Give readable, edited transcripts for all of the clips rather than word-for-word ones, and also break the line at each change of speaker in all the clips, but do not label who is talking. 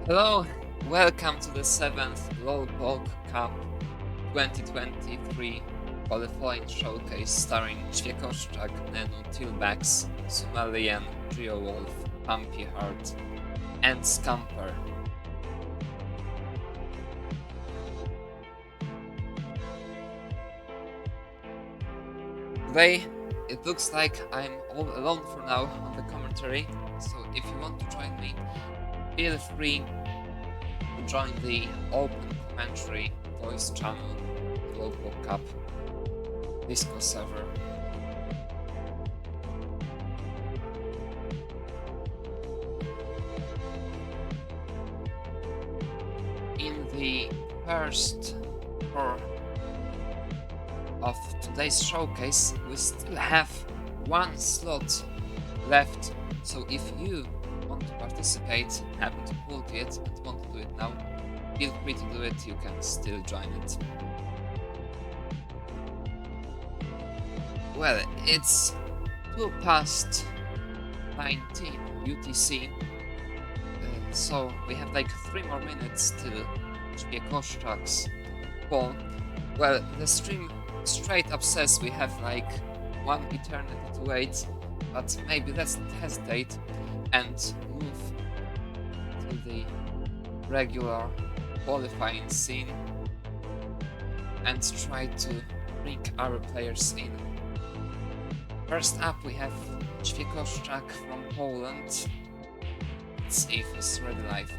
Hello, welcome to the 7th Pog Cup 2023 qualifying showcase starring Ćwiekoszczak, Nenu, Tilbax, Sumerian, Geowolf, Pumpy Heart, and Scamper. Today, it looks like I'm all alone for now on the commentary, so if you want to join me, feel free to join the open commentary voice channel, Pog Cup Discord server. In the first four of today's showcase, we still have one slot left, so if you want to participate, happen to pull it and want to do it now, feel free to do it, you can still join it. Well, it's 19 UTC, so we have like 3 more minutes till Ćwiekoszczak's ball. Well, the stream straight up says we have like 1 eternity to wait, but maybe let's not hesitate and move to the regular qualifying scene and try to bring our players in. First up we have Ćwiekoszczak from Poland. Let's see if he's ready live.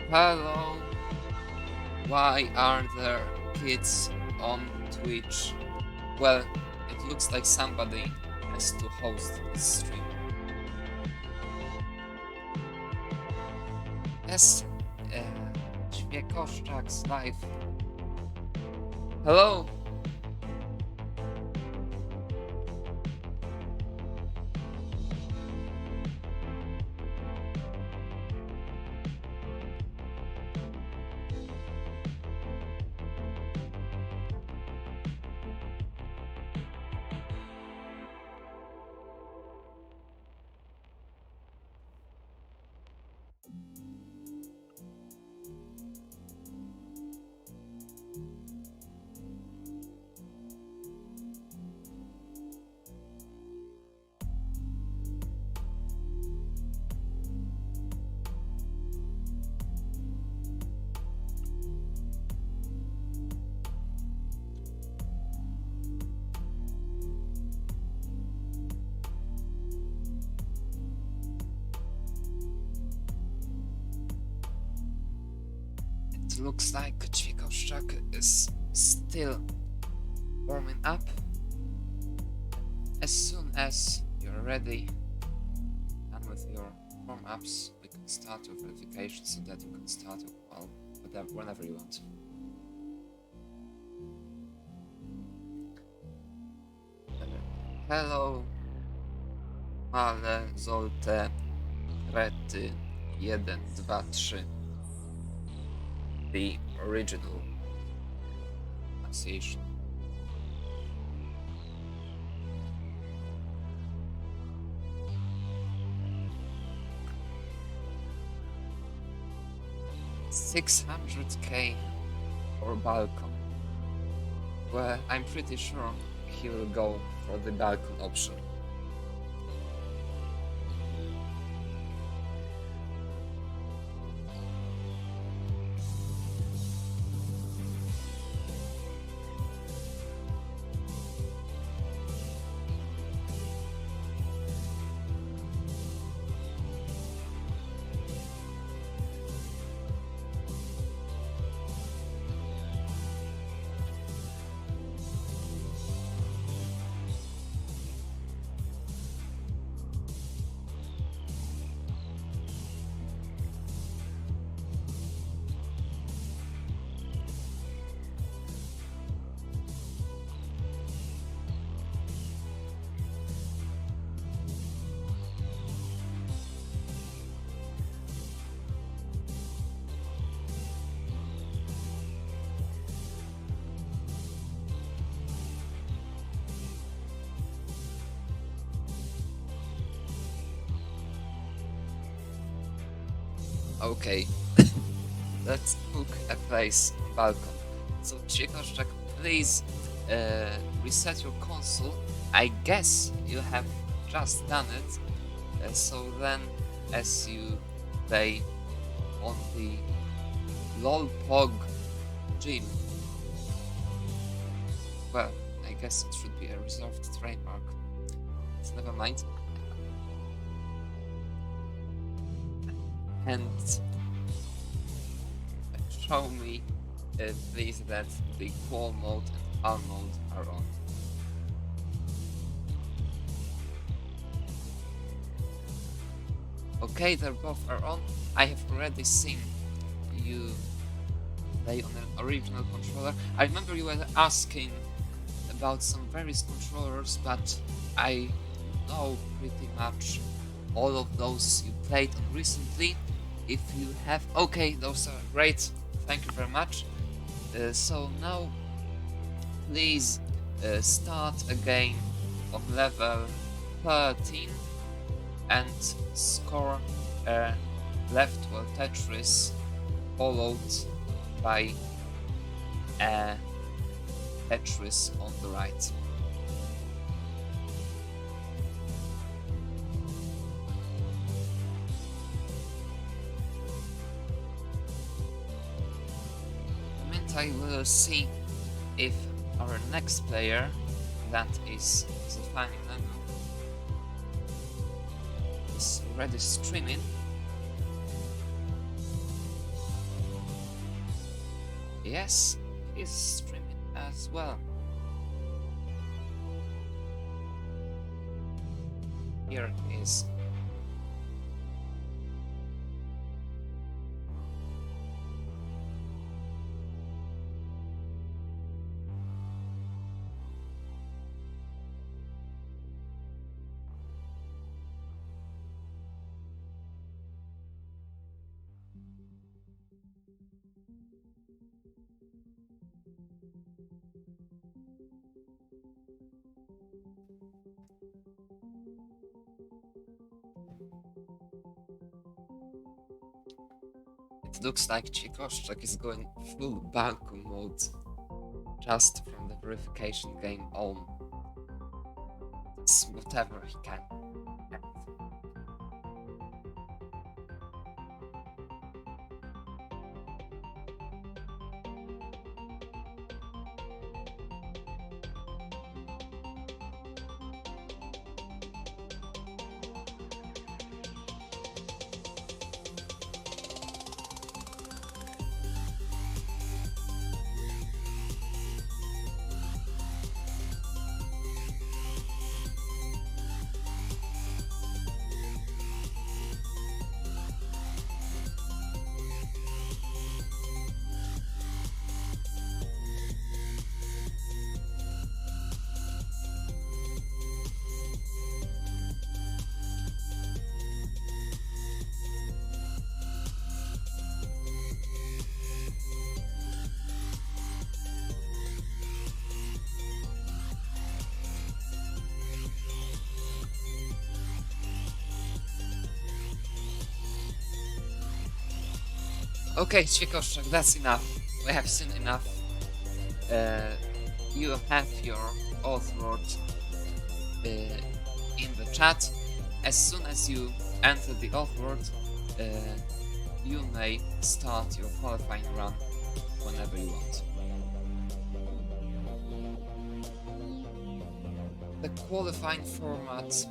Hello, why are there kids on Twitch? Well, it looks like somebody has to host this stream. Yes, Ćwiekoszczak's live. Hello! It looks like Ćwiekoszczak is still warming up. As soon as you're ready and with your warm-ups, we can start your verification so that you can start your call whenever you want. Hello, Ale, Zolte, Rety, 1, 2, 3. The original pronunciation. $600K for Balcon. Well, I'm pretty sure he will go for the Balcon option. Okay, let's book a place on balcony. So Chikoszczak, please reset your console. I guess you have just done it. So then, as you play on the LOL Pog gym, well, I guess it should be a reserved trademark. So never mind. And show me, please, that the qual mode and R mode are on. Okay, they both are on. I have already seen you play on an original controller. I remember you were asking about some various controllers, but I know pretty much all of those you played on recently. If you have... Okay, those are great. Thank you very much. So now, please start a game of level 13 and score a left wall Tetris followed by a Tetris on the right. The meantime, we'll see if our next player, that is the final number, is already streaming. Yes, he's streaming as well. Here it is. It looks like Chikoszczak is going full balcony mode just from the verification game on. It's whatever he can. Okay, Chikoszczak, that's enough. We have seen enough. You have your Oathword in the chat. As soon as you enter the Oathword, you may start your qualifying run whenever you want. The qualifying format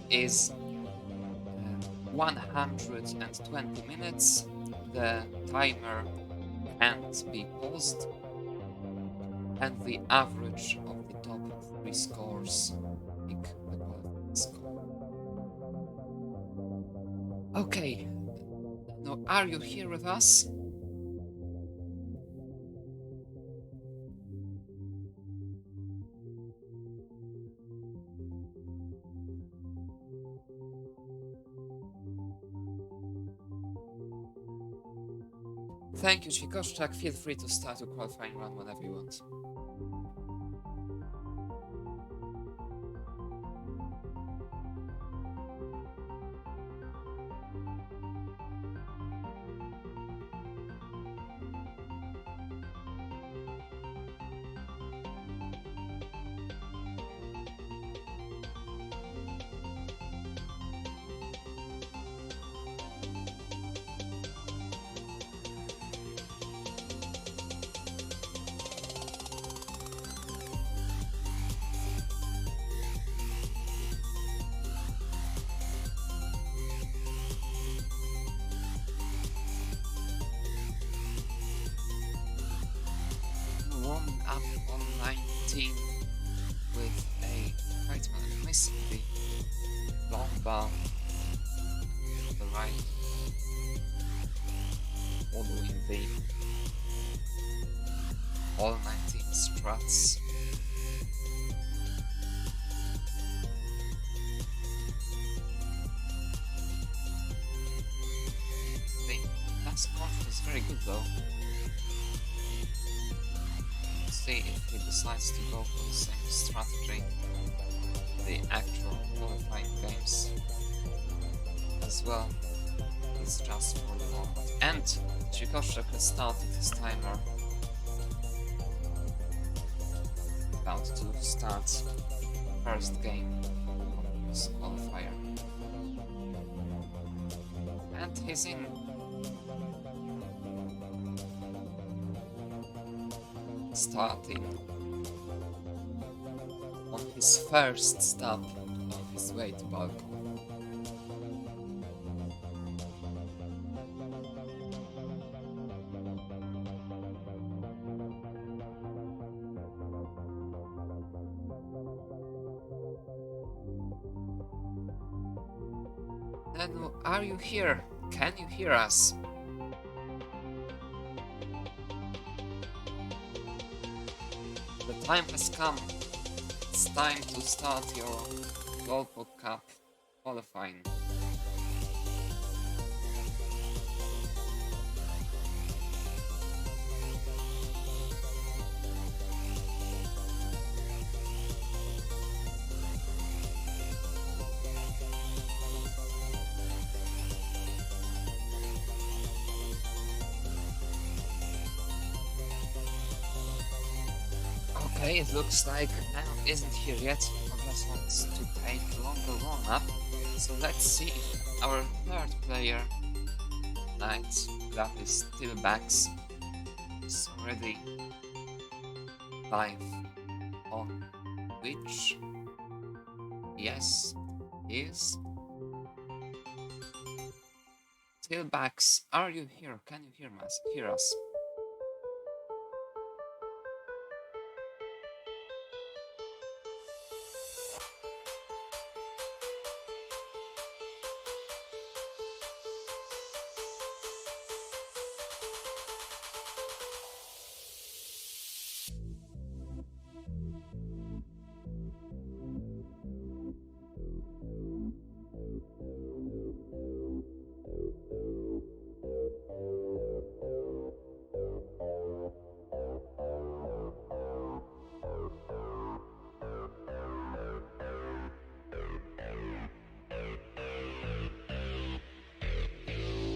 is 120 minutes. The timer can't be paused, and the average of the top 3 scores make the qualifying score. Okay, now are you here with us? Thank you, Chikoszczak. Feel free to start your qualifying run whenever you want. Cup on 19 with a right man missing the long ball to the right, following the all 19 struts. The last control is very good though. Let's see if he decides to go for the same strategy in the actual qualifying games as well. It's just for the moment. And Chikoshek has started his timer. About to start first game of this qualifier. And he's in. Starting on his first stop on his way to Pog. Then, are you here? Can you hear us? The time has come. It's time to start your Pog Cup qualifying. Okay, it looks like Nano isn't here yet, or just wants to take a longer warm-up. So let's see if our third player, Knight, that is still backs, is already live on Twitch. Yes, he is. Still backs, are you here? Can you hear us?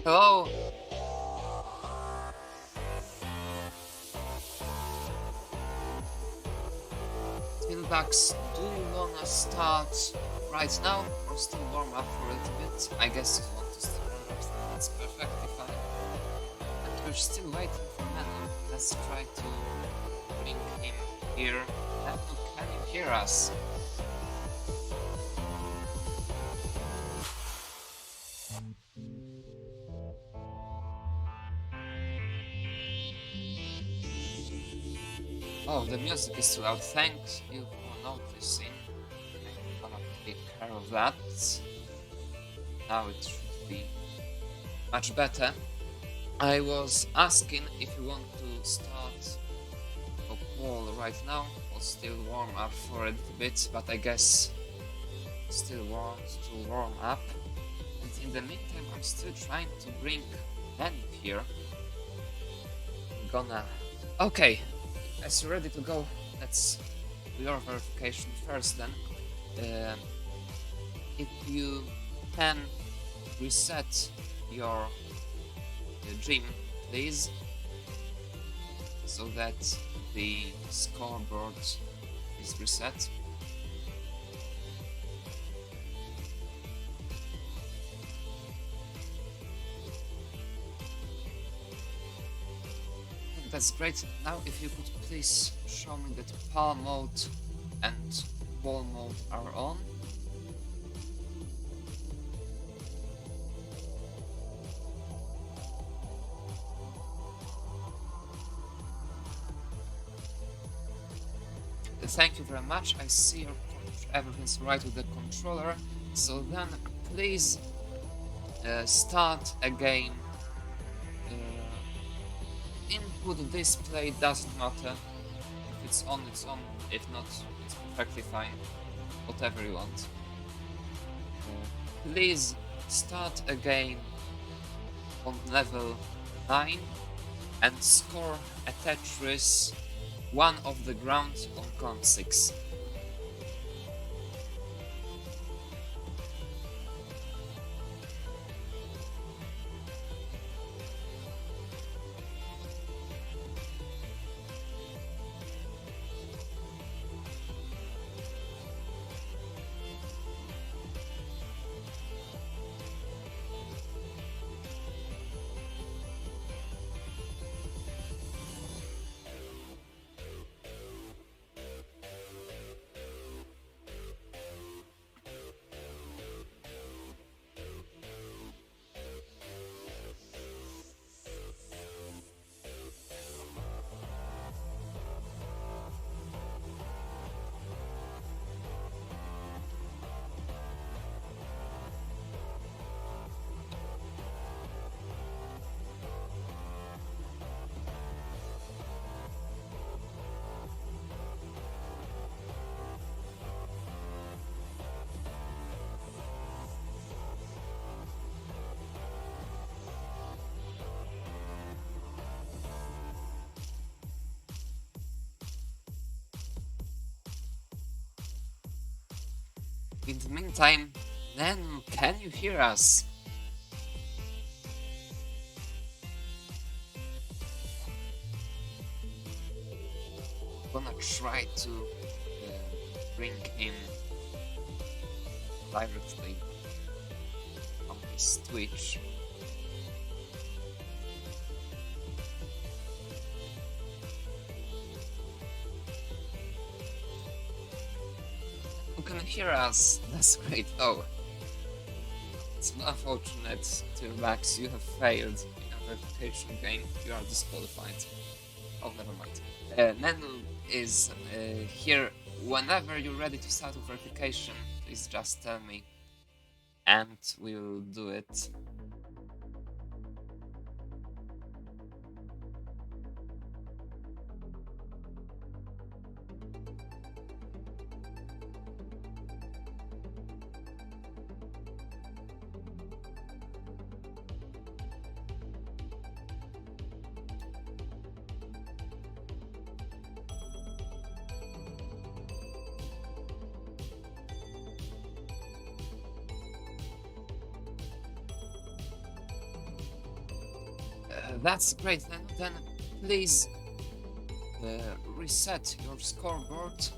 Hello? Steelbacks, do you wanna start right now or still warm up for a little bit? I guess you want to still warm up, that's perfectly fine. And we're still waiting for Manu. Let's try to bring him here. Manu, can you hear us? Oh, the music is too loud. Thank you for noticing. I'm gonna take care of that. Now it should be much better. I was asking if you want to start a poll right now or still warm up for a little bit, but I guess still want to warm up. And in the meantime, I'm still trying to bring Manu here. I'm gonna... Okay. As you're ready to go, let's do your verification first then. If you can reset your gym, please, so that the scoreboard is reset. That's great. Now if you could please show me that PAL mode and wall mode are on. Thank you very much. I see everything's right with the controller. So then, please start again. Input display doesn't matter. If it's on, it's on. If not, it's perfectly fine. Whatever you want. Please start again on level 9 and score a Tetris 1 of the ground on con 6. In the meantime, then can you hear us? Gonna try to bring him directly on his Twitch. You can hear us, that's great. Oh, it's unfortunate to Max, you have failed in a verification game, you are disqualified. Oh, never mind. Nenu is here whenever you're ready to start with verification, please just tell me and we'll do it. That's great, then please reset your scoreboard.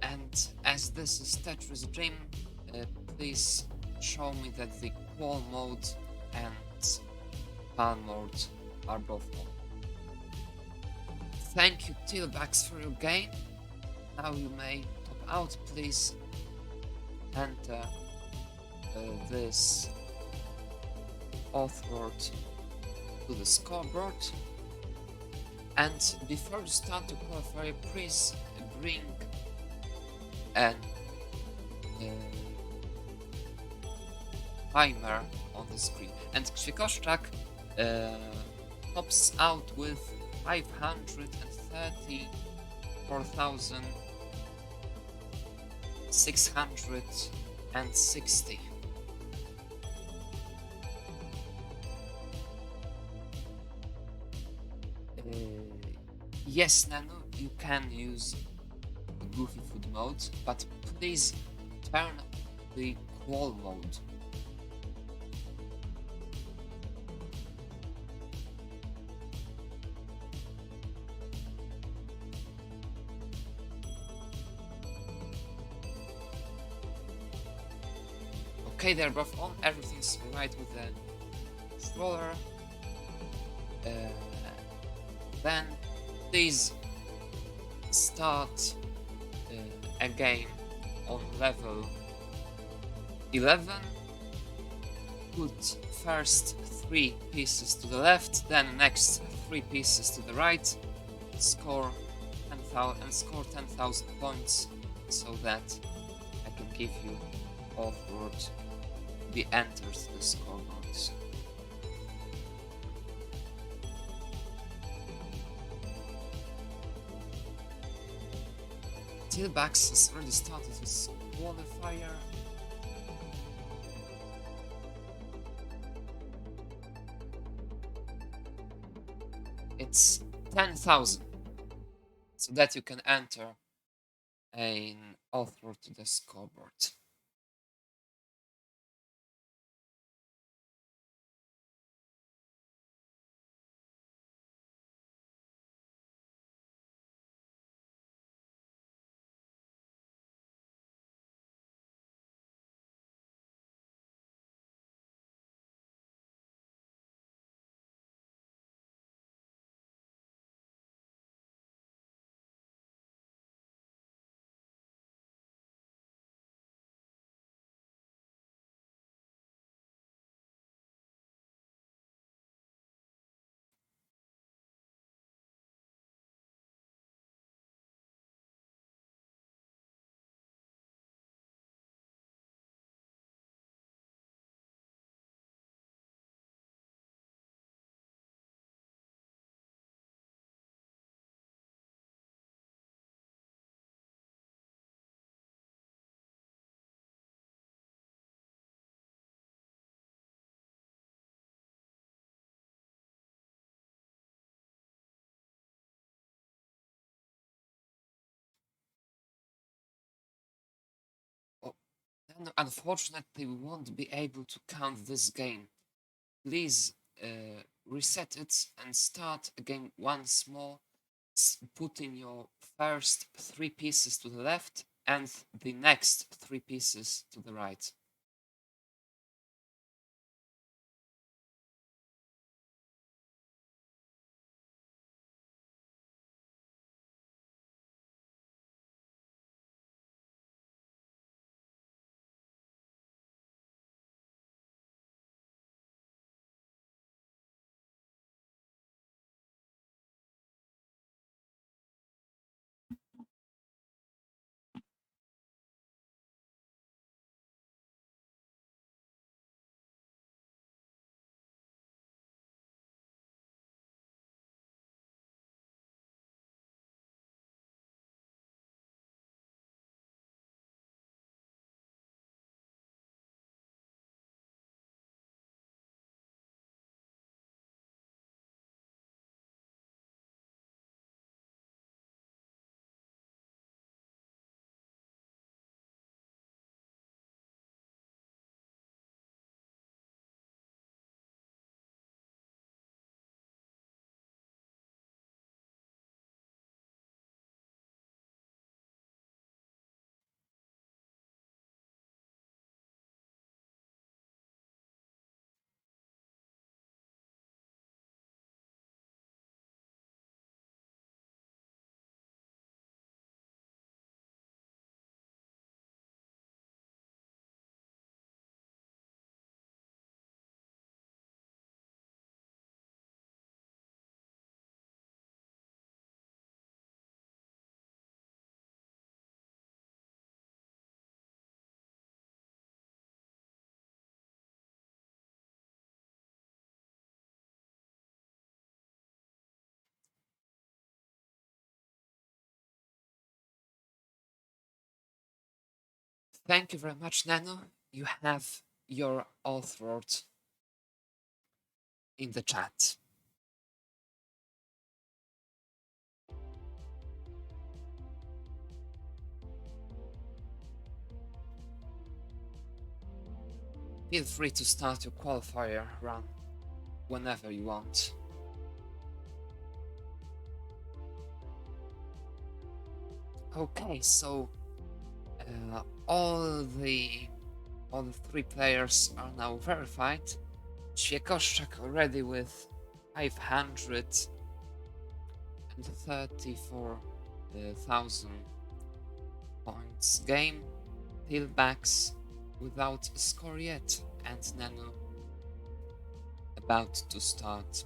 And as this is Tetris Dream, please show me that the qual mode and pan mode are both on. Thank you, Tilbax, for your game. Now you may top out, please. And this authword to the scoreboard. And before you start to qualify, please bring an timer on the screen. And Krzykoszczak tops out with 534,660. Yes, Nano, you can use Goofy Food mode, but please turn the qual mode. Okay, they're both on, everything's right with the controller. Then please start a game on level 11. Put first 3 pieces to the left, then next 3 pieces to the right, score 10,000 points, so that I can give you offward be entered to the scoreboards. Tailbacks has already started his qualifier. It's 10,000, so that you can enter an offer to the scoreboard. Oh, and unfortunately, we won't be able to count this game. Please reset it and start again once more, putting your first 3 pieces to the left and the next 3 pieces to the right. Thank you very much, Nano. You have your Oathword in the chat. Feel free to start your qualifier run whenever you want. Okay, so all the 3 players are now verified. Świekoszczak already with 534,000 points game. Tailbacks without a score yet, and Nano about to start.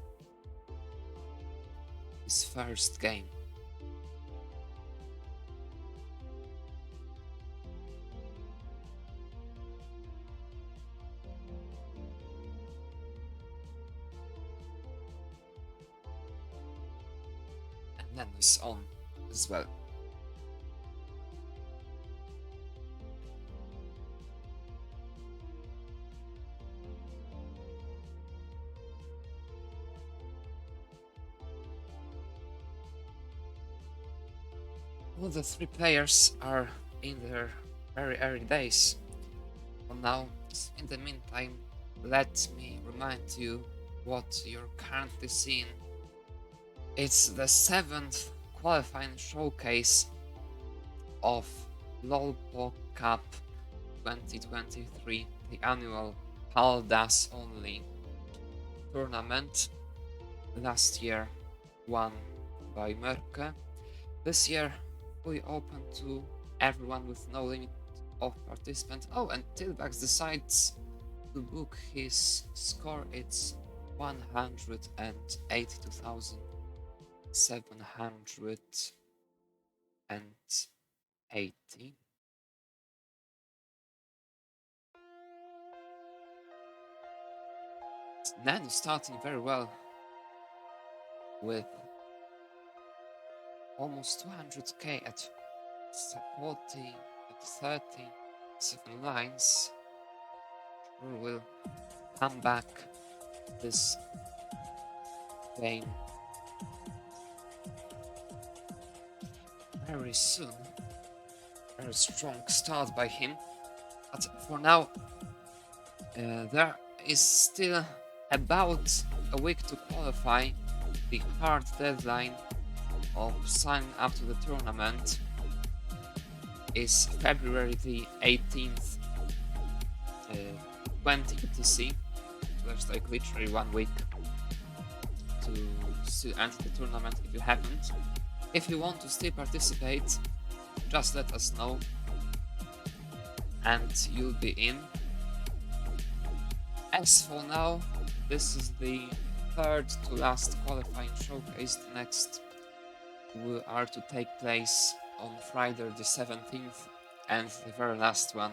his first game. And then is on as well. All the three players are in their very early days. For now, in the meantime, let me remind you what you're currently seeing. It's the 7th qualifying showcase of Pog Cup 2023, the annual PAL-DAS only tournament. Last year won by Merke. This year we open to everyone with no limit of participants. Oh, and Tilbax decides to book his score. It's 182,780. Nan is starting very well with almost 200k at 40, at 37 lines. Sure will come back this game very soon. Very strong start by him, but for now there is still about a week to qualify. The hard deadline of signing up to the tournament is February the 18th, 20 UTC. So there's like literally 1 week to still enter the tournament if you haven't. If you want to still participate, just let us know and you'll be in. As for now, this is the third to last qualifying showcase. The next are to take place on Friday the 17th and the very last one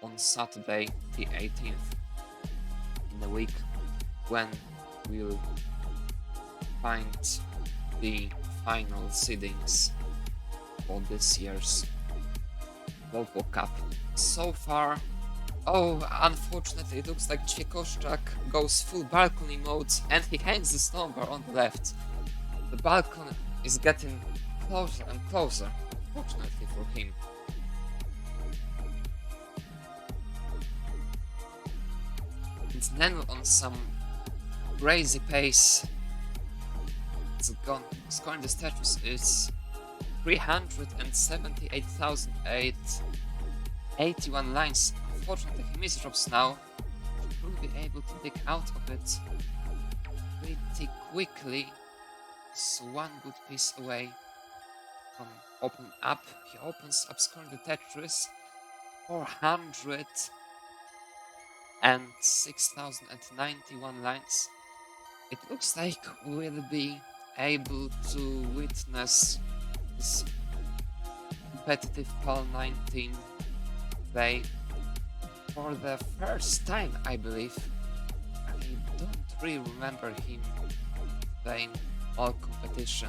on Saturday the 18th, in the week when we'll find the final seedings for this year's Pog Cup. So far, oh, unfortunately, it looks like Ciekoszczak goes full balcony mode and he hangs the snowbar on the left. The balcony is getting closer and closer, fortunately for him. And then on some crazy pace, scoring the status is 378,881 lines. Unfortunately, he misdrops now. He will be able to dig out of it pretty quickly. It's one good piece away from opening up. He opens up, scoring the Tetris. 406,091 lines. It looks like we'll be able to witness this competitive PAL 19 play for the first time, I believe. I don't really remember him playing all competition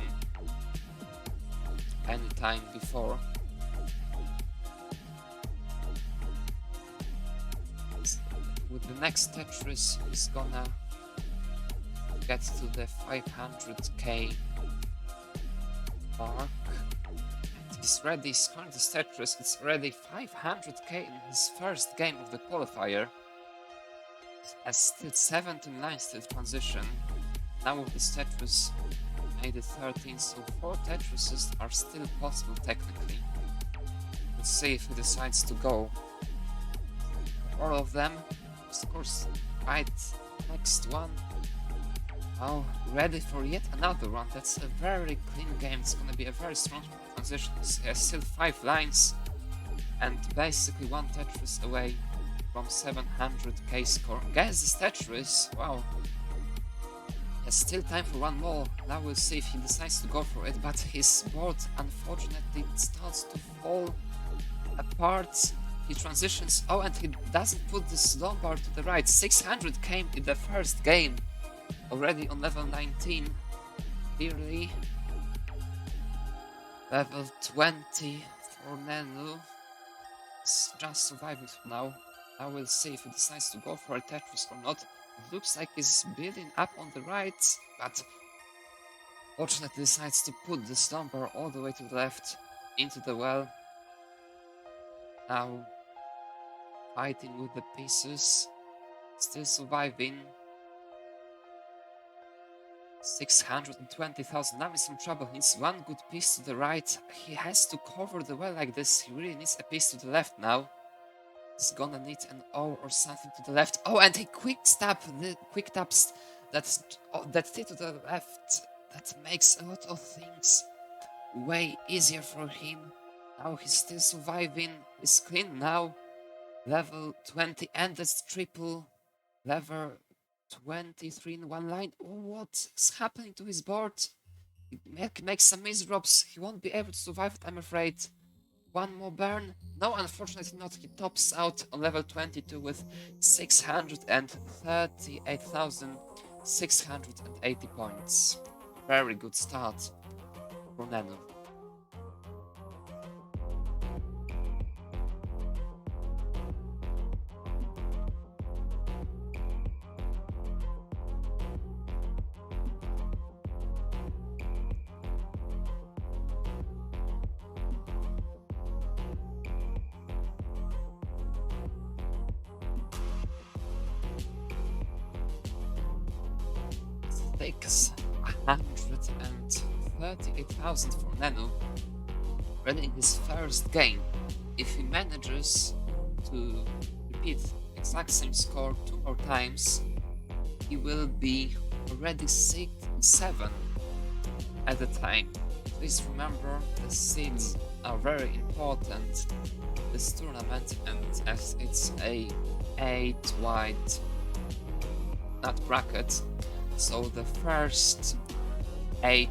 anytime before. With the next Tetris, he's gonna get to the 500k mark. And he's ready, scoring this Tetris. It's already 500k in his first game of the qualifier. Has still 17 lines to transition. Now with this Tetris made it 13, so 4 Tetrises are still possible technically. Let's see if he decides to go for all of them. Of course, right next one. Oh, ready for yet another one. That's a very clean game. It's gonna be a very strong transition. He has still 5 lines and basically 1 Tetris away from 700k score. Guys, this Tetris, wow. He has Still time for one more. Now we'll see if he decides to go for it, but his board unfortunately starts to fall apart. He transitions. Oh, and he doesn't put this long bar to the right. 600 came in the first game. Already on level 19. Clearly. Level 20 for Nenu. It's just surviving for now. Now we'll see if he decides to go for a Tetris or not. It looks like he's building up on the right, but fortunately decides to put the slumber all the way to the left into the well. Now fighting with the pieces, still surviving. 620,000. Now he's in trouble. He needs one good piece to the right. He has to cover the well like this. He really needs a piece to the left now. He's gonna need an O or something to the left. Oh, and he quick taps that T to the left. That makes a lot of things way easier for him. Now he's still surviving. He's clean now. Level 20 and that's triple. Level 23 in one line. Oh, what's happening to his board? He makes some misdrops. He won't be able to survive it, I'm afraid. One more burn. No, unfortunately not. He tops out on level 22 with 638,680 points. Very good start for Nenu. Takes 138,000 for Nenu, already in his first game. If he manages to repeat exact same score 2 more times, he will be already 7 at the time. Please remember, the seeds are very important in this tournament, and as it's a 8 wide nut bracket, so the first 8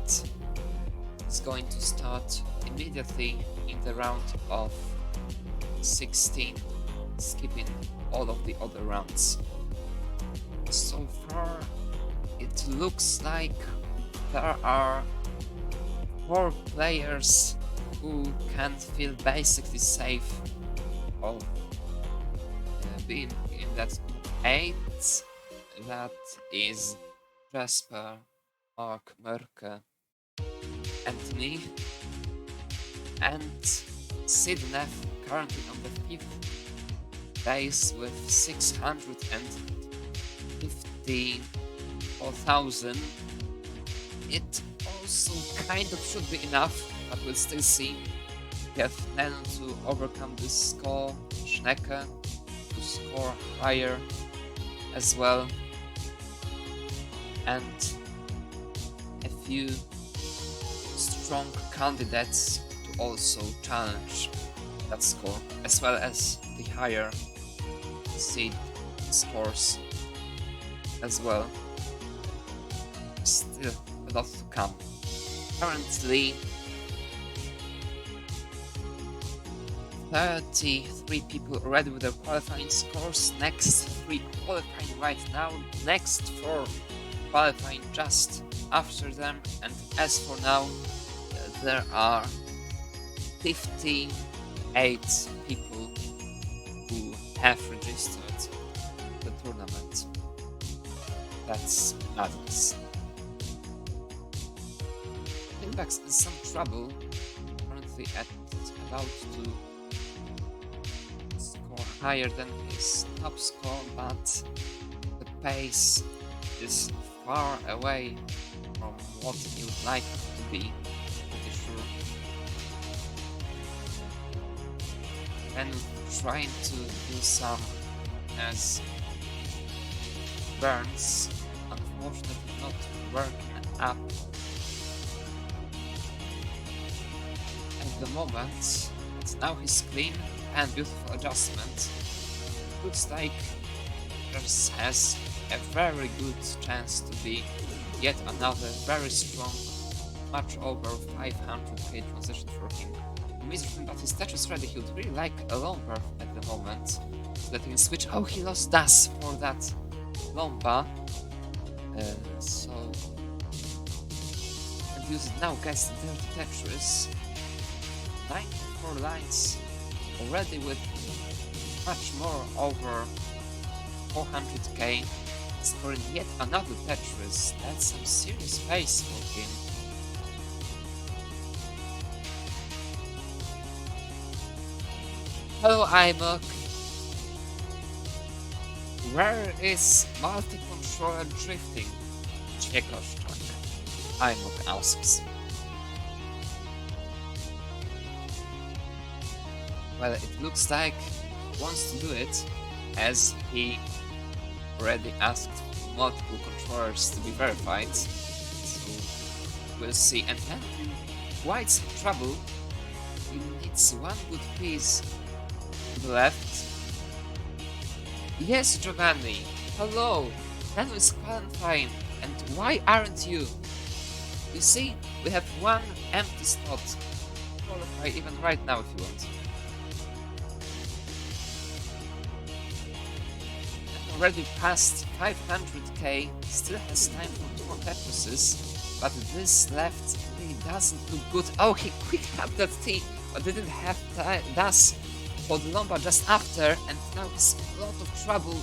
is going to start immediately in the round of 16, skipping all of the other rounds. So far, it looks like there are 4 players who can feel basically safe of being in that 8. That is Jasper, Mark, Merke, Anthony, and Sidney currently on the 5th place with 654,000. It also kind of should be enough, but we'll still see. We have Nenu to overcome this score, Schnecke to score higher as well, and a few strong candidates to also challenge that score, as well as the higher seed scores as well. Still a lot to come. Currently 33 people already with their qualifying scores. Next 3 qualifying right now. Next 4 qualifying just after them. And as for now, there are 58 people who have registered the tournament. That's madness. Pinback's in some trouble. Currently at about to score higher than his top score, but the pace is far away from what he would like to be, pretty sure. And trying to do some as burns, unfortunately not working up at the moment. But now he's clean and beautiful adjustment. Looks like Rivers has a very good chance to be yet another very strong, much over 500k transition for him. But his Tetris ready, he would really like a Lomba at the moment, so that he can switch. Oh, he lost Das for that Lomba. So... And use it now, guys, the Dirty Tetris. 94 lines, already with much more over 400k. Scoring yet another Tetris. That's some serious pace for him. Hello, Imok. Where is multi-controller drifting? Czechostak. Imok asks. Well, it looks like he wants to do it, as he already asked multiple controllers to be verified. So we'll see. And then quite some trouble. He needs one good piece to the left. Yes, Giovanni. Hello. Then is qualifying. And why aren't you? You see, we have one empty spot. Qualify even right now if you want. Already past 500k, still has time for 2 more Tetrises, but this left really doesn't look good. Oh, he quick tapped that T, but didn't have Das for the Lomba just after, and now he's in a lot of trouble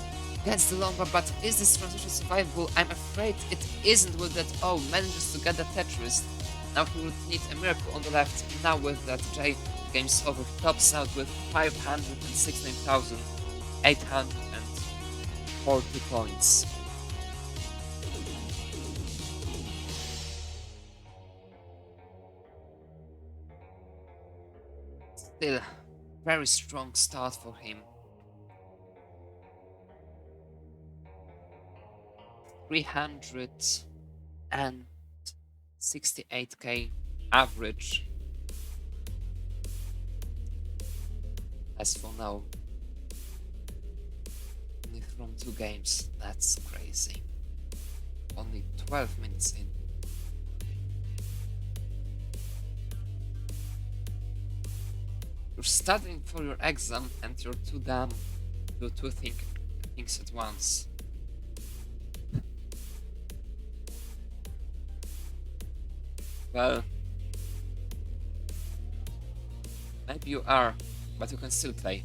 against the Lomba. But is this transition survivable? I'm afraid it isn't with that. Oh, manages to get the Tetris. Now he would need a miracle on the left. Now with that J, game's over. He tops out with 516,840 points. Still, very strong start for him. 368k average as for now. Only from 2 games, that's crazy. Only 12 minutes in. You're studying for your exam and you're too dumb to do 2 things at once. Well, maybe you are, but you can still play.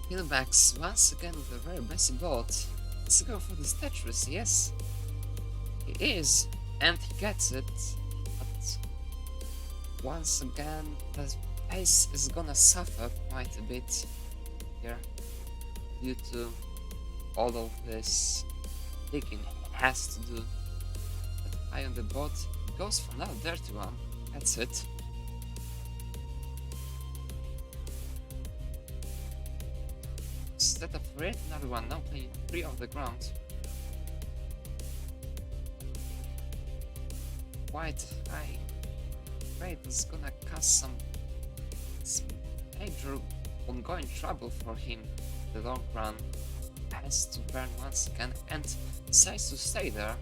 Hillbacks once again with a very messy board. Let's go for this Tetris, yes. He is, and he gets it, but once again the pace is gonna suffer quite a bit here due to all of this digging he has to do. But high on the board, he goes for another dirty one, that's it. Instead of red, another one, now playing 3 off the ground. Quite high. Rate is gonna cause some major ongoing trouble for him in the long run. Has to burn once again and decides to stay there.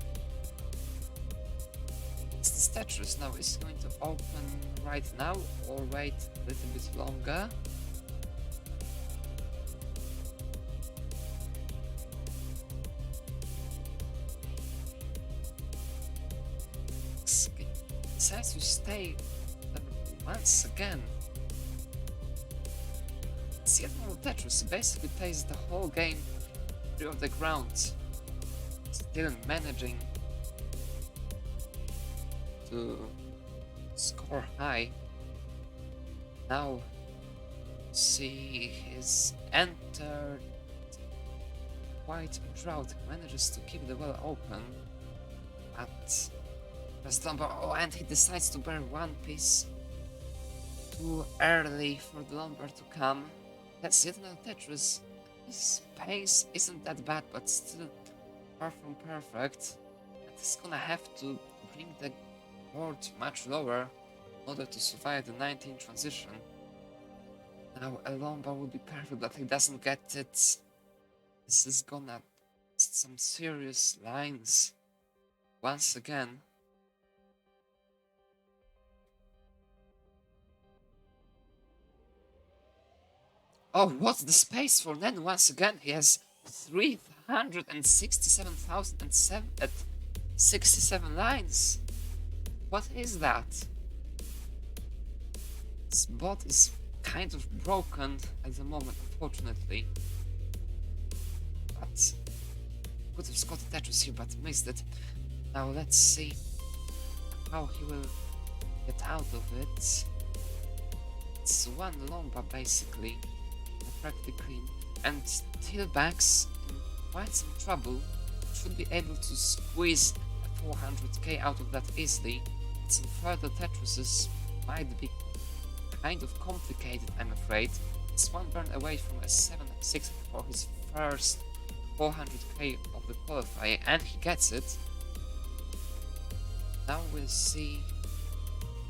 It's this Tetris now. Is it going to open right now or wait a little bit longer? Decides to stay once again. It's yet more Tetris. He basically plays the whole game through the ground, still managing to score high. Now, see, he's entered quite a drought. He manages to keep the well open, but Lomba, oh, and he decides to burn one piece too early for the Lomba to come. That's yet another Tetris. His pace isn't that bad, but still far from perfect. And he's gonna have to bring the board much lower in order to survive the 19 transition. Now a Lomba would be perfect, but he doesn't get it. This is gonna some serious lines. Once again. Oh, what's the space for Nen? Once again, he has 367,067 lines. What is that? This bot is kind of broken at the moment, unfortunately. But could have scored Tetris here, but missed it. Now let's see how he will get out of it. It's one Lomba basically, practically, and Tailbacks in quite some trouble. Should be able to squeeze 400k out of that easily. Some further Tetrises might be kind of complicated, I'm afraid. It's one burn away from a 7-6 for his first 400k of the qualifier, and he gets it. Now we'll see.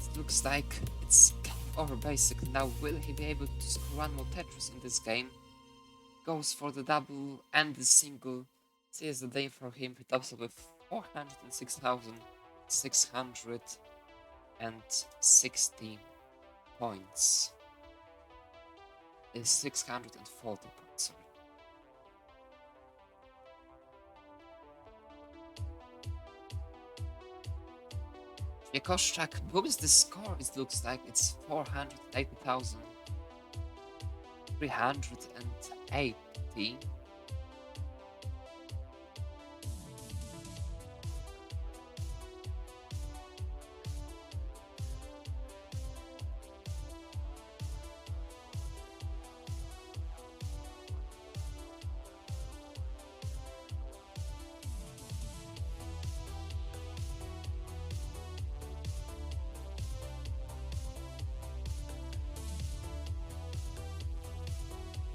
It looks like it's game over basically. Now will he be able to score one more Tetris in this game? Goes for the double and the single. Seals the day for him. He tops up with 406,660 points. Is 640 points, sorry. Jakoszczak boosts the score, it looks like it's 480,380.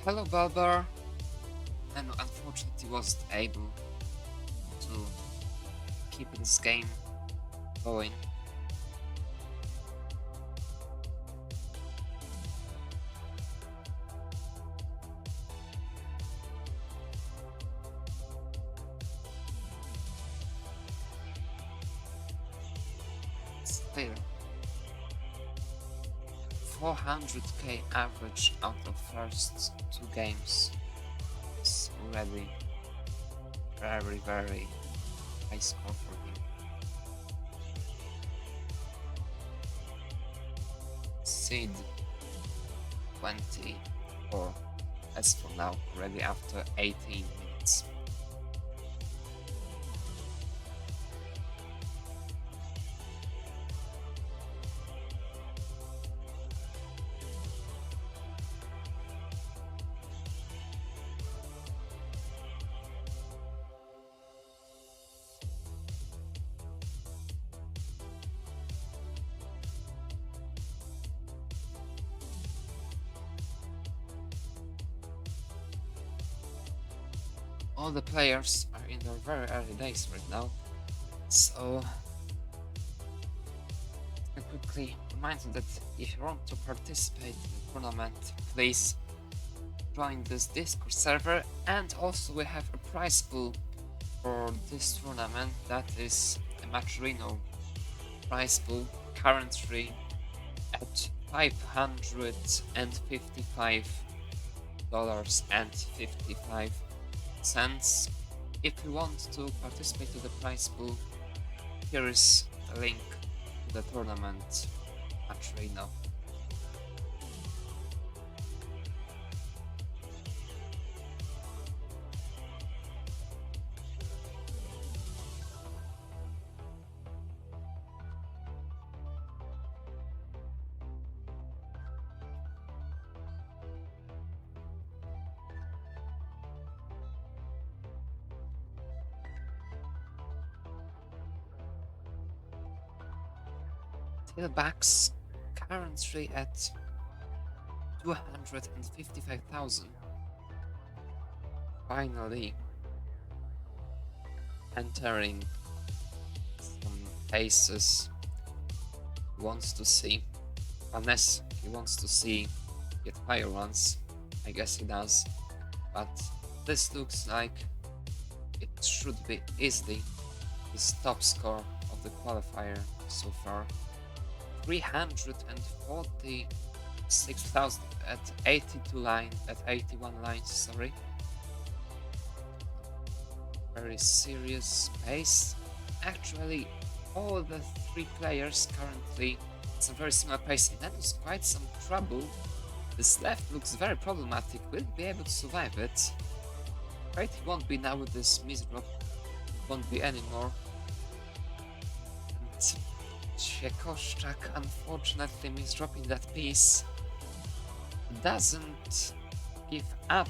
Hello, Balbar. And unfortunately wasn't able to keep this game going. Still, 400k average out of first two games is already very high score for him. Seed 24 as for now, already after 18 minutes. All the players are in their very early days right now, so I quickly remind you that if you want to participate in the tournament, please join this Discord server, and also we have a prize pool for this tournament. That is a Maturino prize pool, currently at $555.55. If you want to participate to the prize pool, here is the link to the tournament Maturino. Tailbacks currently at 255,000. Finally entering some paces he wants to see. Unless he wants to see yet higher ones. I guess he does. But this looks like it should be easily his top score of the qualifier so far. 346,000 at 81 lines, sorry. Very serious pace. Actually, all the three players currently at a very similar pace, and that was quite some trouble. This left looks very problematic. Will he be able to survive it? Right, he won't be now with this misdrop. Won't be anymore. And Ciekoszczak, unfortunately, misdropping that piece, doesn't give up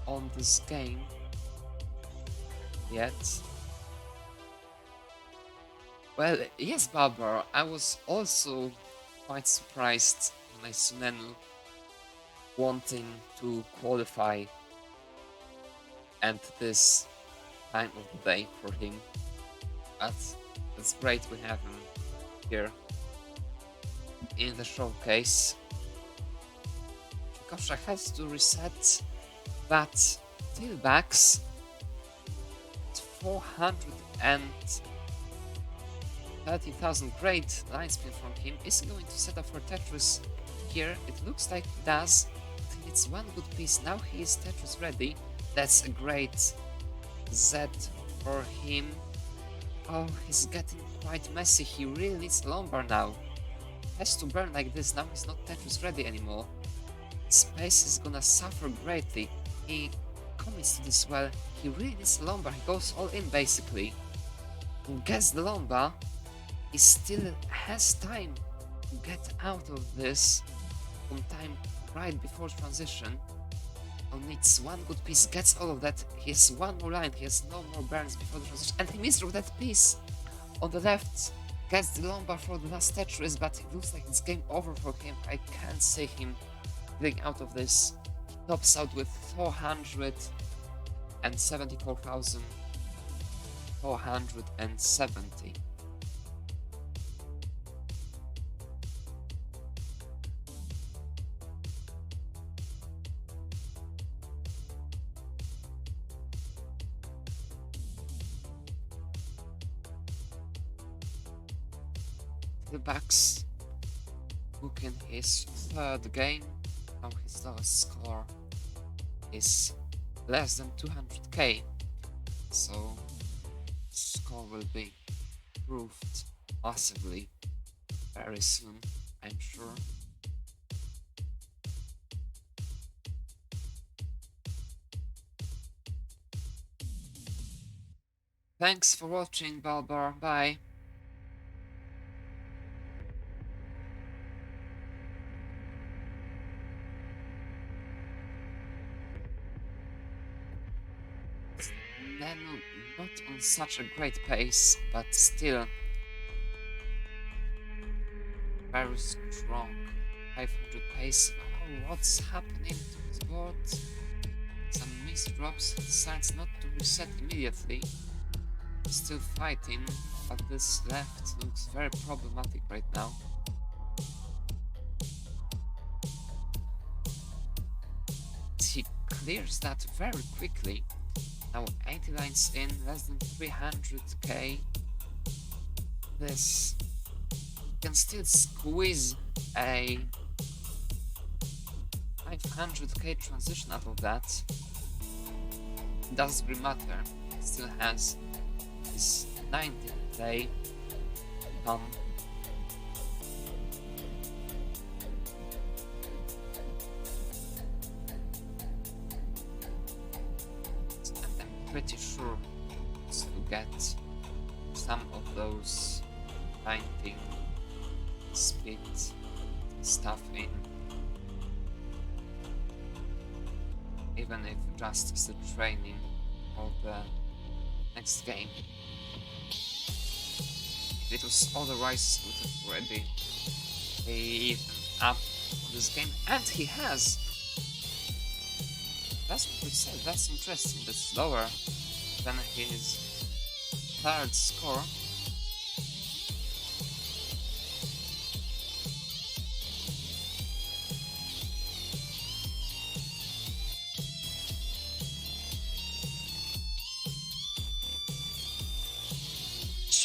on this game yet. Well, yes, Barber, I was also quite surprised when I saw Nenu wanting to qualify and this time of the day for him. But it's great we have him here in the showcase. Ciekoszczak has to reset that tailbacks at 430,000. Great line spin from him. Is he going to set up for Tetris here? It looks like he does. It's one good piece. Now he is Tetris ready. That's a great Z for him. Oh, he's getting quite messy. He really needs lumbar now. Has to burn like this. Now he's not Tetris ready anymore. His pace is gonna suffer greatly. He commits to this well. He really needs lumbar. He goes all in basically. And gets the lumbar. He still has time to get out of this on time right before transition. Only needs one good piece, gets all of that. He has one more line, he has no more burns before the transition, and he misdrew that piece on the left. Gets the lumbar for the last Tetris, but it looks like it's game over for him. I can't see him getting out of this. He tops out with 474,470. The backs booking his third game. Now his lowest score is less than 200k, so score will be improved massively very soon, I'm sure. Thanks for watching, Balbar. Bye. Nenu not on such a great pace, but still very strong. 500 pace. Oh, what's happening to his board? Some misdrops. He decides not to reset immediately. Still fighting, but this left looks very problematic right now. He clears that very quickly. Now 80 lines in, less than 300k. This can still squeeze a 500k transition out of that. Doesn't really matter. He still has his 19th day come. Pretty sure to get some of those 19 speed stuff in, even if just as a training for the next game. If it was otherwise, would have already even up on this game, and he has. That's what we said, that's interesting, that's lower than his third score.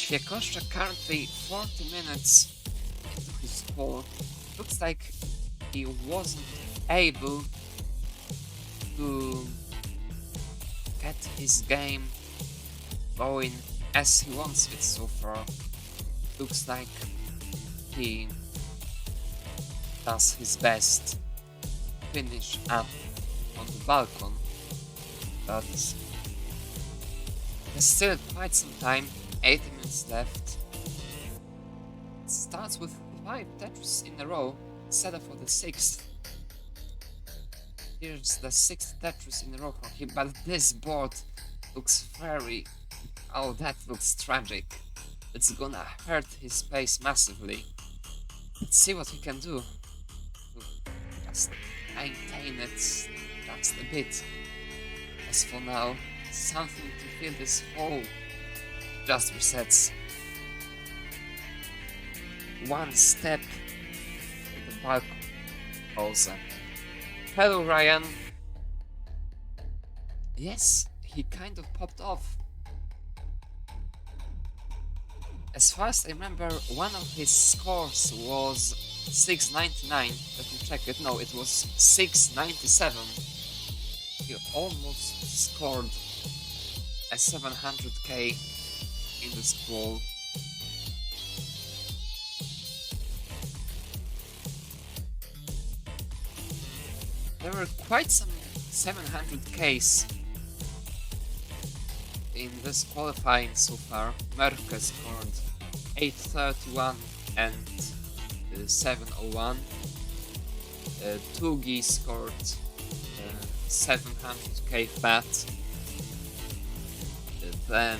Świekoszczak currently 40 minutes into his call. Looks like he wasn't able to get his game going as he wants it so far. Looks like he does his best to finish up on the balcony, but there's still quite some time, 80 minutes left. It starts with 5 Tetris in a row instead of for the 6th. Here's the 6th Tetris in a row for him, but this board looks very... oh, that looks tragic. It's gonna hurt his pace massively. Let's see what he can do to just maintain it just a bit. As for now, something to fill this hole just resets. One step to the balcony also. Hello, Ryan. Yes, he kind of popped off. As far as I remember, one of his scores was 699. Let me check it. No, it was 697. He almost scored a 700k in this ball. There were quite some 700ks in this qualifying so far. Merke scored 831 and 701. Tugi scored 700k flat. Then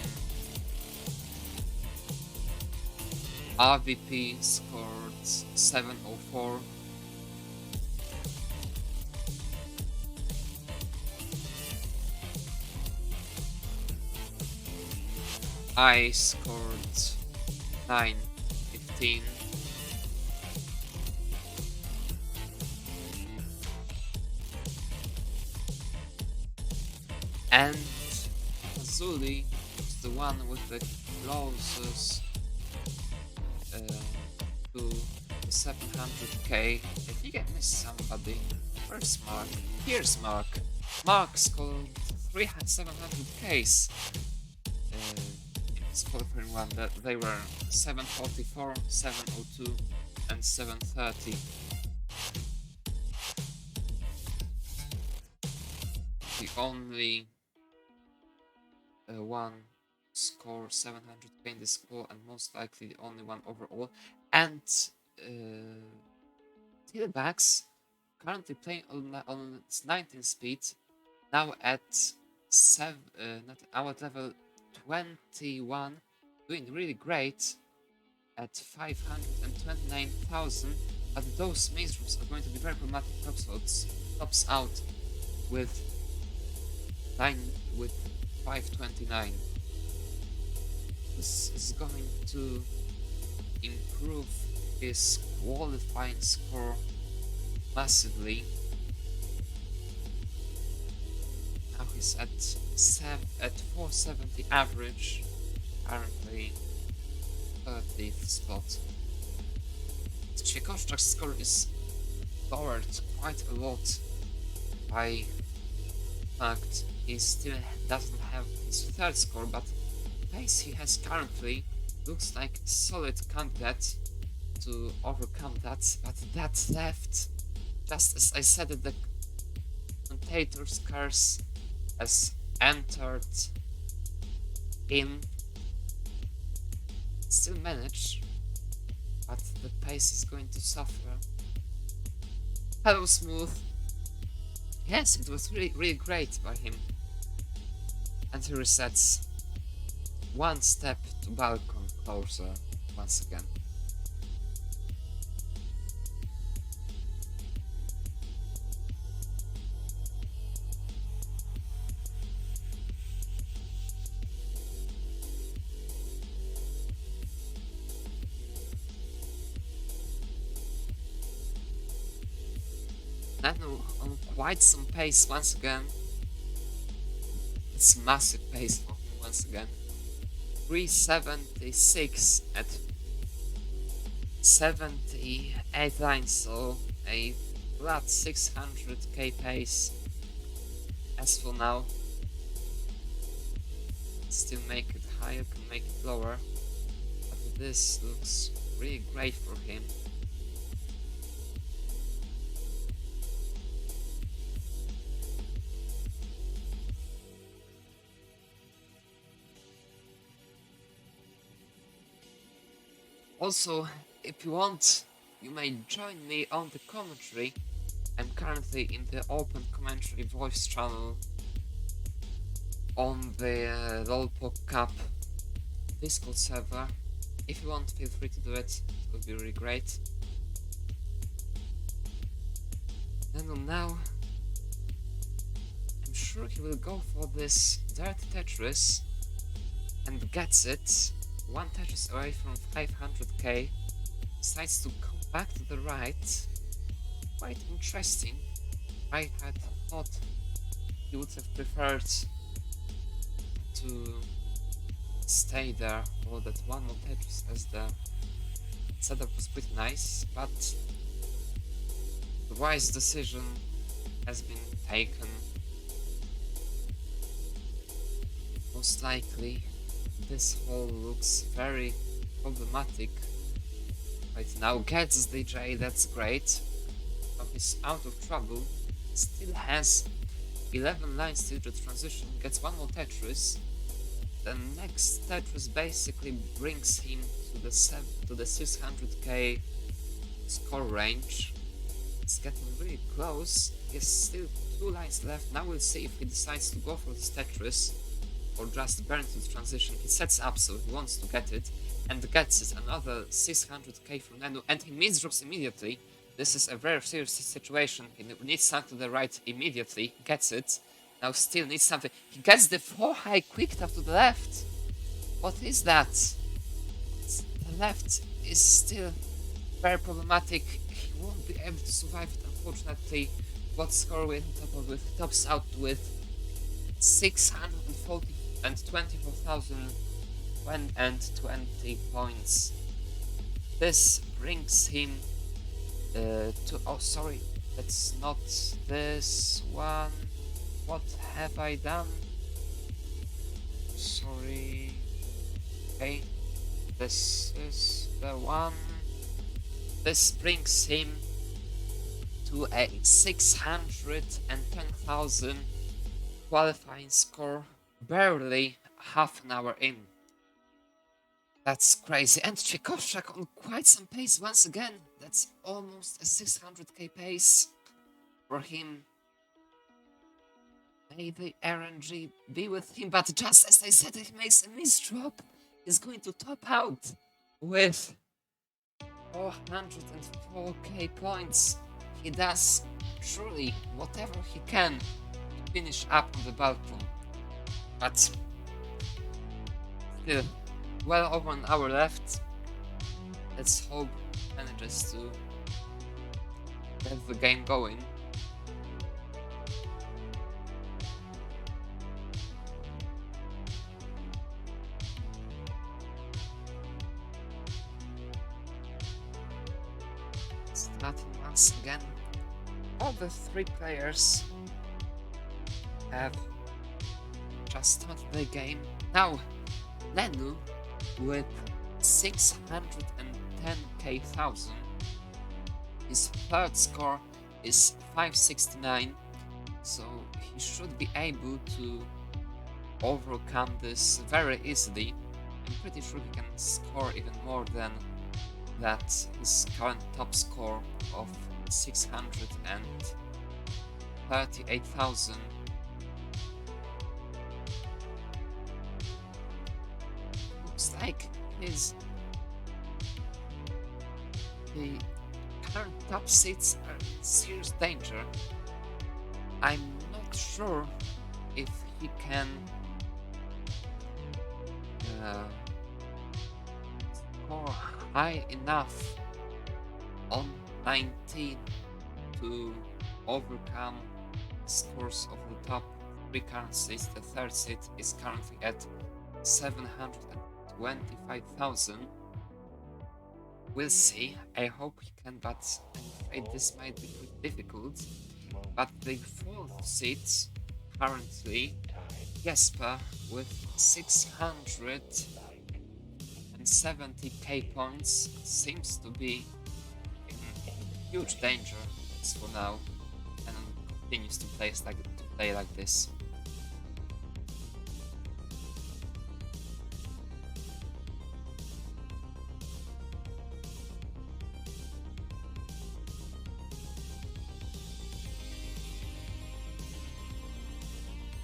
RVP scored 704. I scored 915. And Azuli was the one with the closest to the 700k. I think I missed somebody. Where's Mark? Here's Mark. Mark scored 700ks. Qualifying one that they were 744, 702 and 730. The only one score 700k in this score, and most likely the only one overall. And Tailbacks currently playing on 19 speed, now at now at level 21, doing really great at 529,000, but those maze rooms are going to be very problematic. Tops out with 529. This is going to improve his qualifying score massively. Now he's at 470 average, currently 30th spot. Świekoszczak's score is lowered quite a lot by fact he still doesn't have his 3rd score, but the pace he has currently looks like a solid candidate to overcome that, but that left, just as I said it, the commentator's curse has entered in. Still manage, but the pace is going to suffer. Hello, Smooth. Yes, it was really great by him. And he resets one step to balcony closer once again. Nano on quite some pace once again. It's massive pace for him once again. 376 at 78 lines, so a flat 600k pace. As for now, still make it higher, can make it lower, but this looks really great for him. Also, if you want, you may join me on the commentary. I'm currently in the open commentary voice channel on the Pog Cup Discord server. If you want, feel free to do it. It would be really great. And now, I'm sure he will go for this Dirty Tetris and gets it. One Tetris away from 500k. Decides to come back to the right. Quite interesting. I had thought he would have preferred to stay there for that one more Tetris, as the setup was pretty nice, but the wise decision has been taken. Most likely this hole looks very problematic right now. Gets DJ, that's great. Now he's out of trouble. Still has 11 lines till the transition, gets one more Tetris. The next Tetris basically brings him to the 600k score range. It's getting really close. He has still 2 lines left. Now we'll see if he decides to go for this Tetris or just burn to the transition. He sets up, so he wants to get it and gets it. Another 600k from Nenu, and he misdrops immediately. This is a very serious situation. He needs something to the right immediately. Gets it. Now still needs something. He gets the 4 high quick tap to the left. What is that? The left is still very problematic. He won't be able to survive it, unfortunately. What score will he top out with? He tops out with 640 and 24,020 points. This brings him to... Oh, sorry. That's not this one. What have I done? Sorry. Okay. This is the one. This brings him to a 610,000 qualifying score, barely half an hour in. That's crazy. And Tchaikovchak on quite some pace once again. That's almost a 600k pace for him. May the RNG be with him, but just as I said, he makes a misdrop. He's going to top out with 404k points. He does truly whatever he can to finish up on the balcony. But still, well over an hour left. Let's hope he manages to get the game going. Starting once again. All the 3 players have just started the game. Now, Nenu with 610k thousand. His third score is 569, so he should be able to overcome this very easily. I'm pretty sure he can score even more than that, his current top score of 638,000. Looks like the current top seats are in serious danger. I'm not sure if he can score high enough on 19 to overcome scores of the top 3 current seats. The third seat is currently at 25,000. We'll see. I hope he can, but I'm afraid this might be pretty difficult. But the fourth seat currently Jesper with 670k points seems to be in huge danger as for now, and continues to play like this.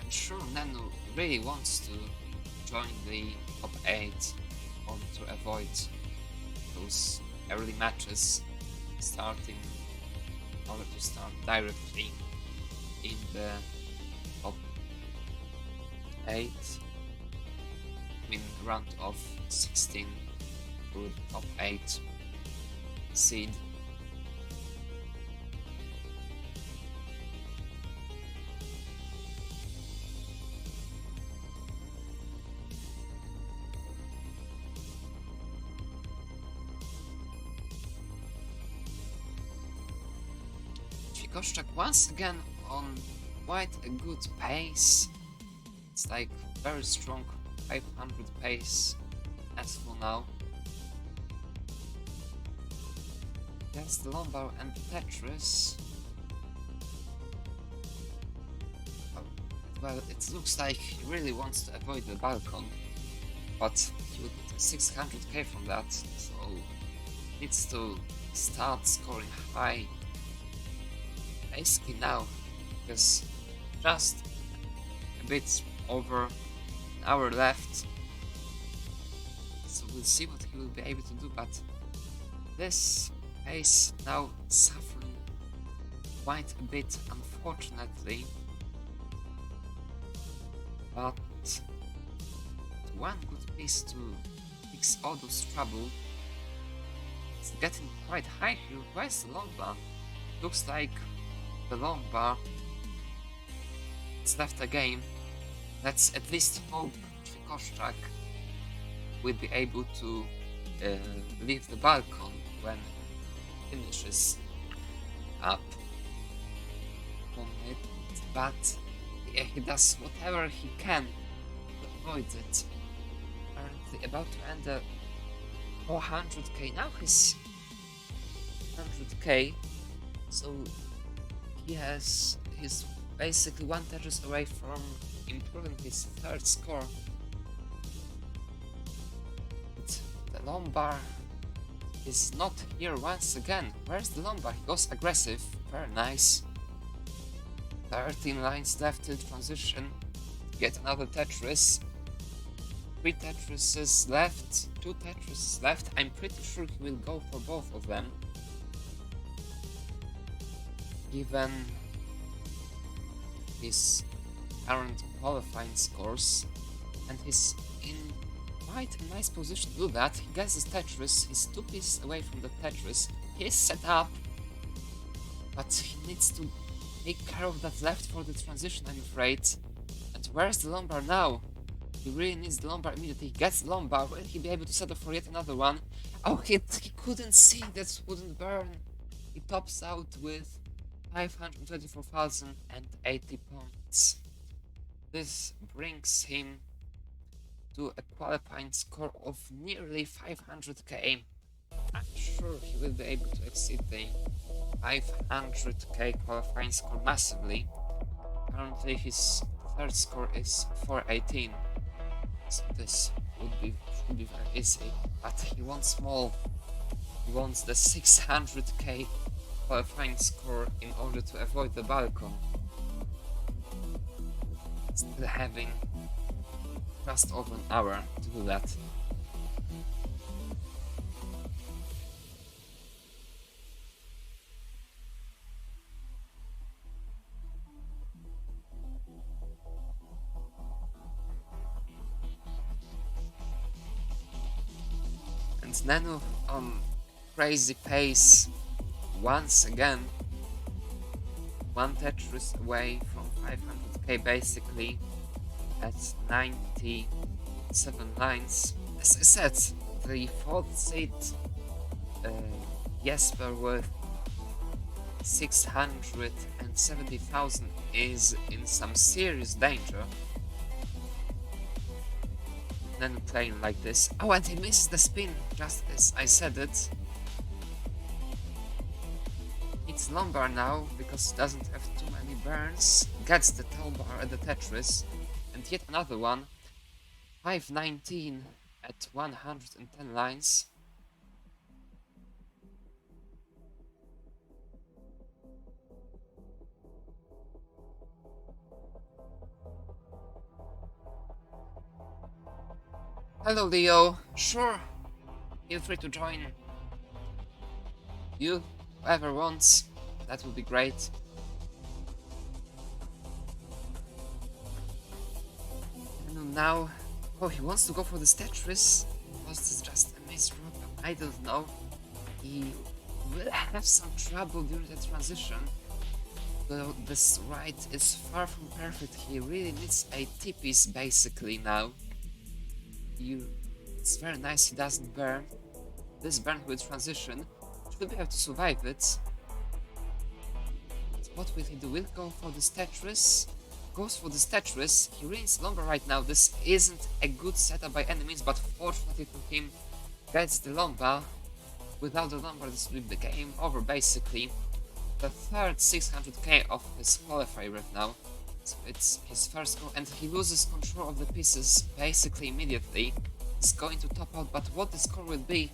I'm sure Nanu really wants to join the top 8 or to avoid those early matches starting in order to start directly in the top 8. I mean round of 16 to the top 8 seed. Koszczak once again on quite a good pace. It's like very strong 500 pace as for now. There's the Lombard and the Tetris. Well, it looks like he really wants to avoid the balcony, but he would get 600k from that, so he needs to start scoring high basically now, because just a bit over an hour left, so we'll see what he will be able to do, but this pace now suffering quite a bit, unfortunately, but one good piece to fix all those trouble. It's getting quite high here. Where's the long bar? Looks like the long bar is left a game. Let's at least hope Koszczak will be able to leave the balcony when he finishes up on it, but yeah, he does whatever he can to avoid it. Apparently about to end the 400k, now he's 100k, so he's basically one Tetris away from improving his third score. But the Lombard is not here once again. Where's the Lombard? He goes aggressive, very nice. 13 lines left till transition. Get another Tetris. 3 Tetrises left, 2 Tetrises left. I'm pretty sure he will go for both of them, given his current qualifying scores, and he's in quite a nice position to do that. He gets his Tetris, he's 2 pieces away from the Tetris, he's set up, but he needs to take care of that left for the transition, I'm afraid. And where's the Lombard now? He really needs the Lombard immediately. He gets the Lombard. Will he be able to settle for yet another one? Oh, he couldn't see, that wouldn't burn. He tops out with 524,080 points. This brings him to a qualifying score of nearly 500k. I'm sure he will be able to exceed the 500k qualifying score massively. Currently his third score is 418, so this should be very easy, but he wants more. He wants the 600k qualifying score in order to avoid the balcony. Still having just over an hour to do that. And Nanu on crazy pace once again. One Tetris away from 500k basically at 97 lines. as I said, the fourth seed Jesper with 670,000 is in some serious danger. Then playing like this. Oh, and he misses the spin, just as I said it. It's Lombard now, because he doesn't have too many burns. Gets the tow bar at the Tetris. And yet another one. 519 at 110 lines. Hello Leo, sure, feel free to join. You, whoever wants, that would be great. And now, oh, he wants to go for the Tetris. Was this just a misdrop? I don't know. He will have some trouble during the transition. Though this ride is far from perfect, he really needs a T-piece basically now. It's very nice he doesn't burn. This burn with transition should be able to survive it. But what will he do? Will go for the Tetris? Goes for the Tetris. He really needs Lombard right now. This isn't a good setup by any means, but fortunately for him, gets the Lombard. Without the Lombard, this will be the game over basically. The third 600k of his qualifier right now. So it's his first goal, and he loses control of the pieces basically immediately. He's going to top out, but what the score will be?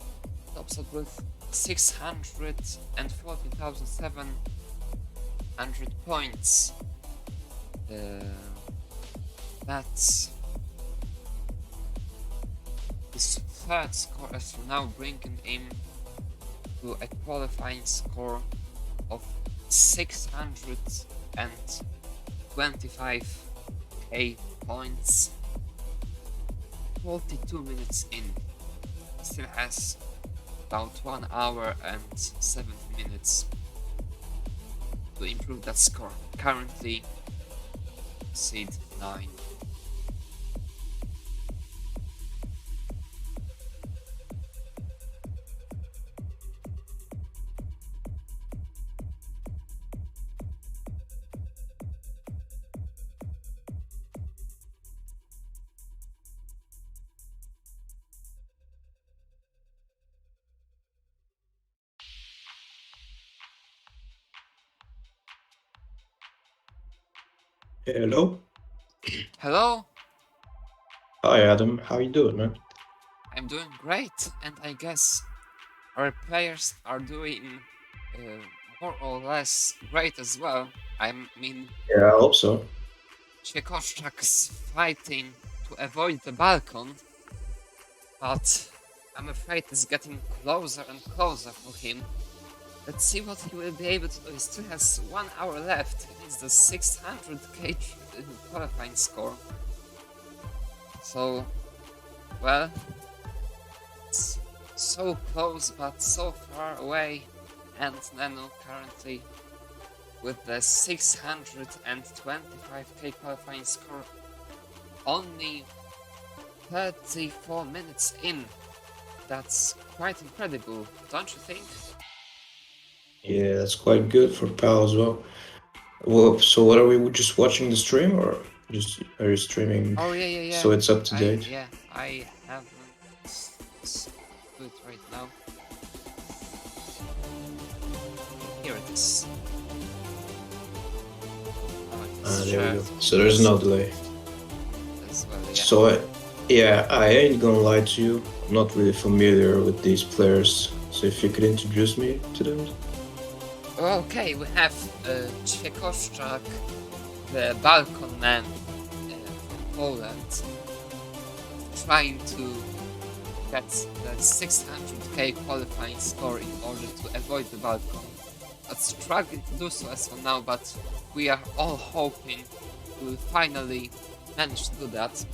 Tops out with 614,700 points. That's his third score as for now, bringing him to a qualifying score of 625k points. 42 minutes in. Still has about 1 hour and 7 minutes to improve that score. Currently seed 9.
Hello.
Hello,
Hi Adam, how you doing, man?
I'm doing great, and I guess our players are doing more or less great as well. I mean,
Yeah, I hope so.
Czekoszczak's fighting to avoid the balcony, but I'm afraid it's getting closer and closer for him. Let's see what he will be able to do. He still has 1 hour left. He needs the 600k qualifying score. So, well, it's so close but so far away. And Nano currently with the 625k qualifying score, only 34 minutes in. That's quite incredible, don't you think?
Yeah, that's quite good for Pal as well. Well, so what are we just watching the stream or just are you streaming
Oh yeah.
so it's up to date?
I haven't. Let's do it right now. Here it is.
There we go. So there's no delay.
As well, yeah.
So I ain't gonna lie to you. I'm not really familiar with these players. So if you could introduce me to them.
Okay, we have Czekoszczak, the Balkan man from Poland, trying to get the 600k qualifying score in order to avoid the Balkan. But struggling to do so as for now, but we are all hoping we will finally manage to do that.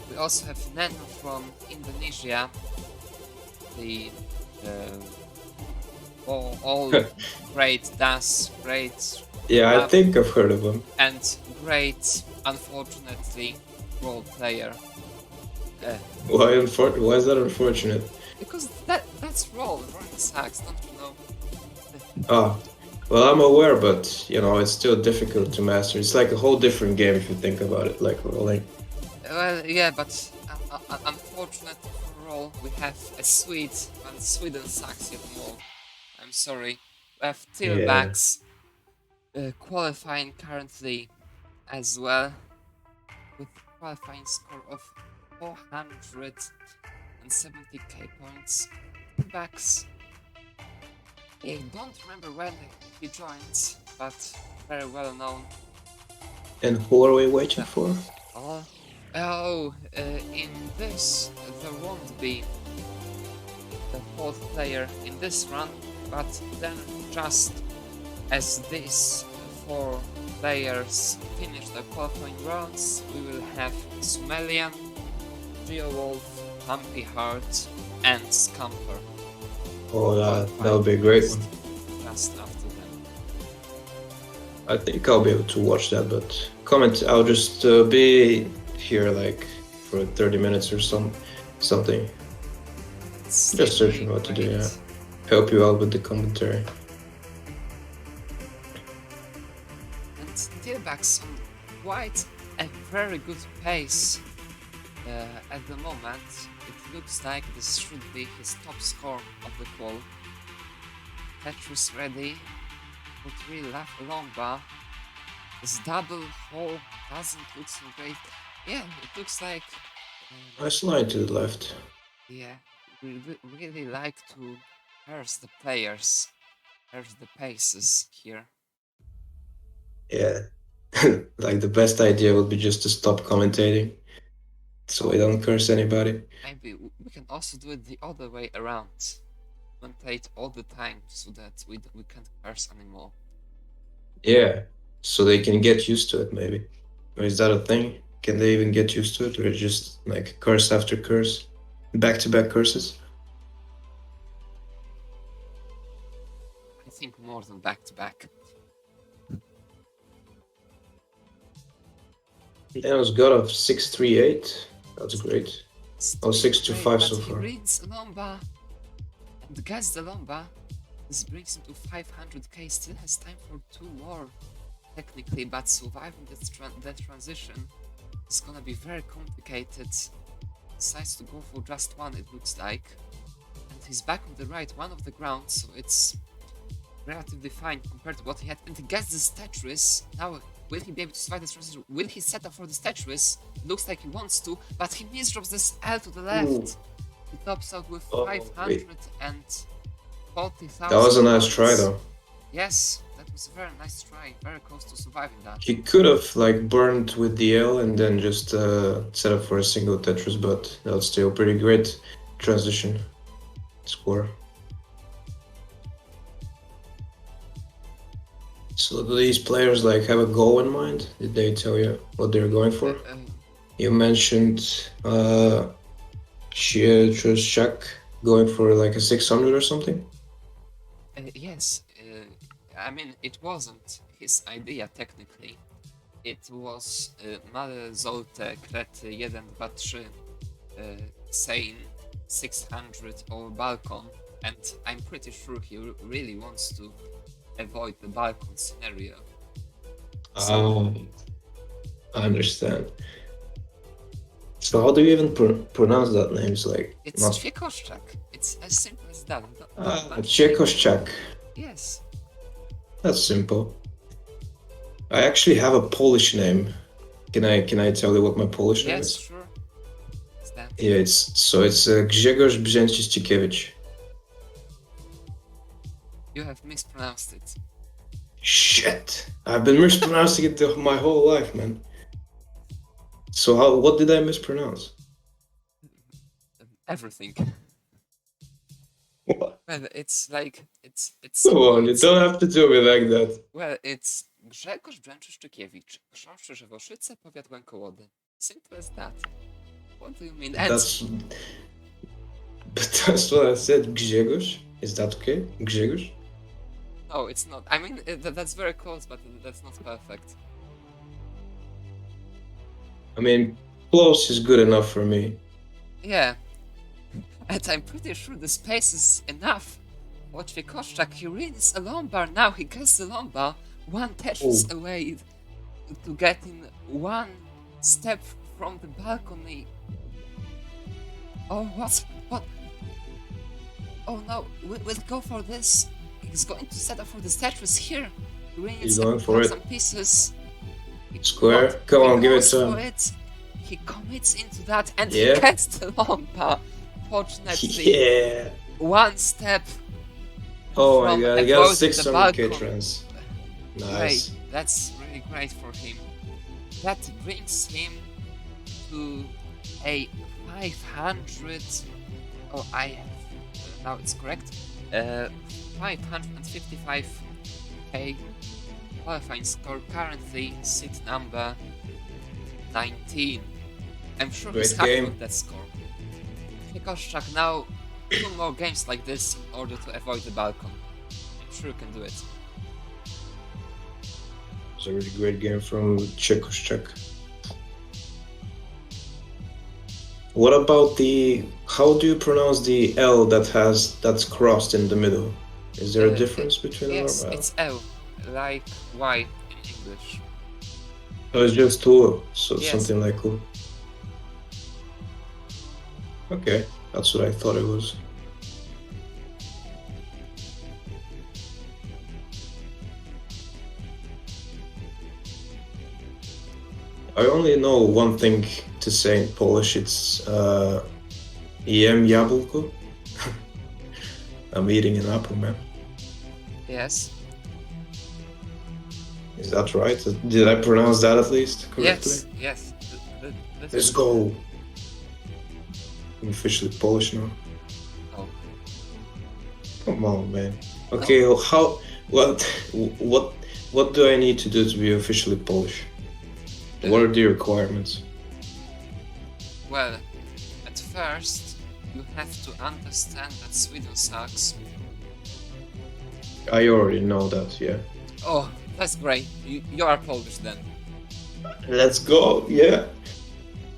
We also have Neno from Indonesia, the all great dance, great
Yeah, I think I've heard of them.
and great, unfortunately, role player. Uh,
Why is that unfortunate?
because that's rolling sax, don't you know?
Ah, well, I'm aware, but it's still difficult to master. It's like a whole different game if you think about it, like rolling.
Well, yeah, but unfortunately for all, we have a Swede, and Sweden sucks yet more. I'm sorry. We have
Yeah.
tailbacks qualifying currently as well, with qualifying score of 470k points. Tailbacks, I don't remember when he joined, but very well known.
And who are we waiting for?
Oh, in this, there won't be the fourth player in this run, but then just as these four players finish their qualifying rounds, we will have Sumelian, Geowolf, Humpy Heart, and Scamper.
Oh, that would be a great one.
Just after them.
I think I'll be able to watch that, but I'll just be here like for 30 minutes or something. Just searching what to do, yeah. Help you out with the commentary.
And Tailbacks on quite a very good pace at the moment. It looks like this should be his top score of the qual. Tetris ready, would really love a long bar. This double hole doesn't look so great. Yeah, it looks like...
Nice line to the left.
Yeah, we really like to curse the players, curse the paces here.
Yeah. Like the best idea would be just to stop commentating, so we don't curse anybody.
Maybe we can also do it the other way around. Commentate all the time so that we can't curse anymore.
Yeah, so they can get used to it, maybe. Or is that a thing? Can they even get used to it, or just like curse after curse, back-to-back curses?
I think more than back-to-back.
Daniel's got a 638. That's great. Oh, 625 so far.
He reads Lomba and gets the Lomba. This brings him to 500k. Still has time for two more, technically, but surviving that transition is gonna be very complicated. Decides to go for just one, it looks like. And he's back on the right one of the ground, so it's relatively fine compared to what he had. And he gets this Tetris. Now, will he be able to survive this transition? Will he set up for this Tetris? Looks like he wants to, but he misdrops this L to the left.
Ooh.
He tops out with 540,000.
That was a nice try, though.
Yes, that was a very nice try. Very close to surviving that.
He could have like burned with the L and then just set up for a single Tetris, but that was still pretty great transition score. So do these players like have a goal in mind? Did they tell you what they're going for? You mentioned Shak going for like a 600 or something?
Yes, I mean, it wasn't his idea technically. It was Male Zolte Kret 1, 2, 3 saying 600 over balcon, and I'm pretty sure he really wants to avoid the balcon scenario.
I understand. So how do you even pronounce that name? It's like
it's not Ciekoszczak. It's as simple as that.
Ciekoszczak.
Yes.
That's simple. I actually have a Polish name. Can I tell you what my Polish name is?
Yes, sure. What's that?
Yeah, it's Grzegorz Brzęczyszczykiewicz.
You have mispronounced it.
Shit! I've been mispronouncing it my whole life, man. So what did I mispronounce?
Everything.
What?
Well, it's like it's.
Come on, you don't have to do me like that.
Well, it's Grzegorz Brzęczyszczykiewicz, Książę Żywoszyce, powiat Łękołody. Simple as that. What do you mean?
But that's what I said. Grzegorz? Is that okay? Grzegorz?
No, it's not. I mean, that's very close, but that's not perfect.
I mean, close is good enough for me.
Yeah, and I'm pretty sure the space is enough. Watch Koszczak, he reads a lumbar now, he gets the lumbar, one Tetris
Oh.
away to get in one step from the balcony. Oh, what? Oh no, we'll go for this. He's going to set up for the Tetris here. He really
He's
needs
going for it.
some pieces.
Square.
What?
Come
He
on, give it
goes
to
for
him.
it. He commits into that and
Yeah.
he gets the lumbar. Fortunately,
Yeah.
one step
Oh my
from
god, I got
avoiding
600k
the balcony.
trans.
Great,
Nice.
that's really great for him. That brings him to a 500. Oh, now it's correct. 555k qualifying score. Currently seat number 19. I'm sure he's
Great
happy
game.
with that score. Koszczak now 2 more games like this in order to avoid the balcony. I'm sure you can do it.
It's a really great game from Koszczak. What about how do you pronounce the L that's crossed in the middle? Is there a difference between them?
Yes, it's L, like Y in English.
Oh, it's just two, so
Yes.
something like cool. Okay, that's what I thought it was. I only know one thing to say in Polish. It's jem jabłko. I'm eating an apple, man.
Yes.
Is that right? Did I pronounce that at least correctly?
Yes.
Let's go. I'm officially Polish now.
Oh.
Come on, man. Okay, how? What do I need to do to be officially Polish? What are the requirements?
Well, at first, you have to understand that Sweden sucks.
I already know that, yeah.
Oh, that's great. You are Polish then.
Let's go, yeah.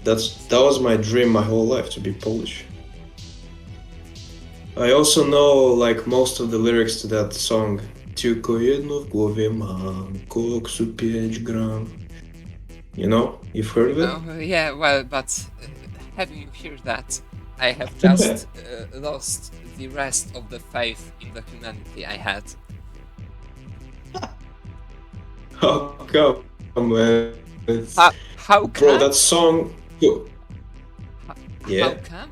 That was my dream my whole life, to be Polish. I also know like most of the lyrics to that song. Tylko jedno w głowie mam, koksu 5 gram. You know, you've heard of it?
Oh, yeah, well, but having you hear that, I have just lost the rest of the faith in the humanity I had.
Oh, come on, man.
How come?
Bro, that song... Yeah.
How come?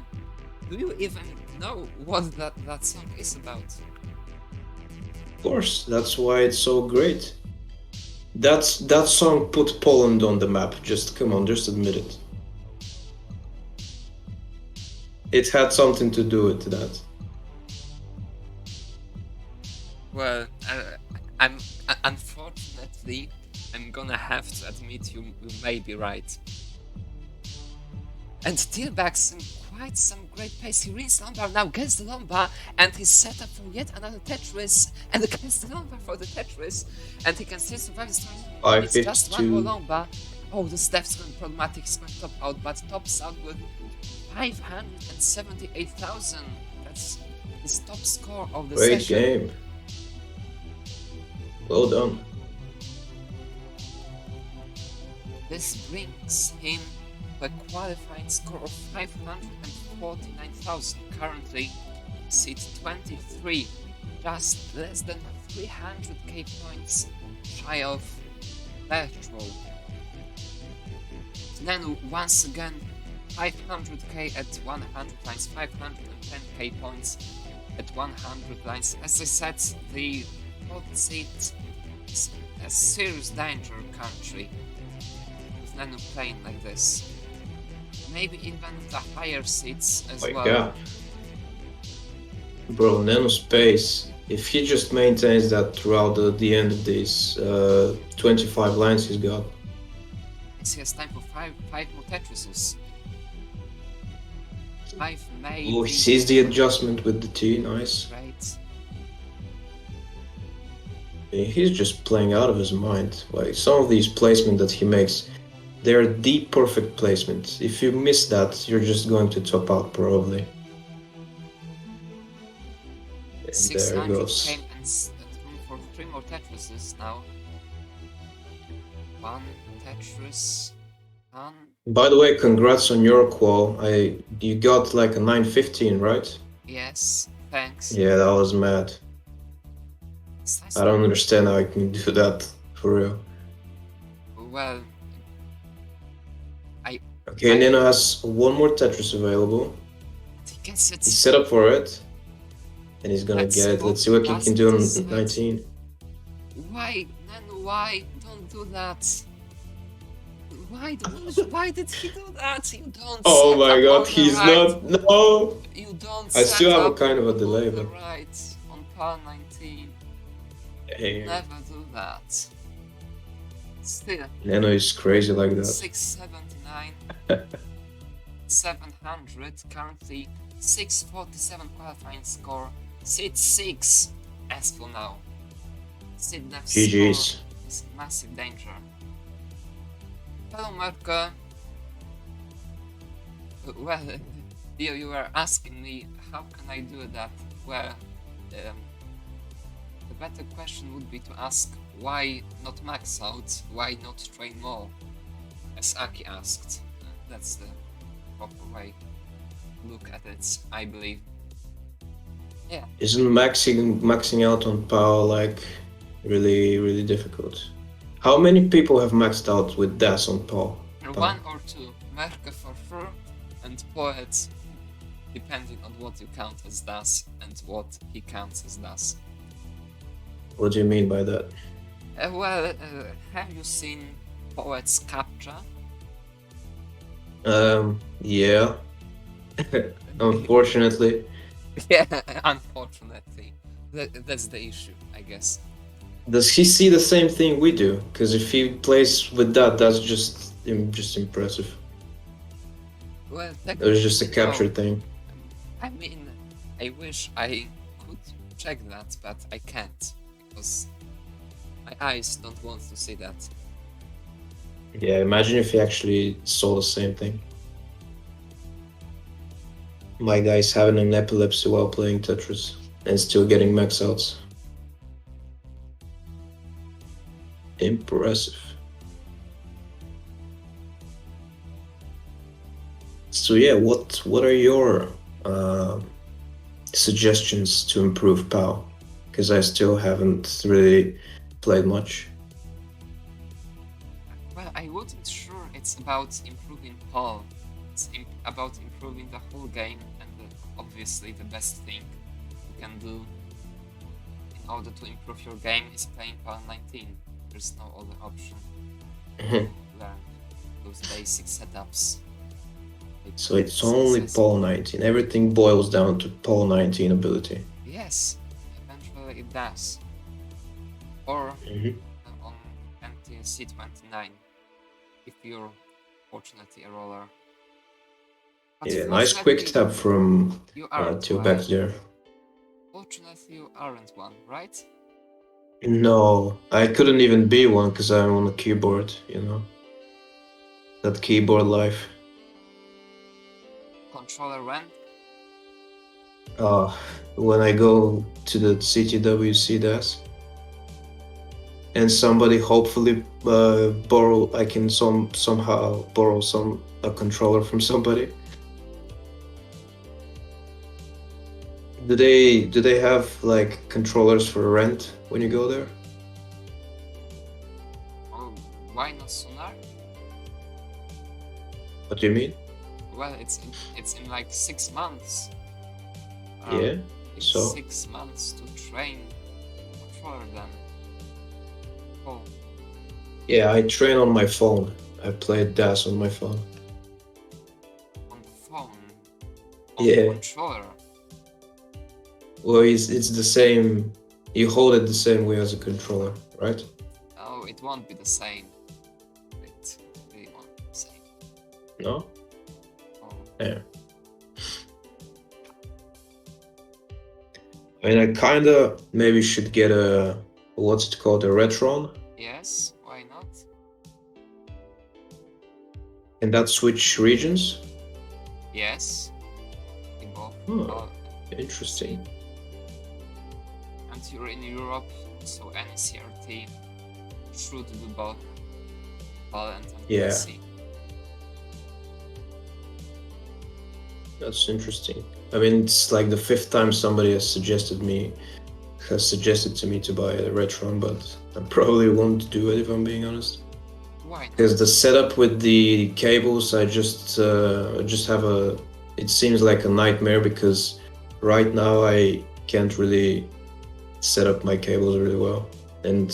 Do you even know what that song is about?
Of course, that's why it's so great. That song put Poland on the map. Just come on, just admit it. It had something to do with that.
Well, unfortunately, I'm gonna have to admit you may be right. And Tilbach's in quite some great pace. He reads lumbar, now gets the lumbar, and he's set up for yet another Tetris, and gets the lumbar for the Tetris, and he can still survive the storm. It's just one more lumbar. Oh, this death's going to be problematic. He's going to top out, but tops out with 578,000. That's his top score of the
Great
session.
game. Well done.
This brings him to a qualifying score of 549,000. Currently, seat 23, just less than 300k points shy of Electro. Then once again, 500k at 100 lines, 510k points at 100 lines. As I said, the hot seat is a serious danger country with Nano playing like this. Maybe even the higher seats as well.
God. Bro, Nano Space, if he just maintains that throughout the end of these 25 lines he's got.
He has time for five more Tetrises. 5 maybe.
Oh, he sees the adjustment with the T, nice.
Right.
He's just playing out of his mind. Like some of these placements that he makes, they're the perfect placement. If you miss that, you're just going to top out probably. And there it
600
goes.
came and room for 3 more Tetrises now. 1 Tetris, 1.
By the way, congrats on your qual. You got like a 915, right?
Yes, thanks.
Yeah, that was mad. I don't understand how I can do that for real.
Well,
Okay, Nino has one more Tetris available.
I guess it's.
He's set up for it. And he's gonna
Let's
get it.
hope
Let's see what he
that's
can do on
this
19.
Why, Nano, why? Don't do that. Why did he do that? You don't.
Oh
set
my
up
god,
on the
he's
right.
not. No!
You don't.
I still
set
have a
up
kind of a delay,
on the
but.
right on par 19.
Hey,
Never do that. Still.
Nano is crazy like that.
679. 700. Currently 647 qualifying score. Seed 6 as for now. Seed next score
GG's.
is massive danger. Hello Marco. Well, you were asking me how can I do that? Well, the better question would be to ask why not max out, why not train more? As Aki asked. That's the proper way to look at it, I believe. Yeah.
Isn't maxing out on power like really difficult? How many people have maxed out with DAS on power?
1 or 2. Merke for sure, and Poet, depending on what you count as DAS and what he counts as DAS.
What do you mean by that?
Have you seen Poet's capture?
Yeah. Unfortunately.
Yeah, unfortunately. That's the issue, I guess.
Does he see the same thing we do? Because if he plays with that, that's just impressive.
Well,
It was just a capture
no.
thing.
I mean, I wish I could check that, but I can't, because my eyes don't want to see that.
Yeah, imagine if he actually saw the same thing. My guy's having an epilepsy while playing Tetris and still getting max outs. Impressive. So yeah, what are your suggestions to improve POW? Because I still haven't really played much.
Well, I wasn't sure it's about improving Paul. It's about improving the whole game, and obviously the best thing you can do in order to improve your game is playing PAL 19. There's no other option. Learn those basic setups.
So it's only PAL 19. Everything boils down to PAL 19 ability.
Yes, eventually it does. Or on NTSC 29, if you're fortunately a roller. But
yeah, nice quick tap from Till back there.
Fortunately, you aren't one, right?
No, I couldn't even be one because I'm on the keyboard, you know. That keyboard life.
Controller when?
When I go to the CTWC desk and somebody hopefully I can somehow borrow a controller from somebody. Do they have like controllers for rent when you go there?
Oh, why not sooner?
What do you mean?
Well, it's in like 6 months.
Yeah.
It's
So
6 months to train controller then. Oh.
yeah, I train on my phone. I play DAS on my phone.
On phone. On
Yeah.
controller.
Well, it's the same. You hold it the same way as a controller, right?
Oh, it won't be the same. It really won't be the same.
No?
Oh.
Yeah. I mean, I kinda maybe should get a, what's it called, a Retron?
Yes, why not?
Can that switch regions?
Yes. We both
Oh,
are.
interesting.
And you're in Europe, so any CRT should do both Valent and
Yeah.
PC.
That's interesting. I mean, it's like the fifth time somebody has suggested to me to buy a Retron, but I probably won't do it if I'm being honest.
Why not?
Because the setup with the cables, I just have a. It seems like a nightmare because right now I can't really set up my cables really well, and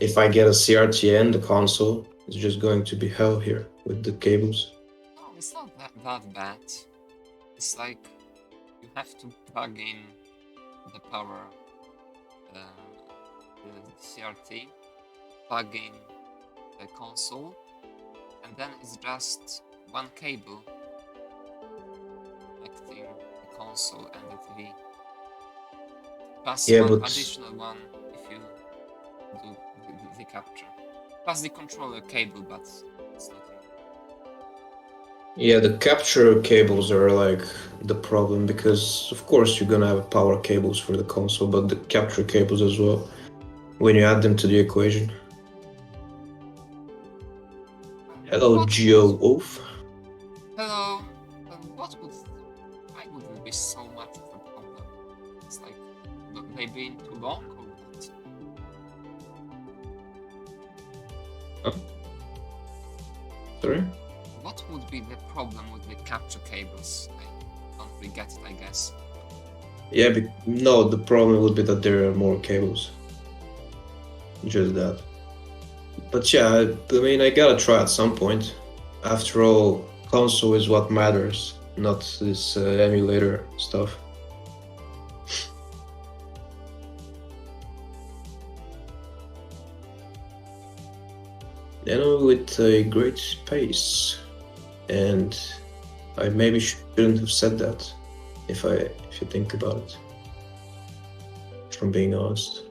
if I get a CRT and the console, it's just going to be hell here with the cables.
No, it's not that bad. It's like you have to plug in the power, the CRT, plug in the console, and then it's just one cable connecting the console and the TV. Plus
Yeah,
one
but
additional one if you do the capture. Plus the controller cable, but it's not.
yeah, the capture cables are like the problem because of course you're gonna have power cables for the console, but the capture cables as well when you add them to the equation. Hello, Geo Wolf.
Hello. Why would it be so much of a problem? It's like they being too long or what?
Sorry?
What would be the problem with the capture cables? I don't really get it, I guess.
Yeah, no, the problem would be that there are more cables. Just that. But yeah, I mean, I gotta try at some point. After all, console is what matters, not this emulator stuff. With a great pace, and I maybe shouldn't have said that if you think about it. From being honest.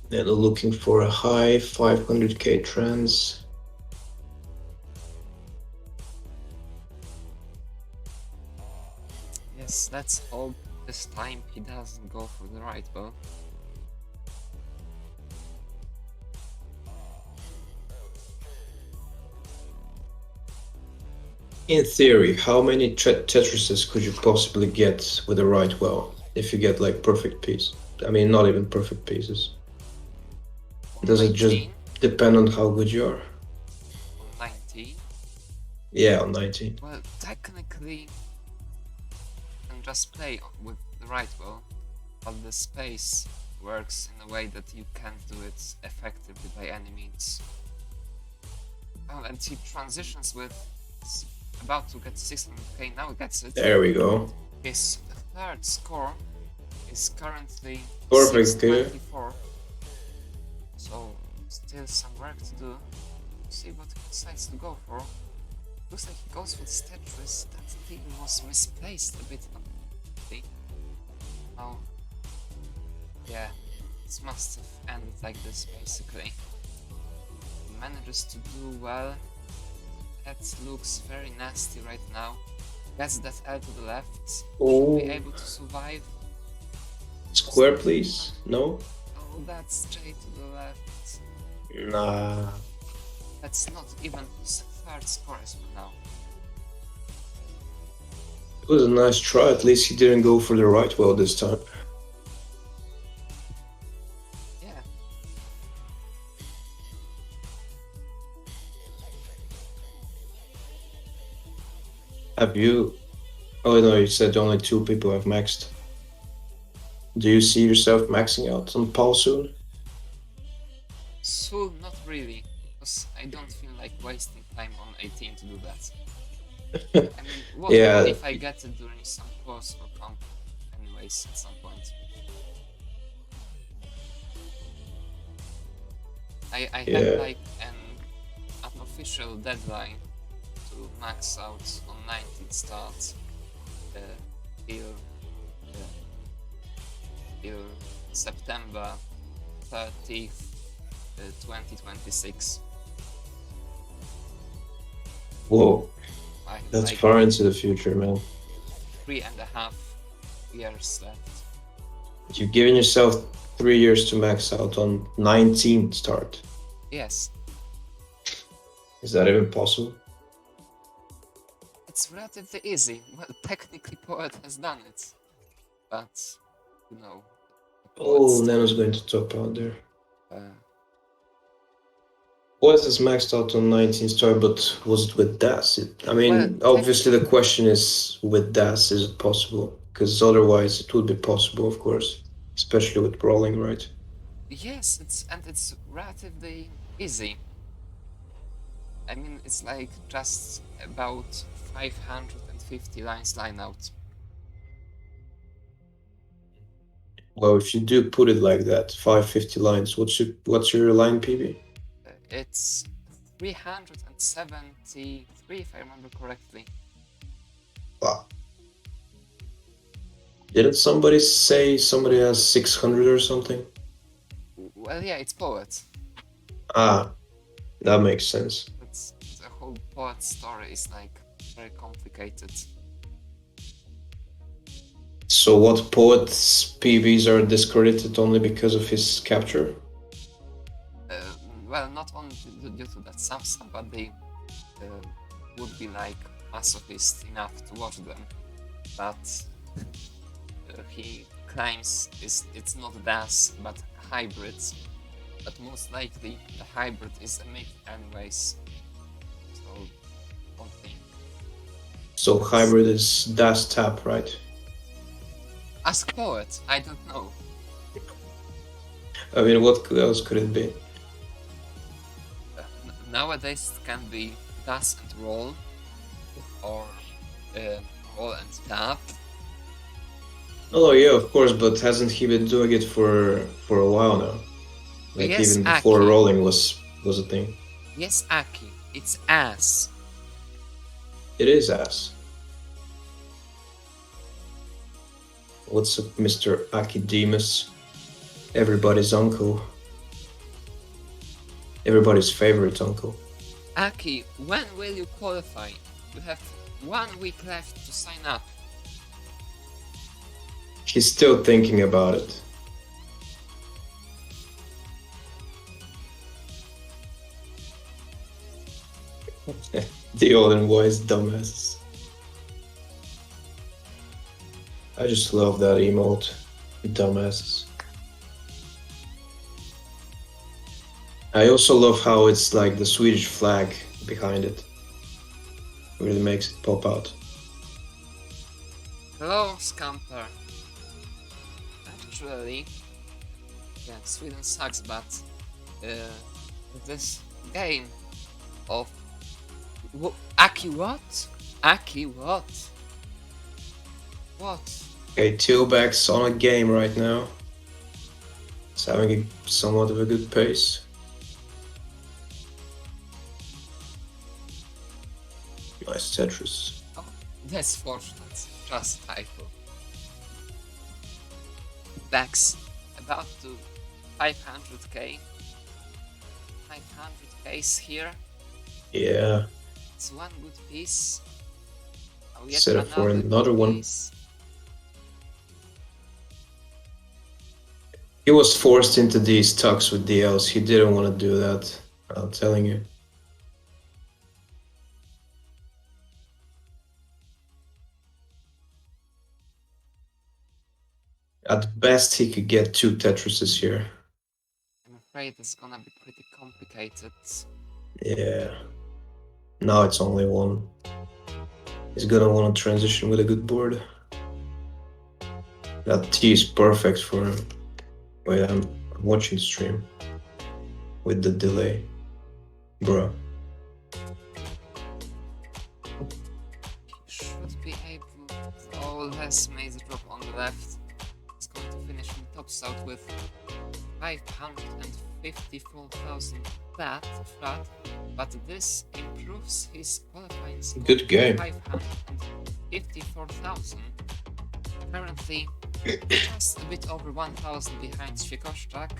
And looking for a high 500k trans.
Yes, let's hope this time he doesn't go for the right bow.
In theory, how many Tetrises could you possibly get with the right well? If you get like perfect piece. I mean, not even perfect pieces. Does it just
19?
depend on how good you are?
19?
Yeah, on 19.
Well, technically, you can just play with the right bow, but the space works in a way that you can't do it effectively by any means. Oh, and he transitions with about to get 600k, now he gets it.
There we go.
His third score is currently
Perfect,
624. So, still some work to do. See what he decides to go for. Looks like he goes for the Tetris. That thing was misplaced a bit. Oh. Yeah, this must have ended like this basically. He manages to do well. That looks very nasty right now. Gets that L to the left.
Oh.
Should be able to survive.
Square, please. No?
Oh, that's J to the left.
Nah.
That's not even his third score as for now.
It was a nice try. At least he didn't go for the right well this time.
Yeah.
Have you? Oh no, you said only 2 people have maxed. Do you see yourself maxing out on Paul soon?
Soon, not really, because I don't feel like wasting time on 18 to do that. I mean, what
Yeah,
if I get it during some course or comp anyways at some point? I have
yeah.
like an official deadline to max out on 19 start uh, till, uh, till September 30th, 2026.
Whoa,
I have
that's
like
far into the future, man.
3.5 years left.
You've given yourself 3 years to max out on 19 start.
Yes,
Is that even possible?
it's relatively easy. Well, technically, Poet has done it, but you know, the Poet
Oh, Nano's
story.
going to top out there.
Uh,
Was this maxed out on 19 star, but was it with DAS? I
well,
mean, obviously the question is with DAS, is it possible? Because otherwise it would be possible, of course, especially with brawling, right?
yes, it's relatively easy. I mean, it's like just about 550 lines line out.
Well, if you do put it like that, 550 lines, what's your line PB?
It's 373, if I remember correctly.
Wow. Didn't somebody say somebody has 600 or something?
Well, yeah, it's Poet.
Ah, that makes sense.
It's the whole Poet story is like very complicated.
So what poet's PBs are discredited only because of his capture?
Well, not only due to that some, but they would be like masochist enough to watch them. But he claims it's not DAS but hybrids. But most likely the hybrid is a myth anyways. So don't think.
So hybrid is DAS tap, right?
Ask Poet, I don't know.
I mean, what else could it be?
Nowadays it can be DAS and roll, or roll and tap.
Oh yeah, of course, but hasn't he been doing it for a while now? Like
Yes,
even before
Aki.
rolling was a thing.
Yes, Aki. It's ass.
It is ass. What's up, Mr. Akidemus? Everybody's uncle. Everybody's favorite uncle.
Aki, when will you qualify? You have 1 week left to sign up.
He's still thinking about it. The old and wise dumbasses. I just love that emote. Dumbasses. I also love how it's like the Swedish flag behind it. Really makes it pop out.
Hello, Scamper. Actually, yeah, Sweden sucks, but this game of Aki what? Aki what? What?
Okay, Tailback's on a game right now. It's having a somewhat of a good pace. Nice Tetris.
Oh, that's fortunate. Just typo. Backs about to 500k. 500k's here.
Yeah.
It's one good piece. Oh, yet
Set up for another
good
one.
piece.
He was forced into these tucks with DLs. He didn't want to do that. I'm telling you. At best, he could get 2 Tetrises here.
I'm afraid it's gonna be pretty complicated.
Yeah. Now it's only 1. He's gonna want to transition with a good board. That T is perfect for him. Wait, I'm watching stream with the delay. Bro.
Should be able. Oh, less maze drop on the left. He's going to finish in tops out with 554,000 flat, but this improves his qualifying score
Good game.
554,000. Currently, just a bit over 1,000 behind Świekoszczak,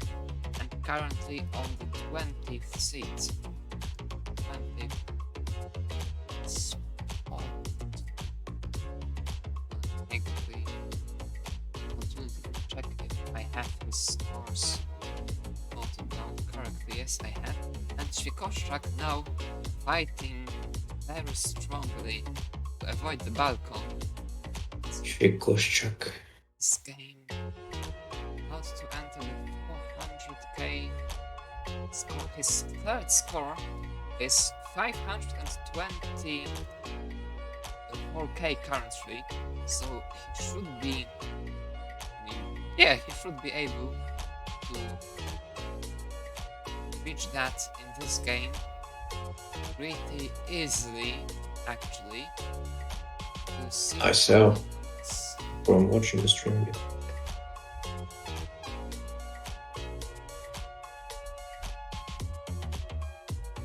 and currently on the 20th seat. 20th spot. Make the opportunity to check if I have his scores noted down correctly. Yes, I have. And Świekoszczak now fighting very strongly to avoid the balcony.
Świekoszczak.
This game about to enter the 400k score. His third score is 524k currently, so he should be, he should be able to reach that in this game pretty easily, actually. We'll see.
I saw from watching the stream again.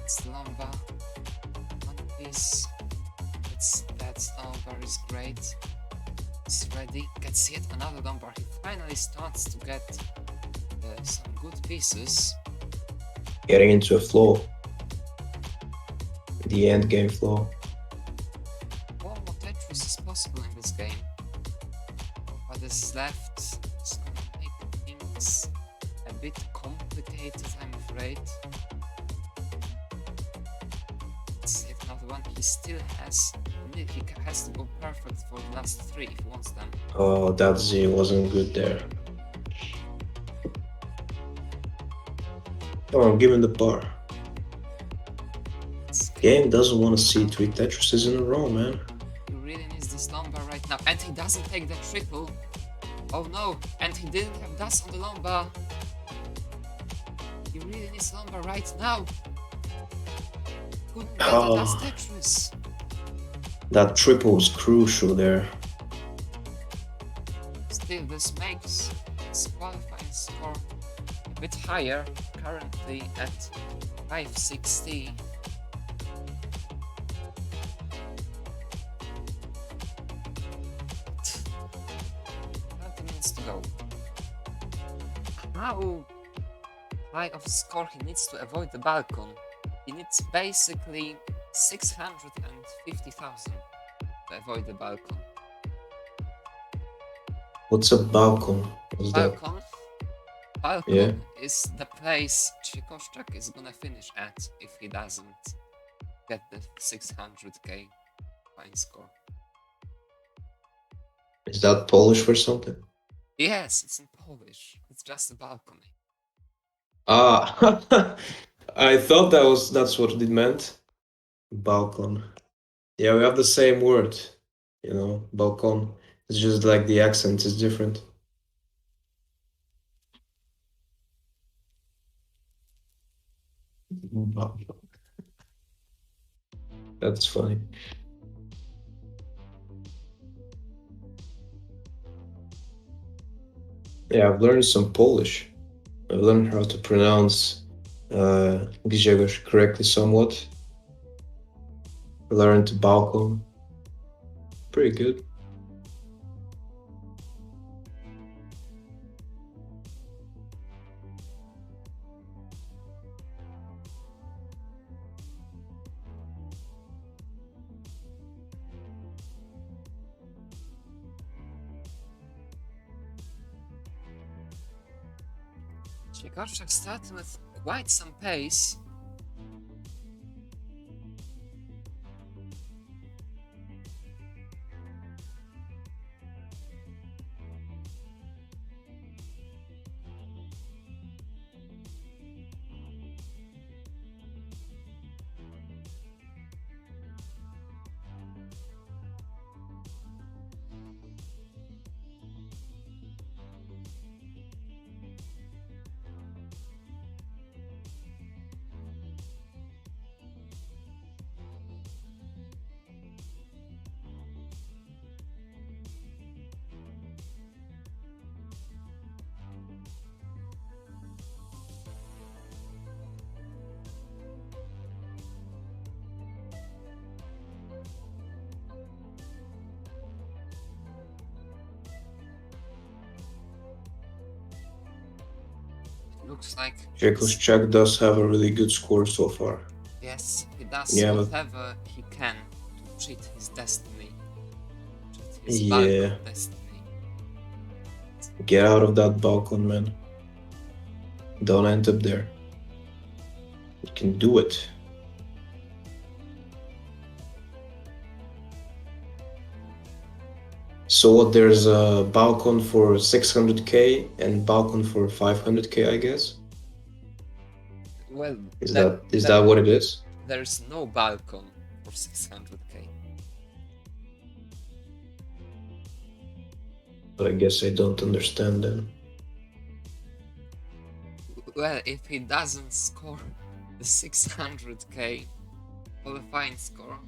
It's Lomba. One piece. That Lomba is great. It's ready. Gets yet another Lomba. He finally starts to get some good pieces.
Getting into a flow. The end game flow.
One more Tetris is possible in this game. What is left is gonna make things a bit complicated, I'm afraid. It's yet another one. He still has. He has to go perfect for the last three if he wants them.
Oh, that Z wasn't good there. Come on, give him the bar. Game doesn't want to see 3 Tetrises in a row, man.
He really needs this Lomba right now. And he doesn't take the triple. Oh no, and he didn't have dust on the Lomba. He really needs Lomba right now. Couldn't get the dust Tetris.
That triple was crucial there.
Still, this makes his qualifying score a bit higher, currently at 560. Minutes to go. How high of a score he needs to avoid the balcony? He needs basically 650,000 to avoid the balcony.
What's a balcon? What's that?
Balcon is the place Świekoszczak is gonna finish at if he doesn't get the 600k fine score.
Is that Polish for something?
Yes, it's in Polish. It's just a balcony.
Ah, I thought that's what it meant. Balcon. Yeah, we have the same word, you know, balcon. It's just like the accent is different. That's funny. Yeah, I've learned some Polish. I learned how to pronounce Grzegorz correctly somewhat. I learned balcon. Pretty good.
Świekoszczak starting with quite some pace. looks like
Czech does have a really good score so far.
yes, he does
Yeah, but
whatever he can to cheat his destiny, cheat his
yeah,
Balkan destiny.
get out of that balcony, man. Don't end up there. You can do it. So what? There's a balcony for 600k and balcony for 500k, I guess.
Well,
Is that what it is?
There's no Balkan for 600k.
But I guess I don't understand then.
Well, if he doesn't score the 600k qualifying score,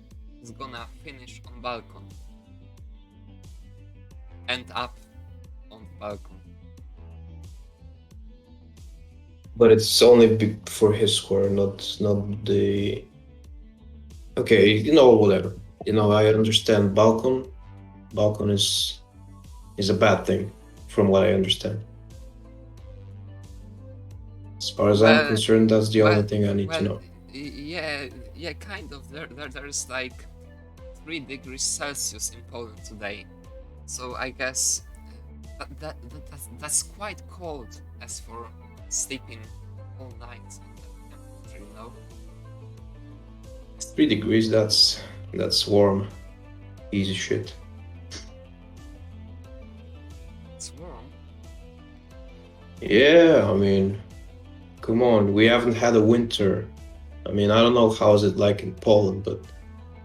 he's gonna finish on Balkan. End up on Balkan.
But it's only for his score, not the. Okay, whatever. I understand balcony. Balcony is a bad thing, from what I understand. As far as I'm concerned, that's the only thing I need to know.
Yeah, kind of. There's like 3 degrees Celsius in Poland today, so I guess that's quite cold as for sleeping all night in that temperature.
3 degrees, that's warm. Easy shit.
It's warm.
Yeah, I mean, come on, we haven't had a winter. I mean, I don't know how is it like in Poland, but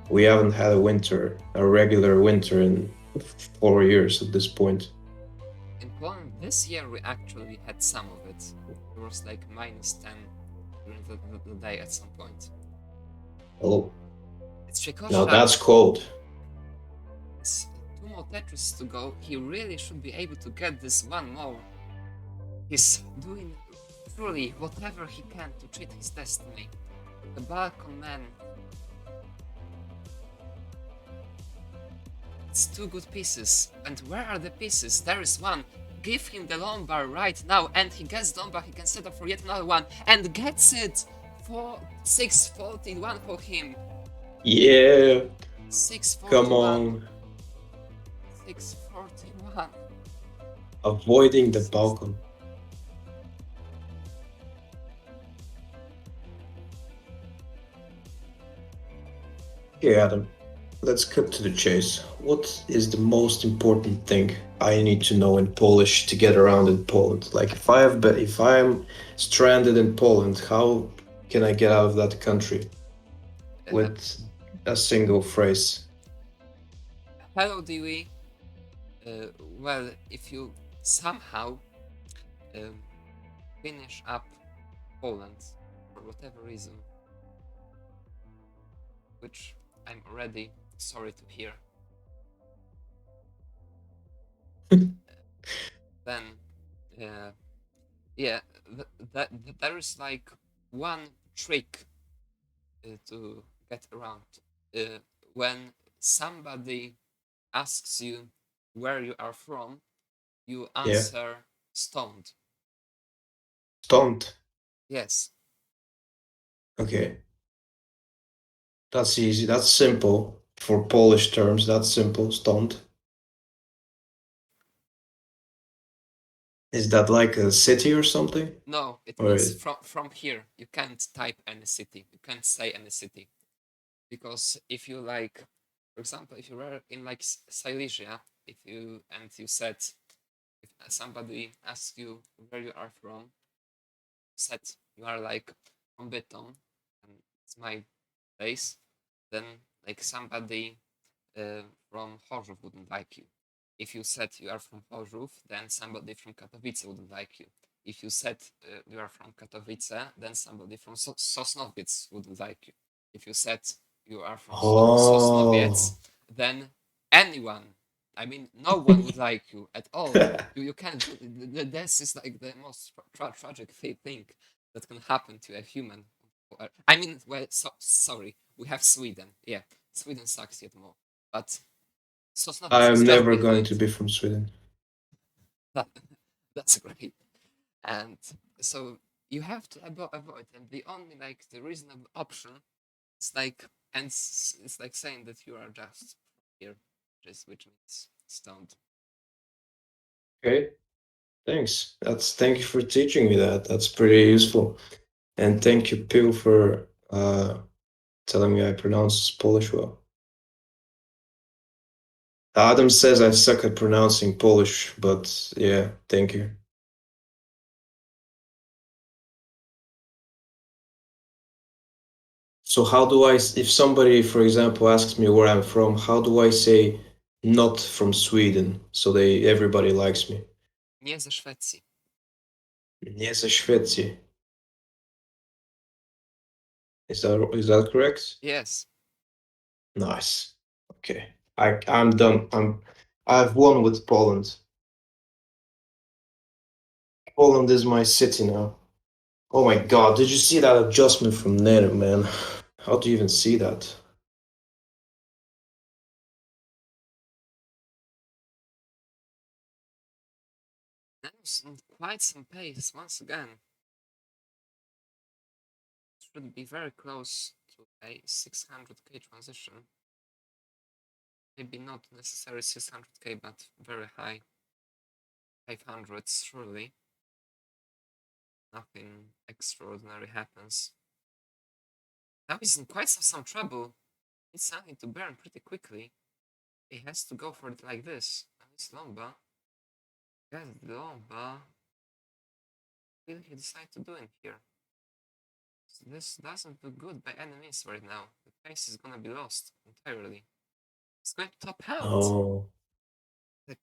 we haven't had a regular winter in 4 years at this point.
In Poland this year we actually had some of it. It was like -10 during the day at some point.
Oh,
It's because
now that's cold.
It's 2 more Tetris to go. He really should be able to get this one more. He's doing truly whatever he can to cheat his destiny. The Balkan man. It's 2 good pieces. And where are the pieces? There is one. Give him the Lombard right now, and he gets Lombard. He can set up for yet another one, and gets it for 641 for him.
Yeah.
641.
Come on.
641.
Avoiding the balcony. Okay, Adam, let's cut to the chase. What is the most important thing I need to know in Polish to get around in Poland? Like, if I'm stranded in Poland, how can I get out of that country with a single phrase?
Hello, Dewey. Well, if you somehow finish up Poland for whatever reason, which I'm already sorry to hear, then yeah, there is like one trick to get around. When somebody asks you where you are from, you answer stoned.
Stoned.
Yes.
Okay. That's easy. That's simple. For Polish terms, that's simple. Stoned. Is that like a city or something?
No, it
Or
means from here. You can't type any city. You can't say any city. Because if you like, for example, if you were in like Silesia, if you said, if somebody asks you where you are from, said you are like from Bytom, and it's my place, then like somebody from Chorzów wouldn't like you. If you said you are from Chorzów, then somebody from Katowice wouldn't like you. If you said you are from Katowice, then somebody from Sosnowiec wouldn't like you. If you said you are from Sosnowiec, then anyone, I mean, no one would like you at all. You can't. This is like the most tragic thing that can happen to a human. I mean, well, sorry, we have Sweden. Yeah, Sweden sucks yet more. But Sosnowiec
I'm
is
never
just
going
behind.
to be from Sweden.
That's great. And so you have to avoid, and the only like the reasonable option is like, and it's like saying that you are just here, just which means stoned.
Okay, thanks. Thank you for teaching me that. That's pretty useful. And thank you, Pil, for telling me I pronounce Polish well. Adam says I suck at pronouncing Polish, but yeah, thank you. So how do if somebody, for example, asks me where I'm from, how do I say not from Sweden so everybody likes me?
Nie ze Szwecji.
Nie ze Szwecji. Is that correct?
Yes.
Nice. Okay. I'm done. I've won with Poland. Poland is my city now. Oh my god, did you see that adjustment from Nere, man? How do you even see that?
That was quite some pace once again. Should be very close to a 600k transition. Maybe not necessarily 600k, but very high 500s, surely. Nothing extraordinary happens. Now he's in quite some trouble. It's something to burn pretty quickly. He has to go for it like this. And it's Lomba. Get Lomba. What will he decide to do in here? So this doesn't look good by any means right now. The pace is gonna be lost entirely. It's going to top out.
Oh,
The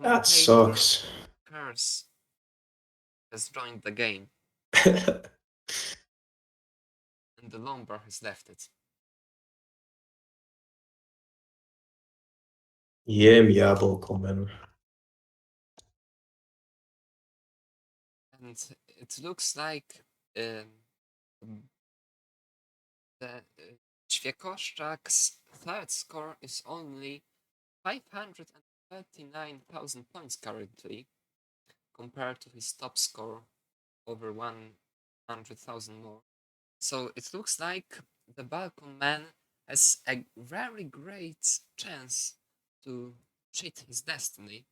that
commentator
sucks.
curse has joined the game, and the Lombard has left it.
Jem jabłko, man.
And it looks like the Ćwiekoszczak's third score is only 539,000 points currently, compared to his top score over 100,000 more. So it looks like the Balkan man has a very great chance to cheat his destiny.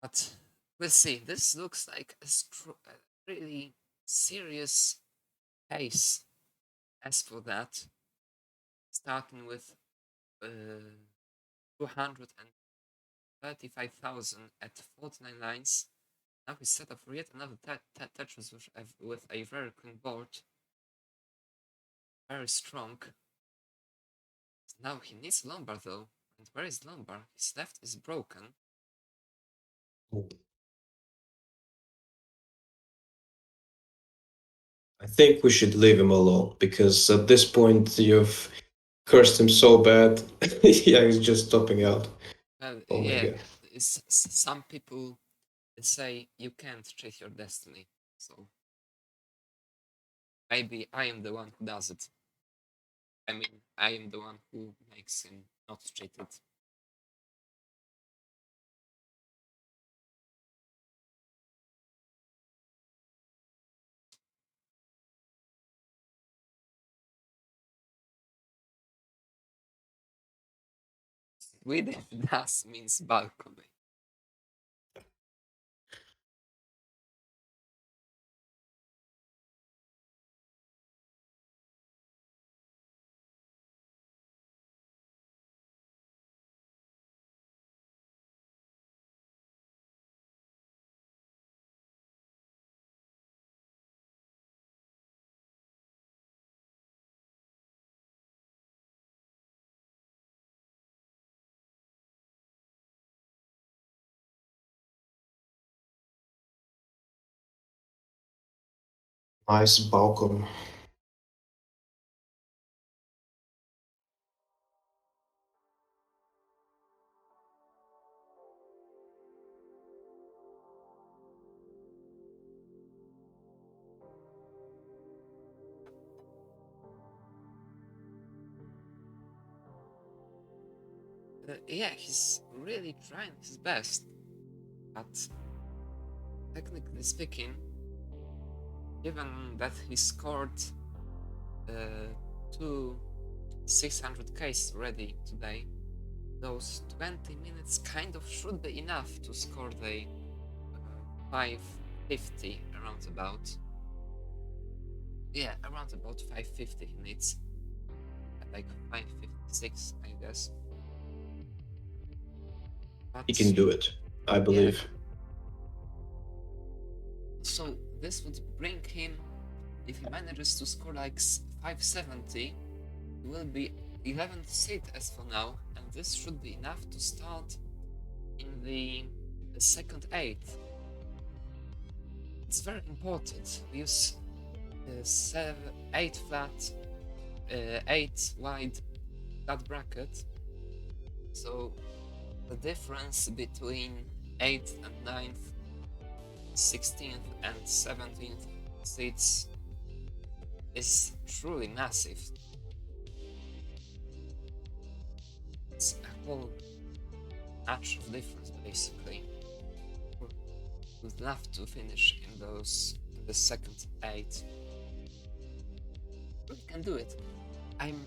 But we'll see. This looks like a really serious case as for that. Starting with 235,000 at 49 lines. Now he's set up for yet another Tetris with a very clean board. Very strong. Now he needs Lombard though. And where is Lombard? His left is broken.
I think we should leave him alone because at this point you've cursed him so bad. Yeah, he's just stopping out.
Well,
Oh my
yeah,
god.
some people say you can't cheat your destiny. So maybe I am the one who does it. I mean, I am the one who makes him not cheat it. Swedish das means balcony.
Nice balcony.
Yeah, he's really trying his best, but technically speaking, given that he scored two 600Ks already today, those 20 minutes kind of should be enough to score the 550 around about. Yeah, around about 550 he needs. Like 556, I guess. But
He can do it, I believe.
so this would bring him, if he manages to score like 570, he will be 11th seed as for now, and this should be enough to start in the second 8. It's very important. We use 8 flat, 8 wide flat bracket, so the difference between 8th and 9th, 16th and 17th seats is truly massive. It's a whole match of difference, basically. Would love to finish in the second 8. We can do it. I'm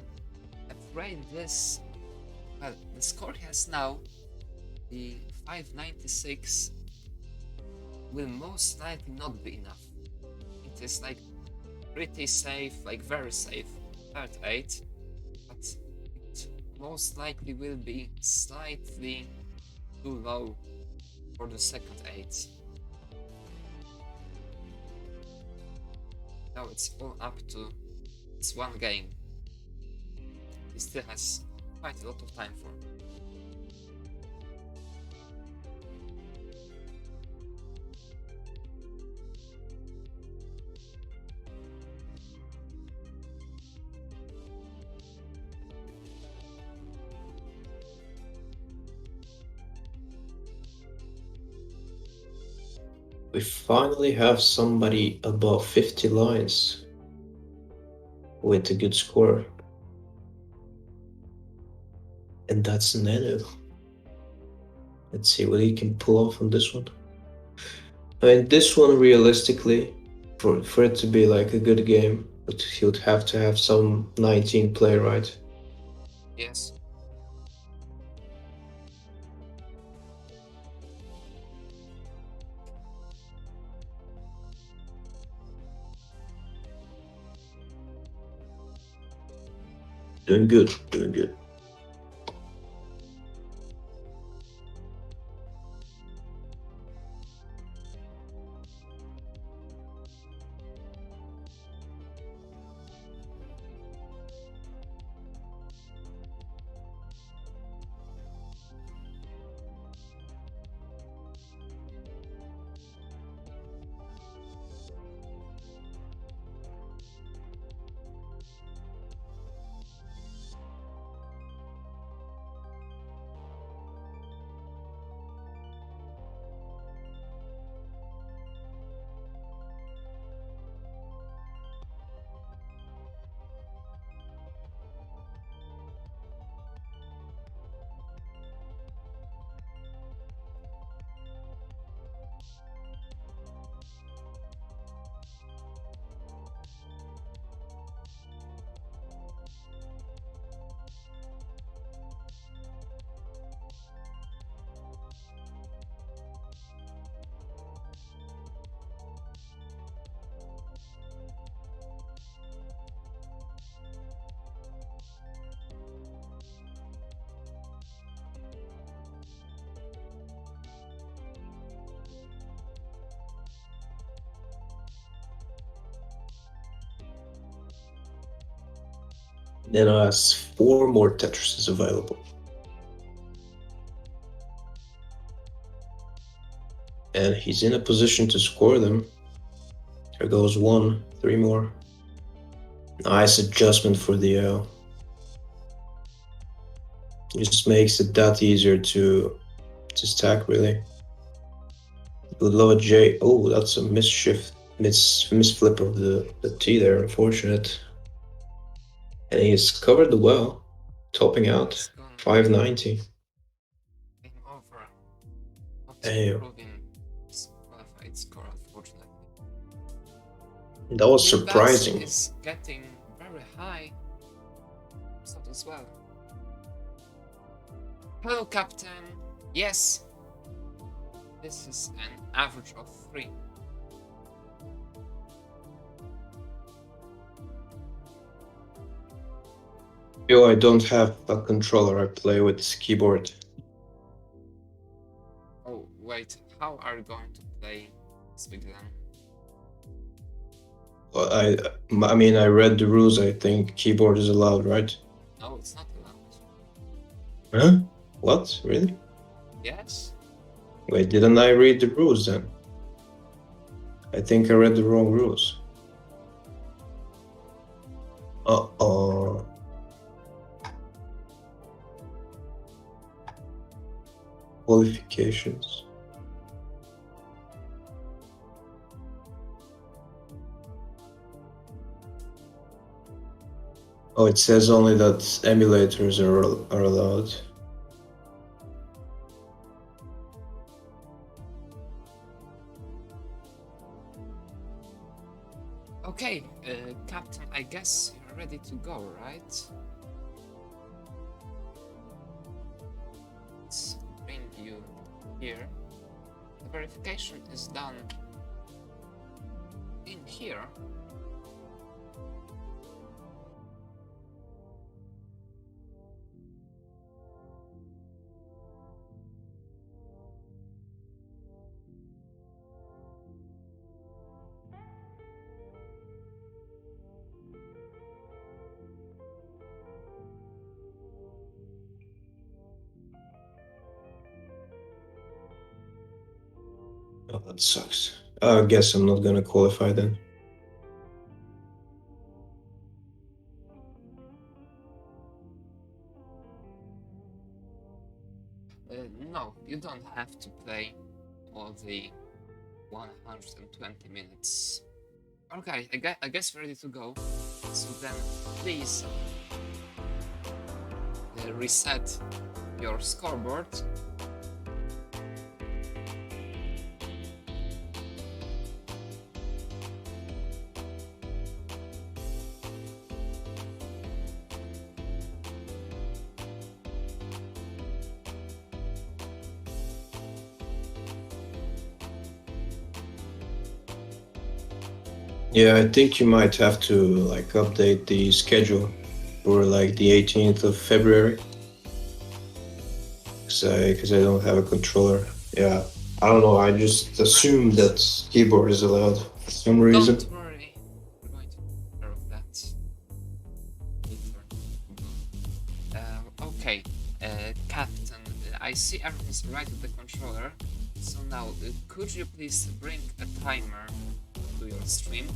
afraid this. Well, the score he has now, the 596, will most likely not be enough. It is like pretty safe, like very safe, third 8, but it most likely will be slightly too low for the second 8. Now it's all up to this one game. He still has quite a lot of time for.
We finally have somebody above 50 lines with a good score. And that's Nano. Let's see what he can pull off on this one. I mean, this one realistically, for it to be like a good game, but he would have to have some 19 play, right?
Yes.
Doing good, doing good. Nano has 4 more Tetrises available. And he's in a position to score them. There goes 1, 3 more. Nice adjustment for the L. Just makes it that easier to stack, really. Would love a J. Oh, that's a misflip of the T there, unfortunate. And he's covered the well, topping out 590.
Game over. Not
Damn.
improving his qualified score, unfortunately.
That was
Your bass
surprising.
is getting very high. So as well. Hello, Captain. Yes. This is an average of 3.
Yo, I don't have a controller. I play with keyboard.
Oh, wait. How are you going to play Speak then?
Well, I mean, I read the rules. I think keyboard is allowed, right?
No, it's not allowed.
Huh? What? Really?
Yes?
Wait, didn't I read the rules then? I think I read the wrong rules. Uh-oh. Qualifications. Oh, it says only that emulators are allowed.
Okay, Captain, I guess you're ready to go, right? Let's bring you here. The verification is done in here.
Oh, that sucks. I guess I'm not gonna qualify then.
No, you don't have to play all the 120 minutes. Okay, I guess we're ready to go. So then, please reset your scoreboard.
Yeah, I think you might have to like update the schedule for like the 18th of February. Because I don't have a controller. Yeah, I don't know. I just assume that keyboard is allowed for some reason.
Don't worry, we're going to take care of that later. Okay, Captain, I see everything's right with the controller. So now, could you please bring a timer to your stream?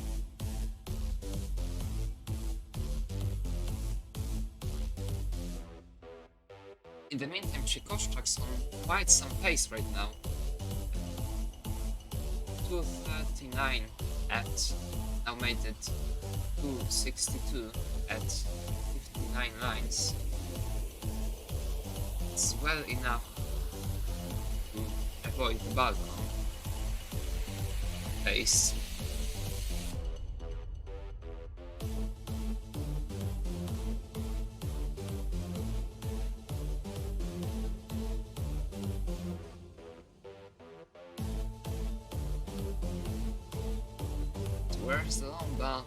In the meantime, Chikoshchak's on quite some pace right now. 239 at, now made it 262 at 59 lines. It's well enough to avoid the balcony pace. Where's the long ball?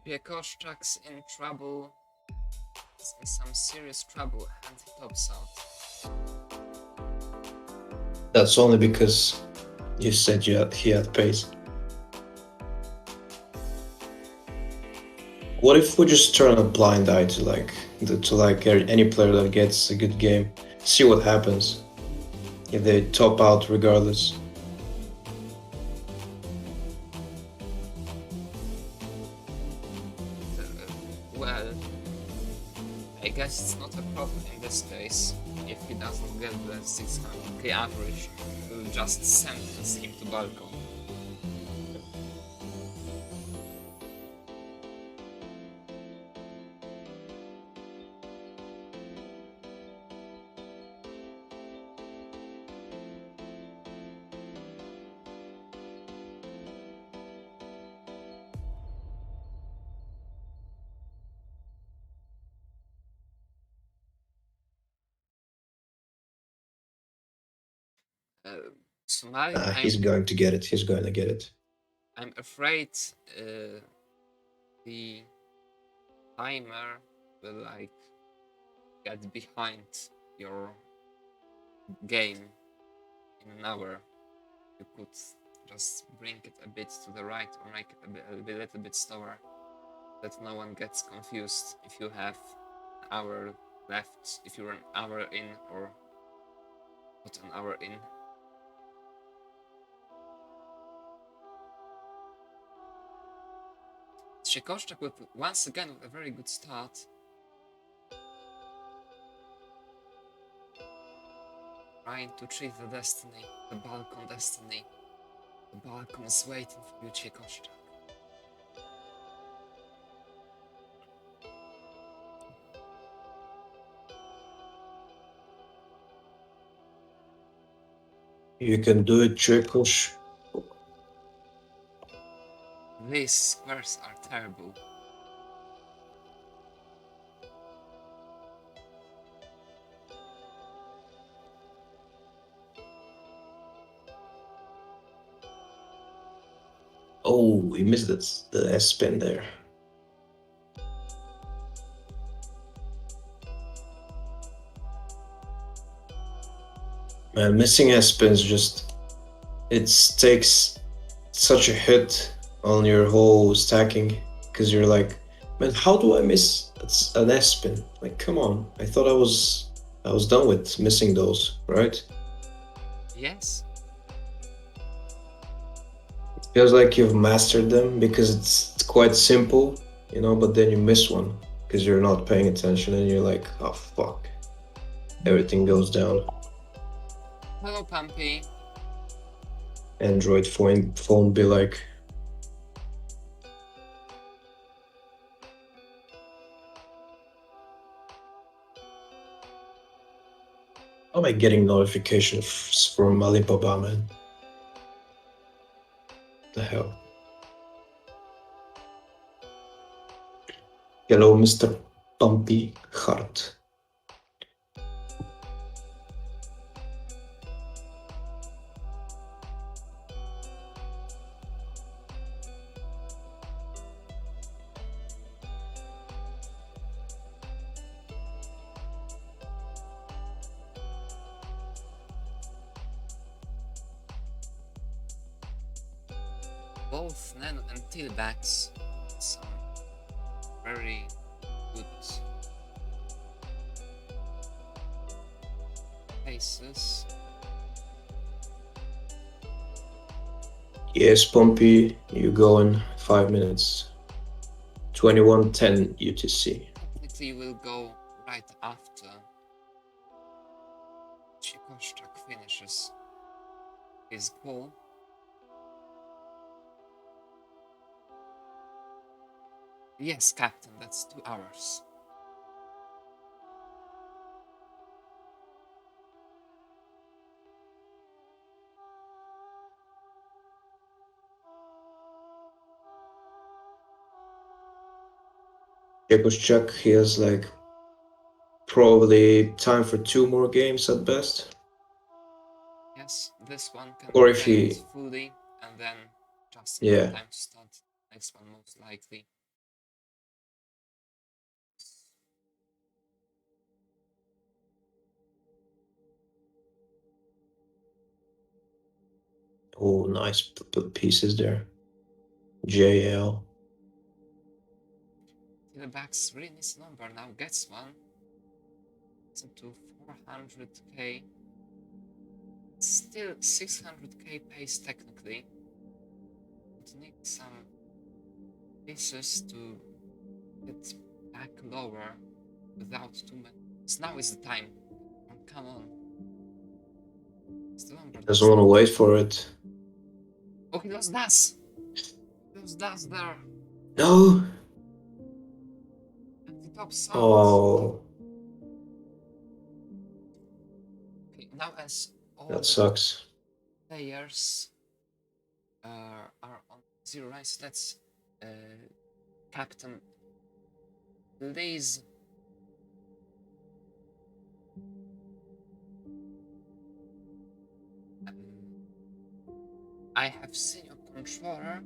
Piekoszczak's in trouble. He's in some serious trouble and he tops out.
That's only because you said he had pace. What if we just turn a blind eye to any player that gets a good game, see what happens if they top out regardless?
Well, I guess it's not a problem in this case. If he doesn't get the 600k average, we'll just sentence him to balcony. So Malik,
He's going to get it. He's going to get it.
I'm afraid the timer will like get behind your game in an hour. You could just bring it a bit to the right or make it a little bit slower, that no one gets confused if you have an hour left, if you're an hour in or not an hour in. Szykoszczak with once again with a very good start. Trying to achieve the destiny, the Balkan destiny. The Balkan is waiting for you, Szykoszczak.
You can do it, Chekosh.
These squares are terrible.
Oh, he missed it. The S spin there. Man, missing S spins just it takes such a hit on your whole stacking because you're like, man, how do I miss an S spin? Like, come on! I thought I was done with missing those, right?
Yes.
It feels like you've mastered them because it's quite simple, you know. But then you miss one because you're not paying attention, and you're like, oh fuck, everything goes down.
Hello, Pumpy.
Android phone be like, how am I getting notifications from Alibaba, man? The hell? Hello, Mr. Pumpy Heart.
Both Nano and Tailbacks, some very good paces.
Yes, Pumpy, you go in 5 minutes. 21:10 UTC.
Technically, will go right after Szykoszczak finishes his goal. Yes, Captain, that's 2 hours.
Jakuszczak, he has like probably time for 2 more games at best.
Yes, this one can
Or
be
if
played
he-
fully and then just
Yeah.
enough time to start next one most likely.
Oh, nice pieces there. JL.
Tailbacks really needs a number now, gets one. It's up to 400k. Still 600k pace technically. But need some pieces to get back lower. without too many. Now is the time. Come on. Still under
Doesn't want to wait for it.
Oh, he lost Das! He lost Das there.
No.
And the top salt.
Oh,
Okay, now as all
that
the
sucks.
players are on 0 lines, let's Captain please. I have seen your controller.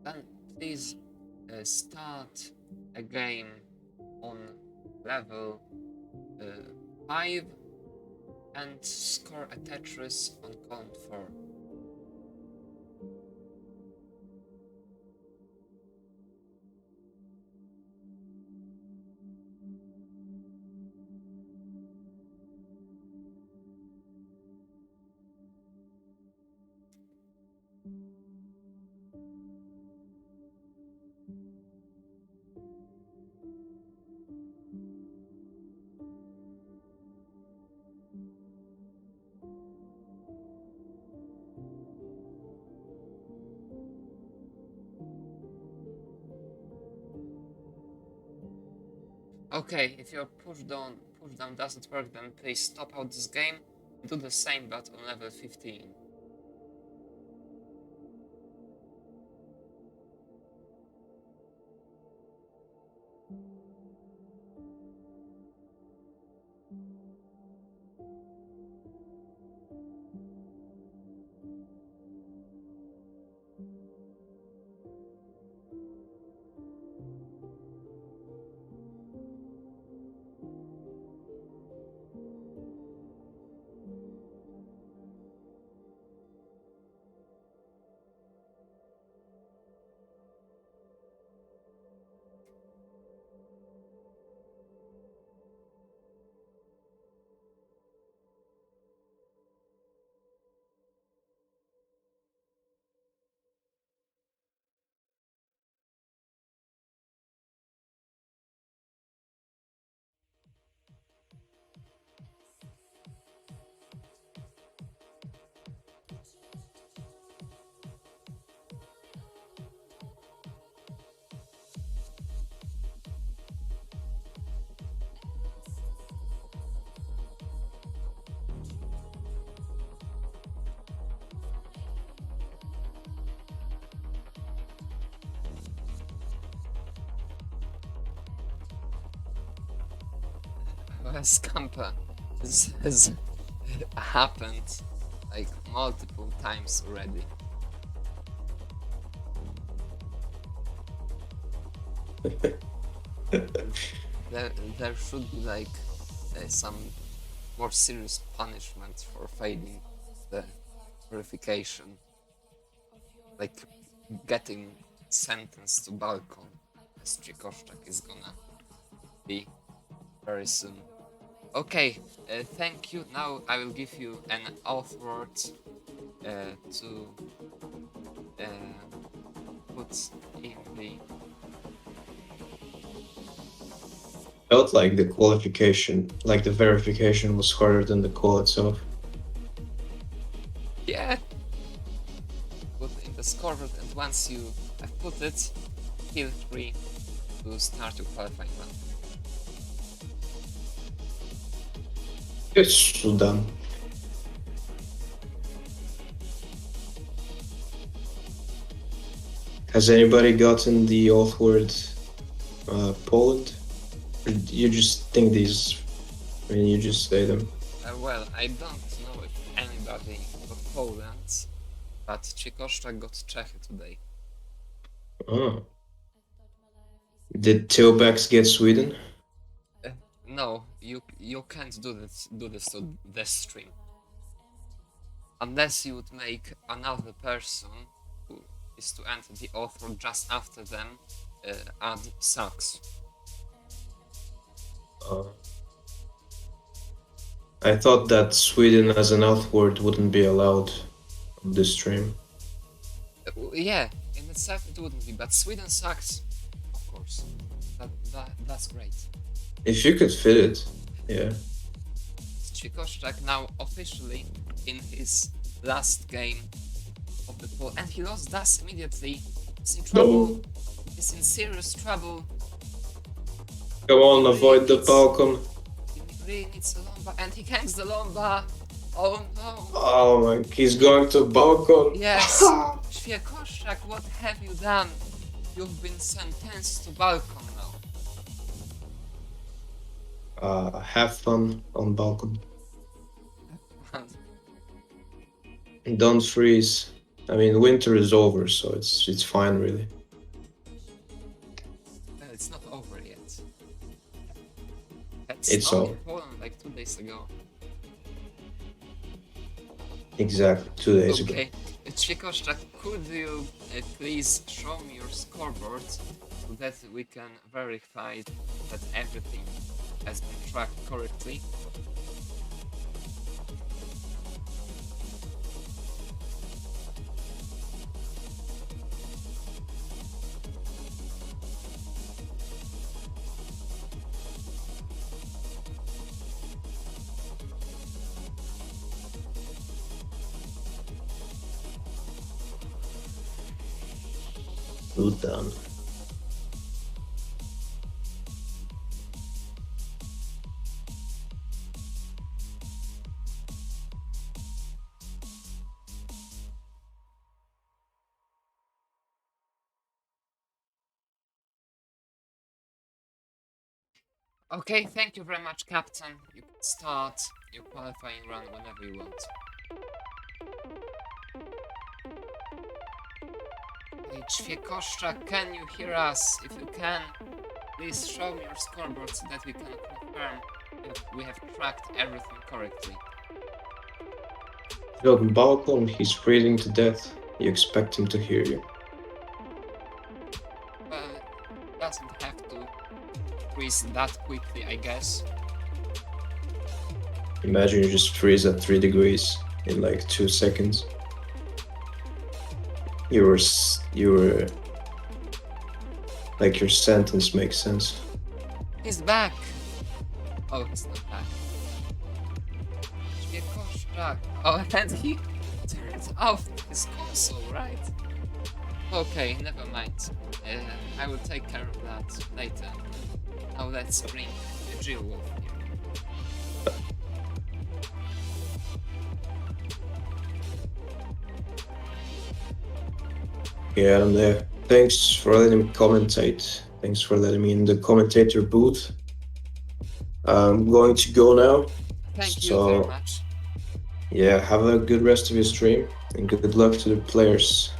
Then please start a game on level 5 and score a Tetris on column 4. Okay, if your push down doesn't work, then please stop out this game and do the same but on level 15. Scamper. This has happened like multiple times already. There should be like some more serious punishment for failing the verification, like getting sentenced to balcony, as Trikoszczak is gonna be very soon. Okay, thank you. Now I will give you an oath word to put in the.
Felt like the qualification, like the verification was harder than the call itself.
Yeah! Put in the scoreboard, and once you have put it, feel free to start your qualifying run.
It's done. Has anybody gotten the oath word Poland? Or you just think these, I mean, you just say them?
Well, I don't know if anybody got Poland, but Trikoszczak got Czechy today.
Oh. Did Tailbacks get Sweden?
No, you can't do this to this stream. Unless you would make another person who is to enter the author just after them add sucks.
I thought that Sweden as an oath word wouldn't be allowed on this stream.
Yeah, in itself it wouldn't be, but Sweden sucks, of course. That's great.
If you could fit it, yeah.
Ćwiekoszczak now officially in his last game of the pool, and he lost thus immediately. He's in trouble.
No.
He's in serious trouble.
Come on, avoid the balcony.
He really needs a lomba, and he hangs the lomba. Oh no.
Oh my, he's going to balcony.
Yes. Ćwiekoszczak, what have you done? You've been sentenced to balcony now.
Have fun on balcony. Don't freeze. I mean, winter is over, so it's fine, really.
It's not over yet.
It's
snowed
over.
in Poland like 2 days ago.
Exactly, 2 days ago.
Okay, Ćwiekoszczak, could you please show me your scoreboard so that we can verify that everything has been tracked correctly?
Good done.
Okay, thank you very much, Captain. You can start your qualifying run whenever you want. Hey, Ćwiekoszczak, can you hear us? If you can, please show me your scoreboard so that we can confirm if we have tracked everything correctly.
You're on balcony, he's freezing to death. You expect him to hear you.
Well, it doesn't have to freeze that quickly, I guess.
Imagine you just freeze at 3 degrees in like 2 seconds. You were like, your sentence makes sense.
He's back! Oh, he's not back. Ćwiekoszczak. Oh, and he turned off his console, right? Okay, never mind. I will take care of that later. Now let's bring Jill Wolf here.
Yeah, I'm there. Thanks for letting me commentate. Thanks for letting me in the commentator booth. I'm going to go now.
Thank you very
So,
much.
yeah, have a good rest of your stream and good luck to the players.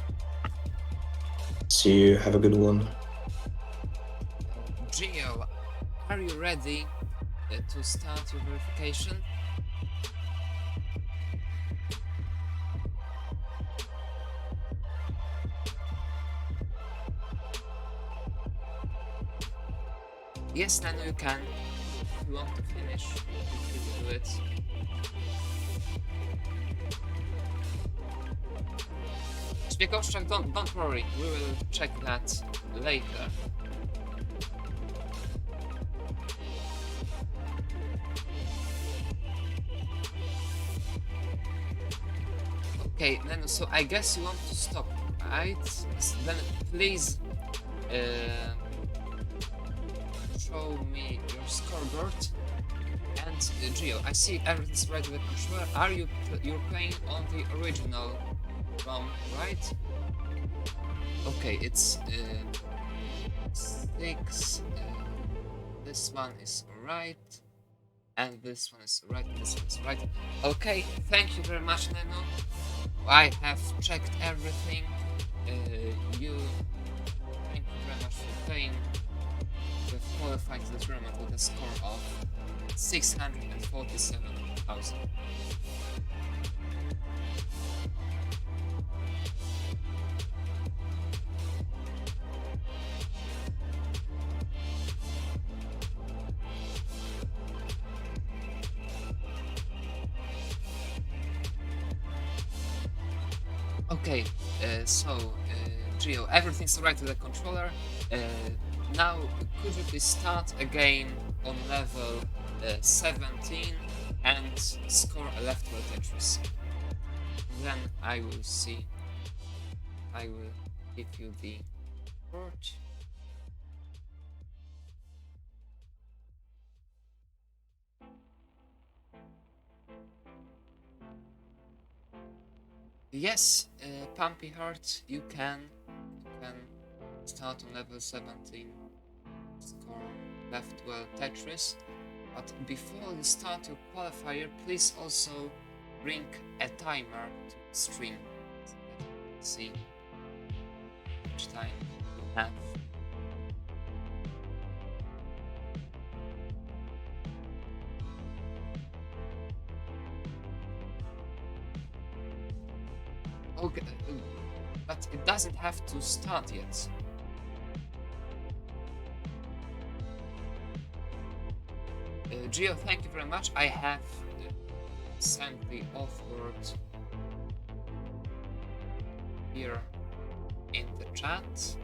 See you. Have a good one.
Gio, are you ready to start your verification? Yes, Nano, you can. If you want to finish, you can do it. Ćwiekoszczak, don't worry, we will check that later. Okay, Nano, so I guess you want to stop, right? Then please show me your scoreboard. And Gio, I see everything's right with the controller. Are you're playing on the original ROM, right? Okay, it's 6. This one is right, and this one is right, and this one is right. Okay, thank you very much, Nano. I have checked everything. Thank you very much for playing. We've qualified to the tournament with a score of 647,000. Okay, Gio, everything's alright with the controller. Now, could you please start again on level 17 and score a left-wheel Tetris. Then I will see. I will give you the report. Yes, Pumpy Heart, you can start on level 17, score left-wheel Tetris, but before you start your qualifier, please also bring a timer to the stream. See which time you have. Okay, but it doesn't have to start yet. Gio, thank you very much. I have sent the off-word here in the chat.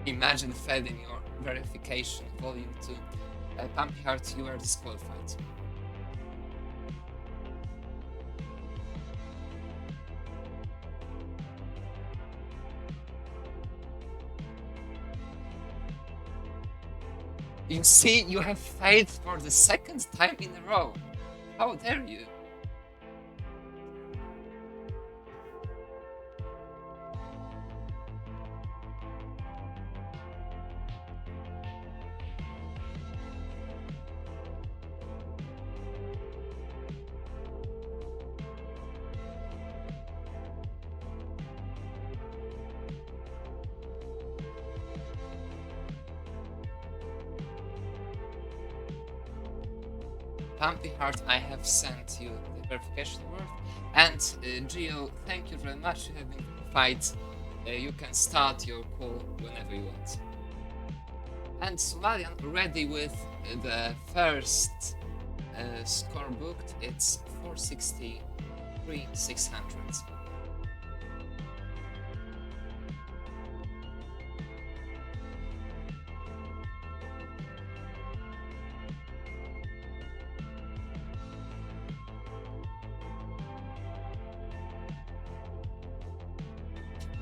Imagine failing your verification, volume 2. Pumpy Heart, you are disqualified. You see, you have failed for the second time in a row. How dare you? Pumpy Heart, I have sent you the verification word. And Gio, thank you very much. You have been qualified. You can start your call whenever you want. And Somalian ready with the first score booked. It's 463, 600.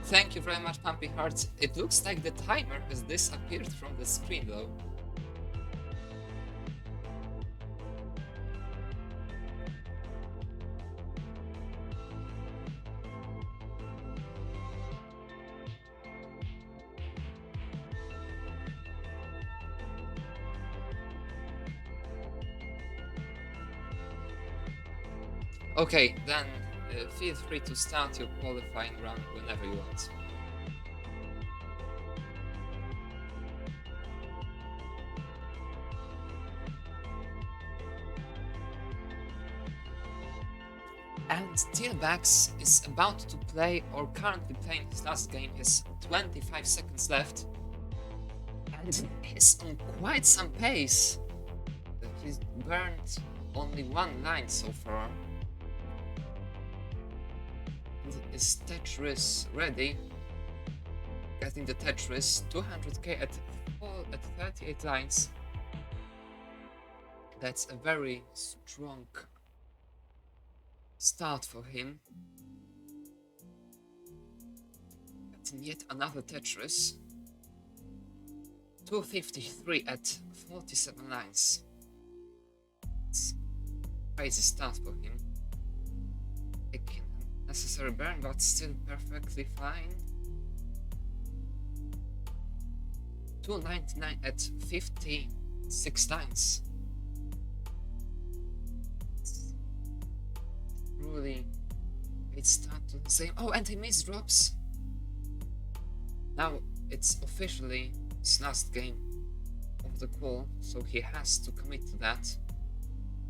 Thank you very much, Pumpy Heart. It looks like the timer has disappeared from the screen though. Okay, then feel free to start your qualifying run whenever you want. And Tealbax is about to play, or currently playing his last game. He has 25 seconds left. And he's on quite some pace. He's burned only one line so far. Is Tetris ready? Getting the Tetris 200k at 38 lines. That's a very strong start for him. Getting yet another Tetris. 253 at 47 lines. It's a crazy start for him. Taking a necessary burn, but still perfectly fine. 299 at 56 lines. Really, it's start to the same. Oh, and he missed drops. Now it's officially his last game of the call, so he has to commit to that.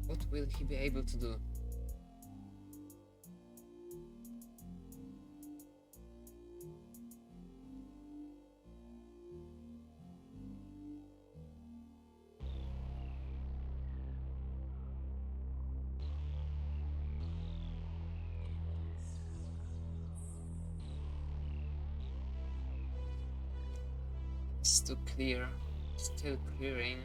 What will he be able to do? It's to clear. Still clearing.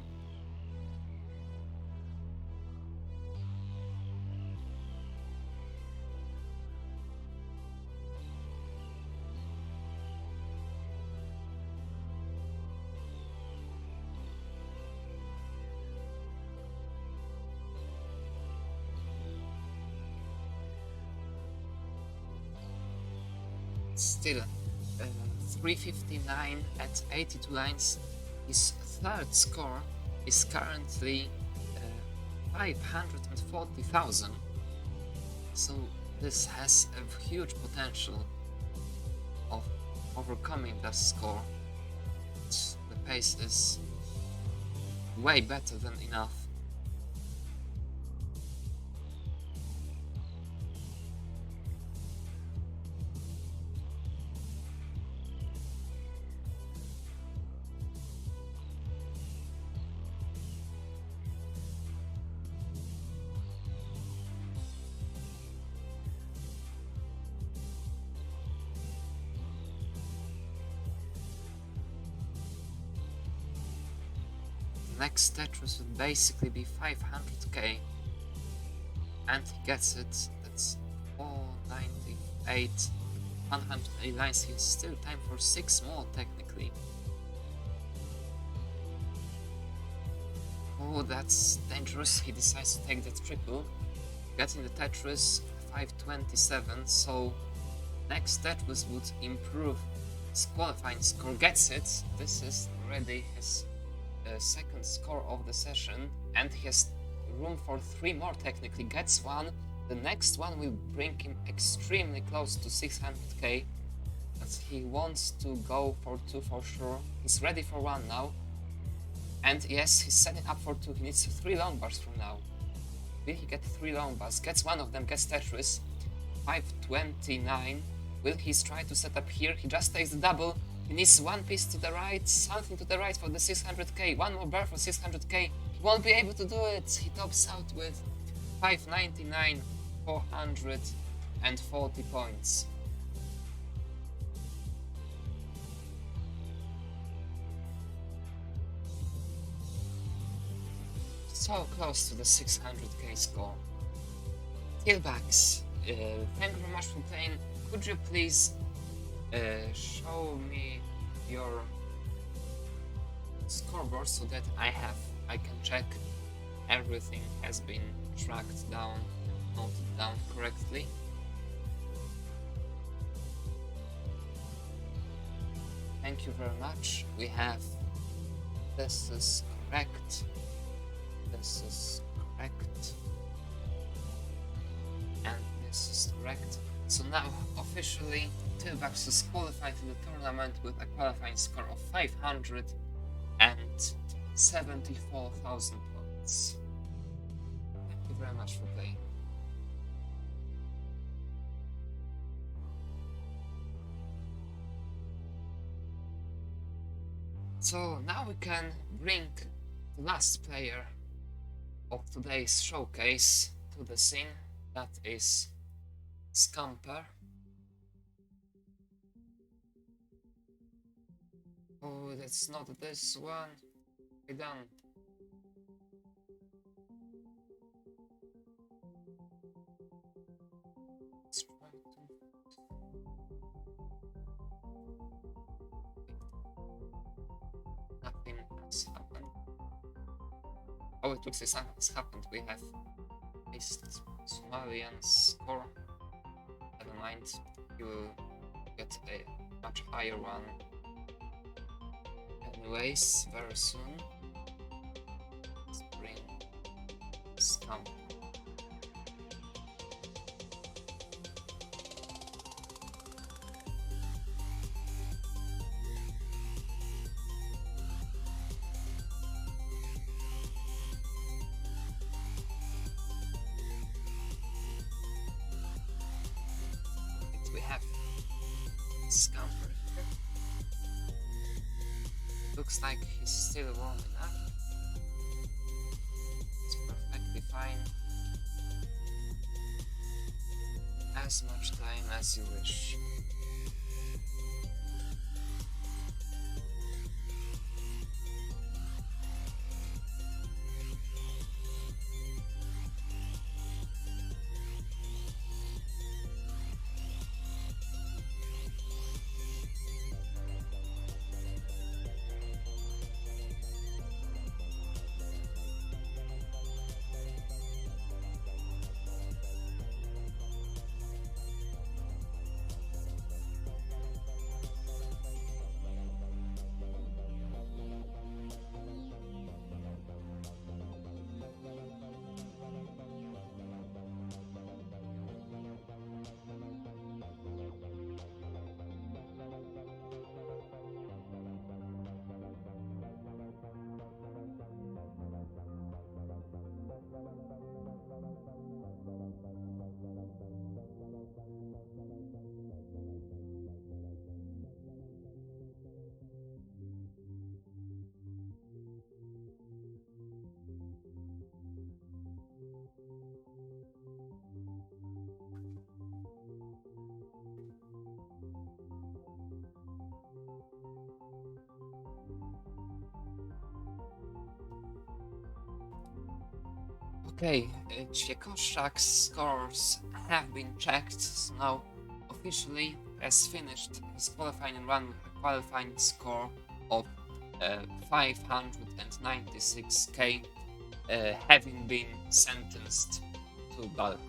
Still 359 at 82 lines. His third score is currently 540,000. So this has a huge potential of overcoming that score. The pace is way better than enough. Next Tetris would basically be 500k, and he gets it. That's 498, 180 lines. He has still time for 6 more technically. Oh, that's dangerous. He decides to take the triple, getting the Tetris 527. So next Tetris would improve his qualifying score. Gets it. This is already his second score of the session, and he has room for 3 more technically. Gets one. The next one will bring him extremely close to 600k, but he wants to go for 2 for sure. He's ready for 1 now, and yes, he's setting up for 2. He needs 3 long bars from now. Will he get 3 long bars? Gets one of them, gets Tetris 529. Will he try to set up here? He just takes the double. He needs 1 piece to the right, something to the right for the 600k, 1 more bar for 600k. He won't be able to do it. He tops out with 599, 440 points. So close to the 600k score. Tailbacks, thank you very much for playing. Could you please show me your scoreboard so that I can check everything has been tracked down, noted down correctly. Thank you very much. We have this is correct, this is correct, and this is correct. So now officially Tailbacks is qualified to the tournament with a qualifying score of 574,000 points. Thank you very much for playing. So now we can bring the last player of today's showcase to the scene. That is Scamper. Oh, that's not this one. I done. Let's try to... Nothing has happened. Oh, it looks like something has happened. We have missed Somalian score. Never mind. You will get a much higher one. Anyways, very soon. Let's bring Scamp. We have Scamper here. Looks like he's still warming up. It's perfectly fine. As much time as you wish. Okay, Czechoslovak's scores have been checked, so now officially has finished his qualifying run with a qualifying score of 596k, having been sentenced to Balko.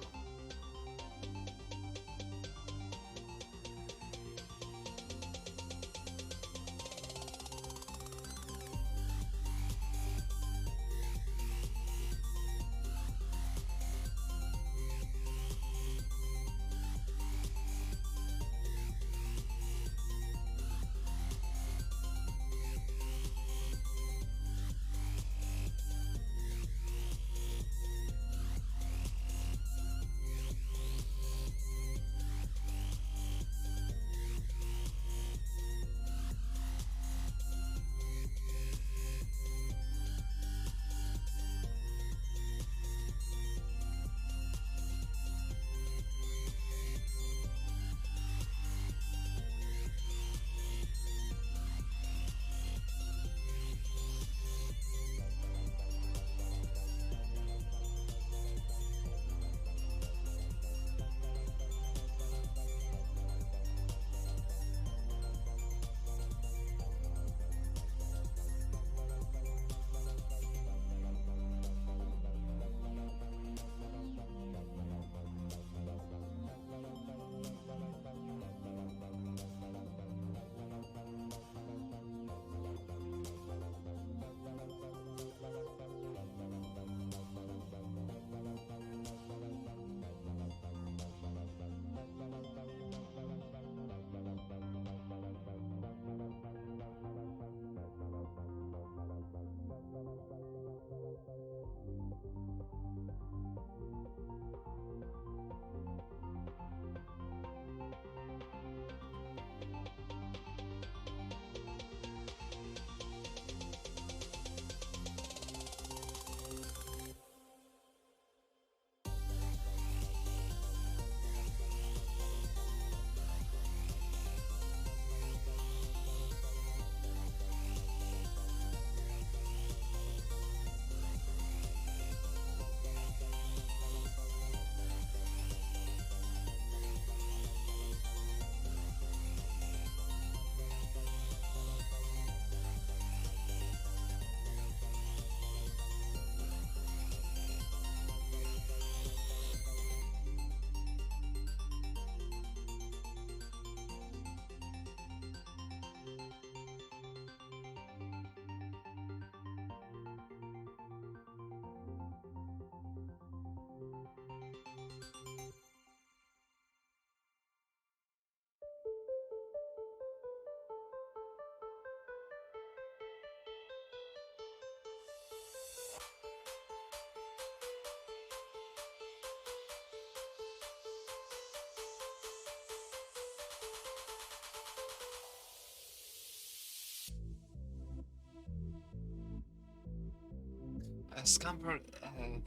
Scamper,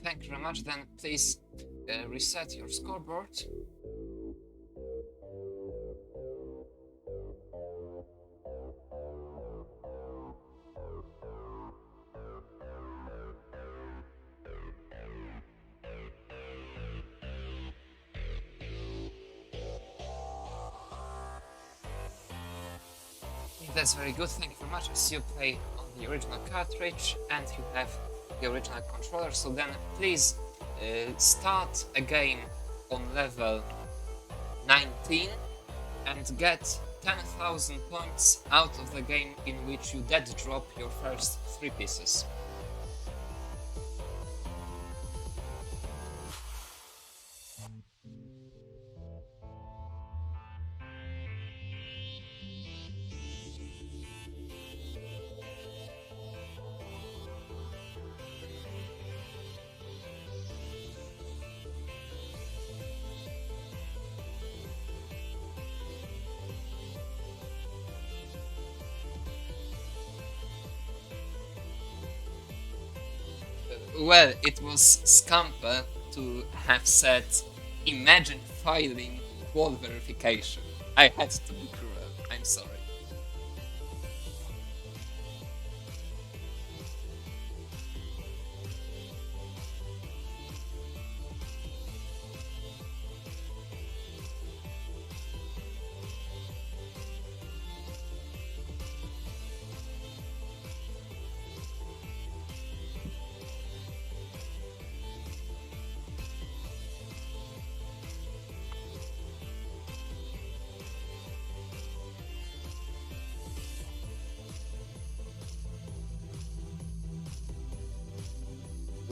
thank you very much. Then please reset your scoreboard. That's very good, thank you very much. As you play on the original cartridge and you have the original controller, so then please start a game on level 19 and get 10,000 points out of the game in which you dead drop your first 3 pieces. Well, it was Scamper to have said, imagine filing wall verification. I had to be cruel, I'm sorry.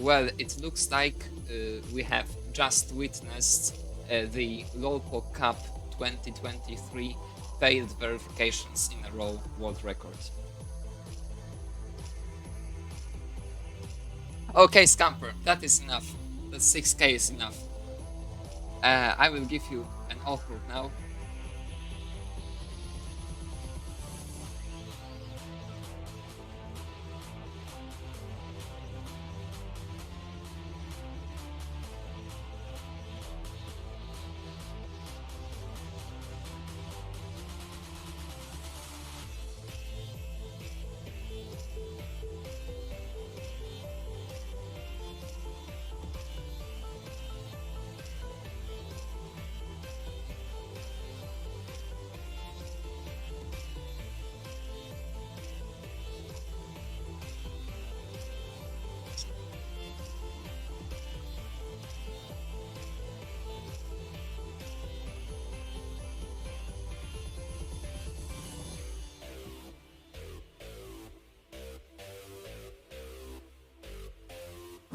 Well, it looks like we have just witnessed the Pog Cup 2023 failed verifications in a row world record. Okay, Scamper, that is enough. That 6k is enough. I will give you an offer now.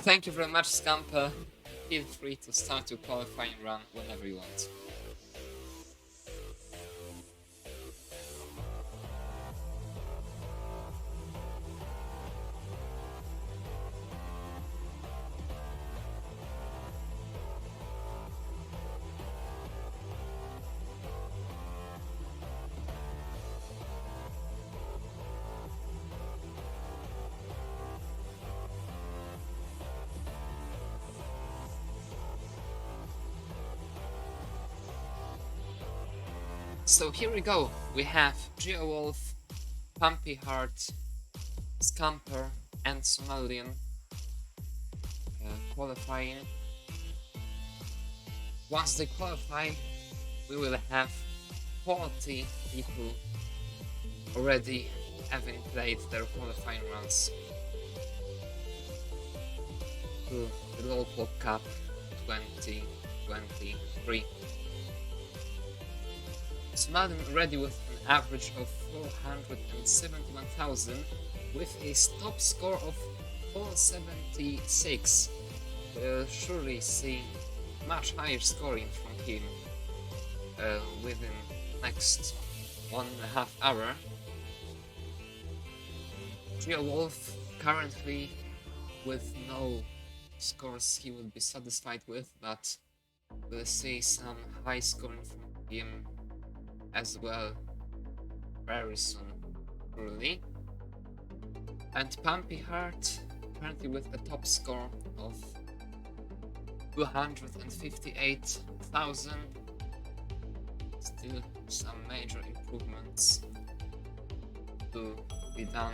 Thank you very much, Scamper. Feel free to start your qualifying run whenever you want. So here we go. We have Geowolf, Pumpy Heart, Scamper, and Somalian qualifying. Once they qualify, we will have 40 people already having played their qualifying runs to the Pog Cup 2023. Somalian already with an average of 471,000 with a top score of 476. We'll surely see much higher scoring from him within next 1.5 hours. Geowolf currently with no scores he will be satisfied with, but we'll see some high scoring from him as well very soon, surely. And Pumpy Heart currently with a top score of 258,000. Still some major improvements to be done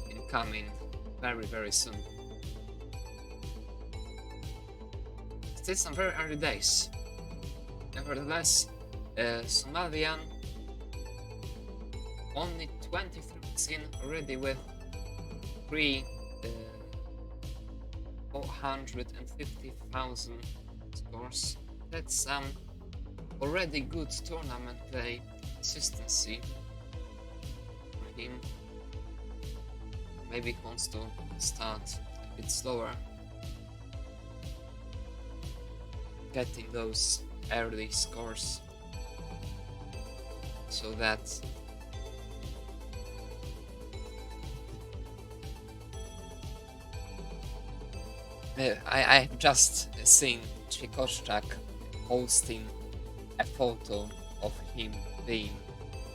incoming very soon. Still some very early days. Nevertheless, Somalian only 23 weeks in already with 450,000 scores. That's already good tournament play consistency for him. Maybe he wants to start a bit slower, getting those early scores, so that I've just seen Chikoszczak posting a photo of him being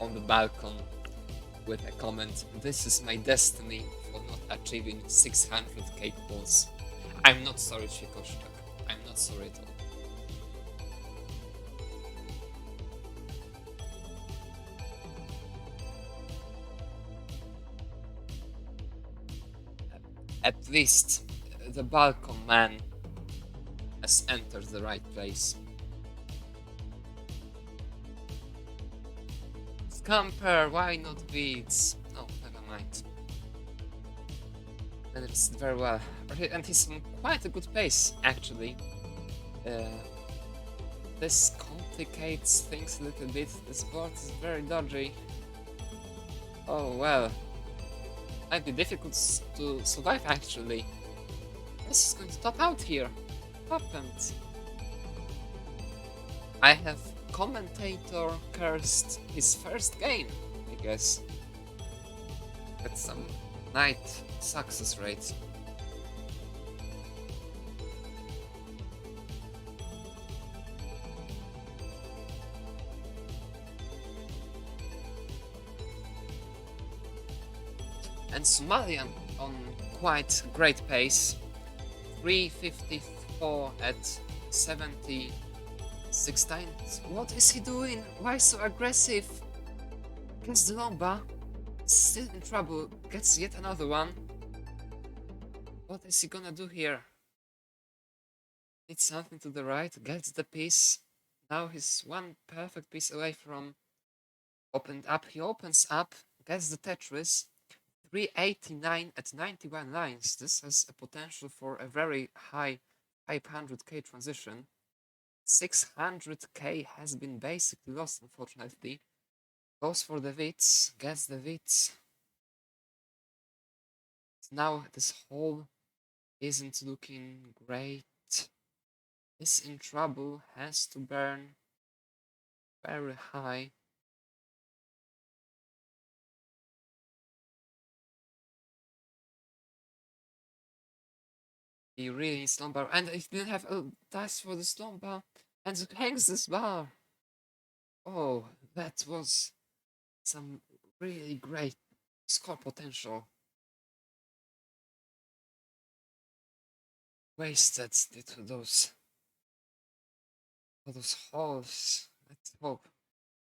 on the balcony with a comment, "This is my destiny for not achieving 600k calls." I'm not sorry, Chikoszczak. I'm not sorry at all. At least the balcony man has entered the right place. Scamper, why not beats? Oh, never mind. And it's very well. And he's on quite a good pace, actually. This complicates things a little bit. This board is very dodgy. Oh well. Might be difficult to survive, actually. This is going to top out here. What happened? I have commentator cursed his first game, I guess. That's some night success rate. And Somalian on quite great pace. 354 at 76 times. What is he doing? Why so aggressive? Gets the long bar. Still in trouble. Gets yet another one. What is he gonna do here? Needs something to the right. Gets the piece. Now he's one perfect piece away from opened up. He opens up. Gets the Tetris. 389 at 91 lines. This has a potential for a very high 500k transition. 600k has been basically lost, unfortunately. Goes for the Wits, gets the Wits. Now this hole isn't looking great. Is in trouble, has to burn very high. He really needs slumber, and he didn't have a dice for the slumber, and hangs this bar. Oh, that was some really great score potential. Wasted due to those holes. Let's hope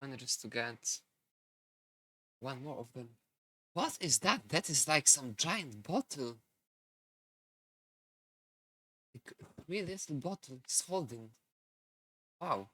manages to get one more of them. What is that? That is like some giant bottle. Like 3 little bottles holding. Wow.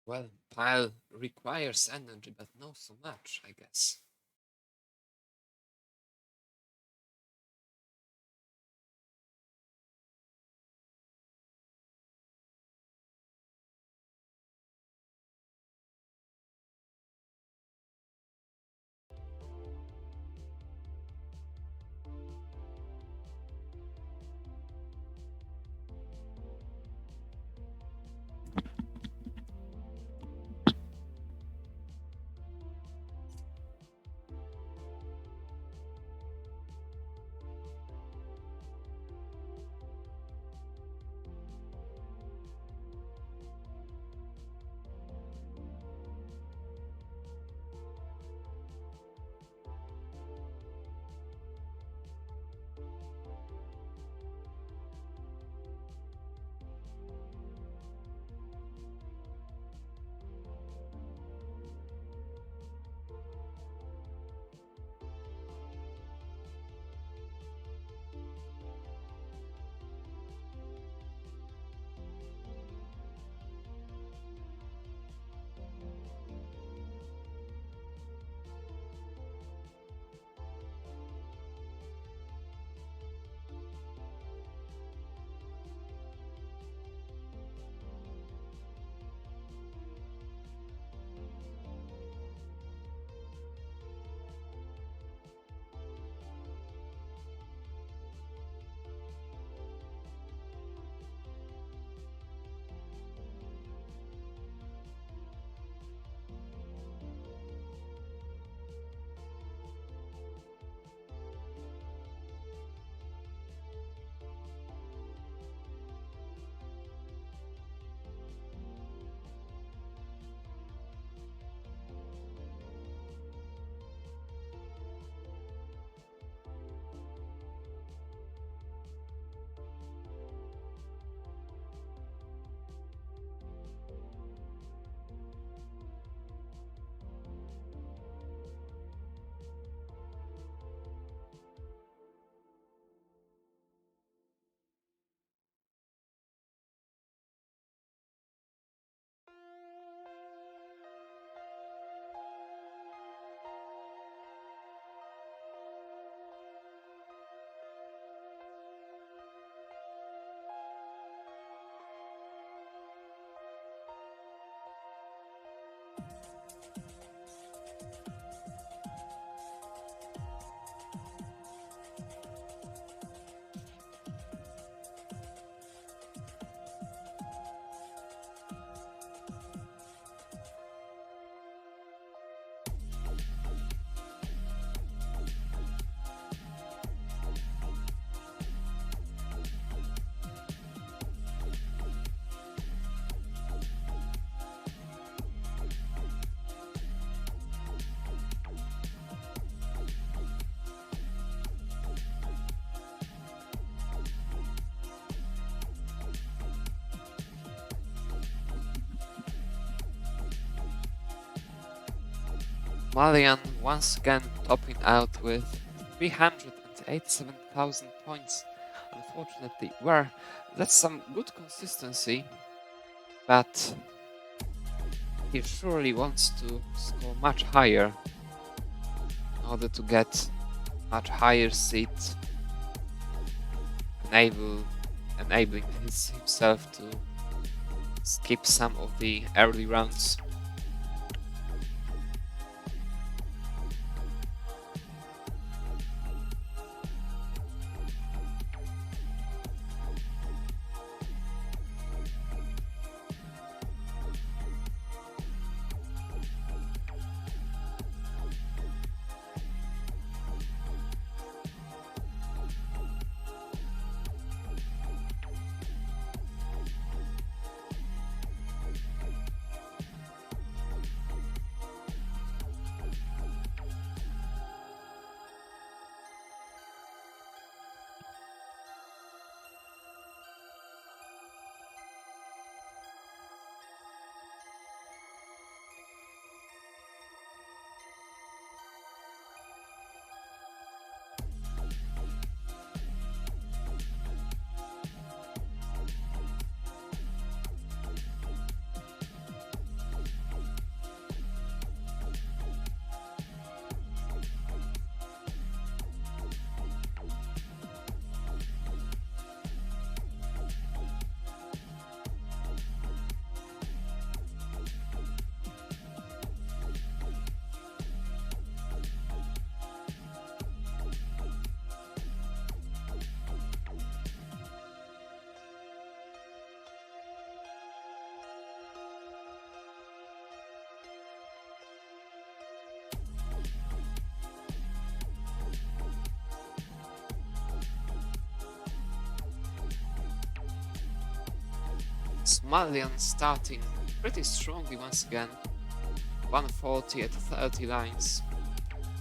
Well, pile requires energy, but not so much, I guess. Malian once again topping out with 387,000 points. Unfortunately, where that's some good consistency, but he surely wants to score much higher in order to get much higher seat, enabling himself to skip some of the early rounds. Malian starting pretty strongly once again. 140 at 30 lines.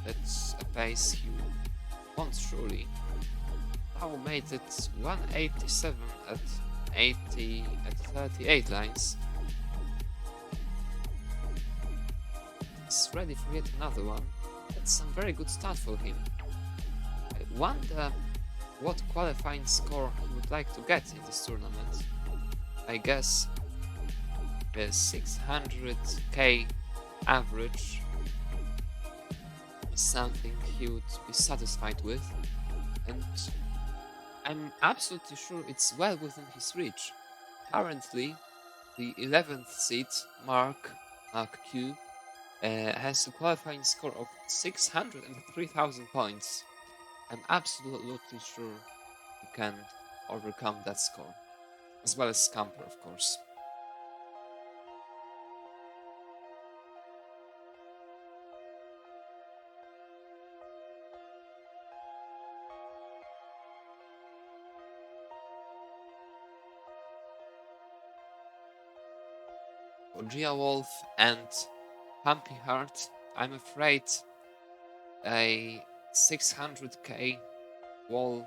That's a pace he wants surely. Now made it 187 at 38 lines. He's ready for yet another one. That's some very good start for him. I wonder what qualifying score he would like to get in this tournament. I guess the 600k average is something he would be satisfied with, and I'm absolutely sure it's well within his reach. Currently, the 11th seed, Mark Q, has a qualifying score of 603,000 points. I'm absolutely sure he can overcome that score. As well as Scamper, of course. For Gia Wolf and Pumpy Heart, I'm afraid a 600k wall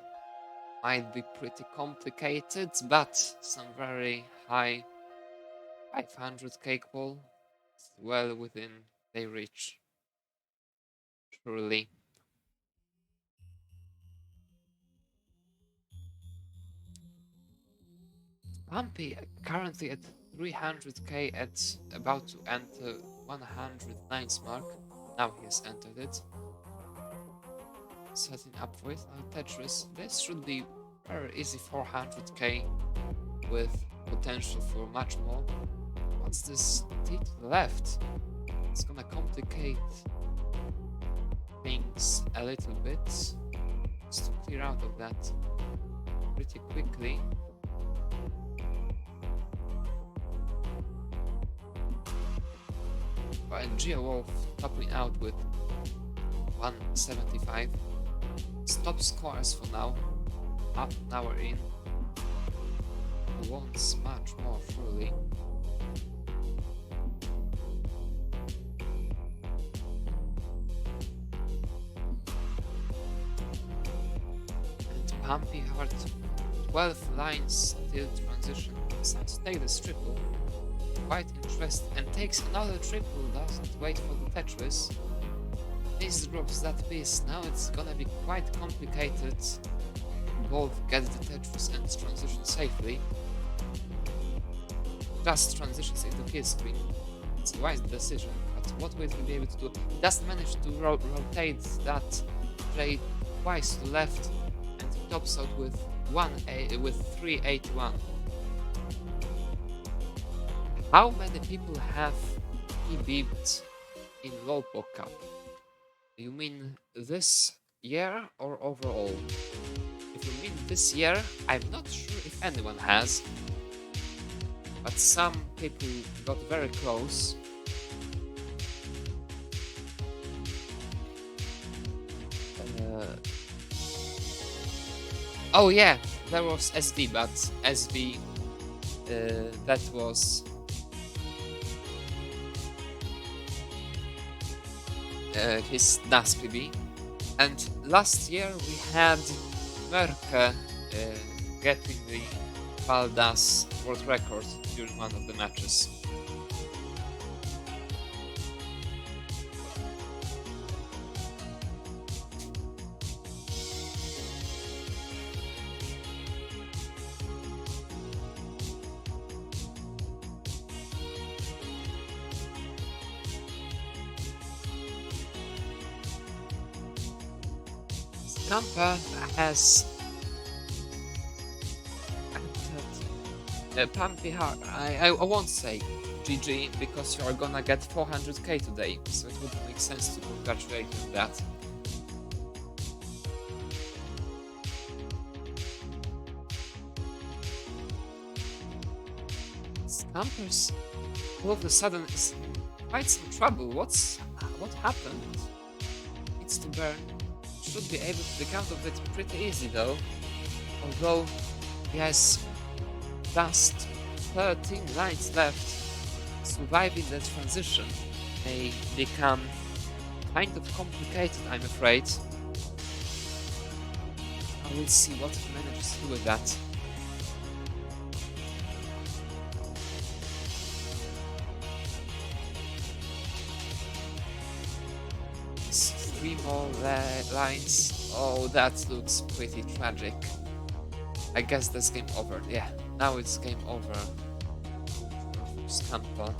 might be pretty complicated, but some very high 500k wall is well within their reach. Surely. Pumpy currently at 300k at about to enter 109th mark. Now he has entered it. Setting up for it. Now Tetris. This should be very easy 400k with potential for much more. What's this T to the left? It's gonna complicate things a little bit. Just to clear out of that pretty quickly. While Geowolf topping out with 175. Stop scores for now. Up an hour in. He wants much more surely. And Pumpy Heart, 12 lines till transition. Decides to take this triple. Quite interesting, and takes another triple, doesn't wait for the Tetris. this drops that piece. Now it's gonna be quite complicated to both get the Tetris and transition safely. Just transitions into kill screen. It's a wise decision, but what will he be able to do? He does manage to rotate that play twice to the left and he tops out with 381. How many people have he beat in Pog Cup? You mean this year or overall? If you mean this year, I'm not sure if anyone has, but some people got very close. Oh yeah, there was SV, but SV, that was his DAS PB. And last year we had Merke getting the Valdas world record during one of the matches. Scamper has Pumpy Heart. I won't say GG because you are gonna get 400k today, so it would make sense to congratulate you on that. Scamper's all of a sudden is in quite some trouble. What happened? Needs to burn. Should be able to get out of it pretty easy though, although he has just 13 lines left. Surviving the transition may become kind of complicated, I'm afraid. I will see what he manages to do with that. Three more lines. Oh, that looks pretty tragic. I guess that's game over. Yeah, now it's game over. Scamper.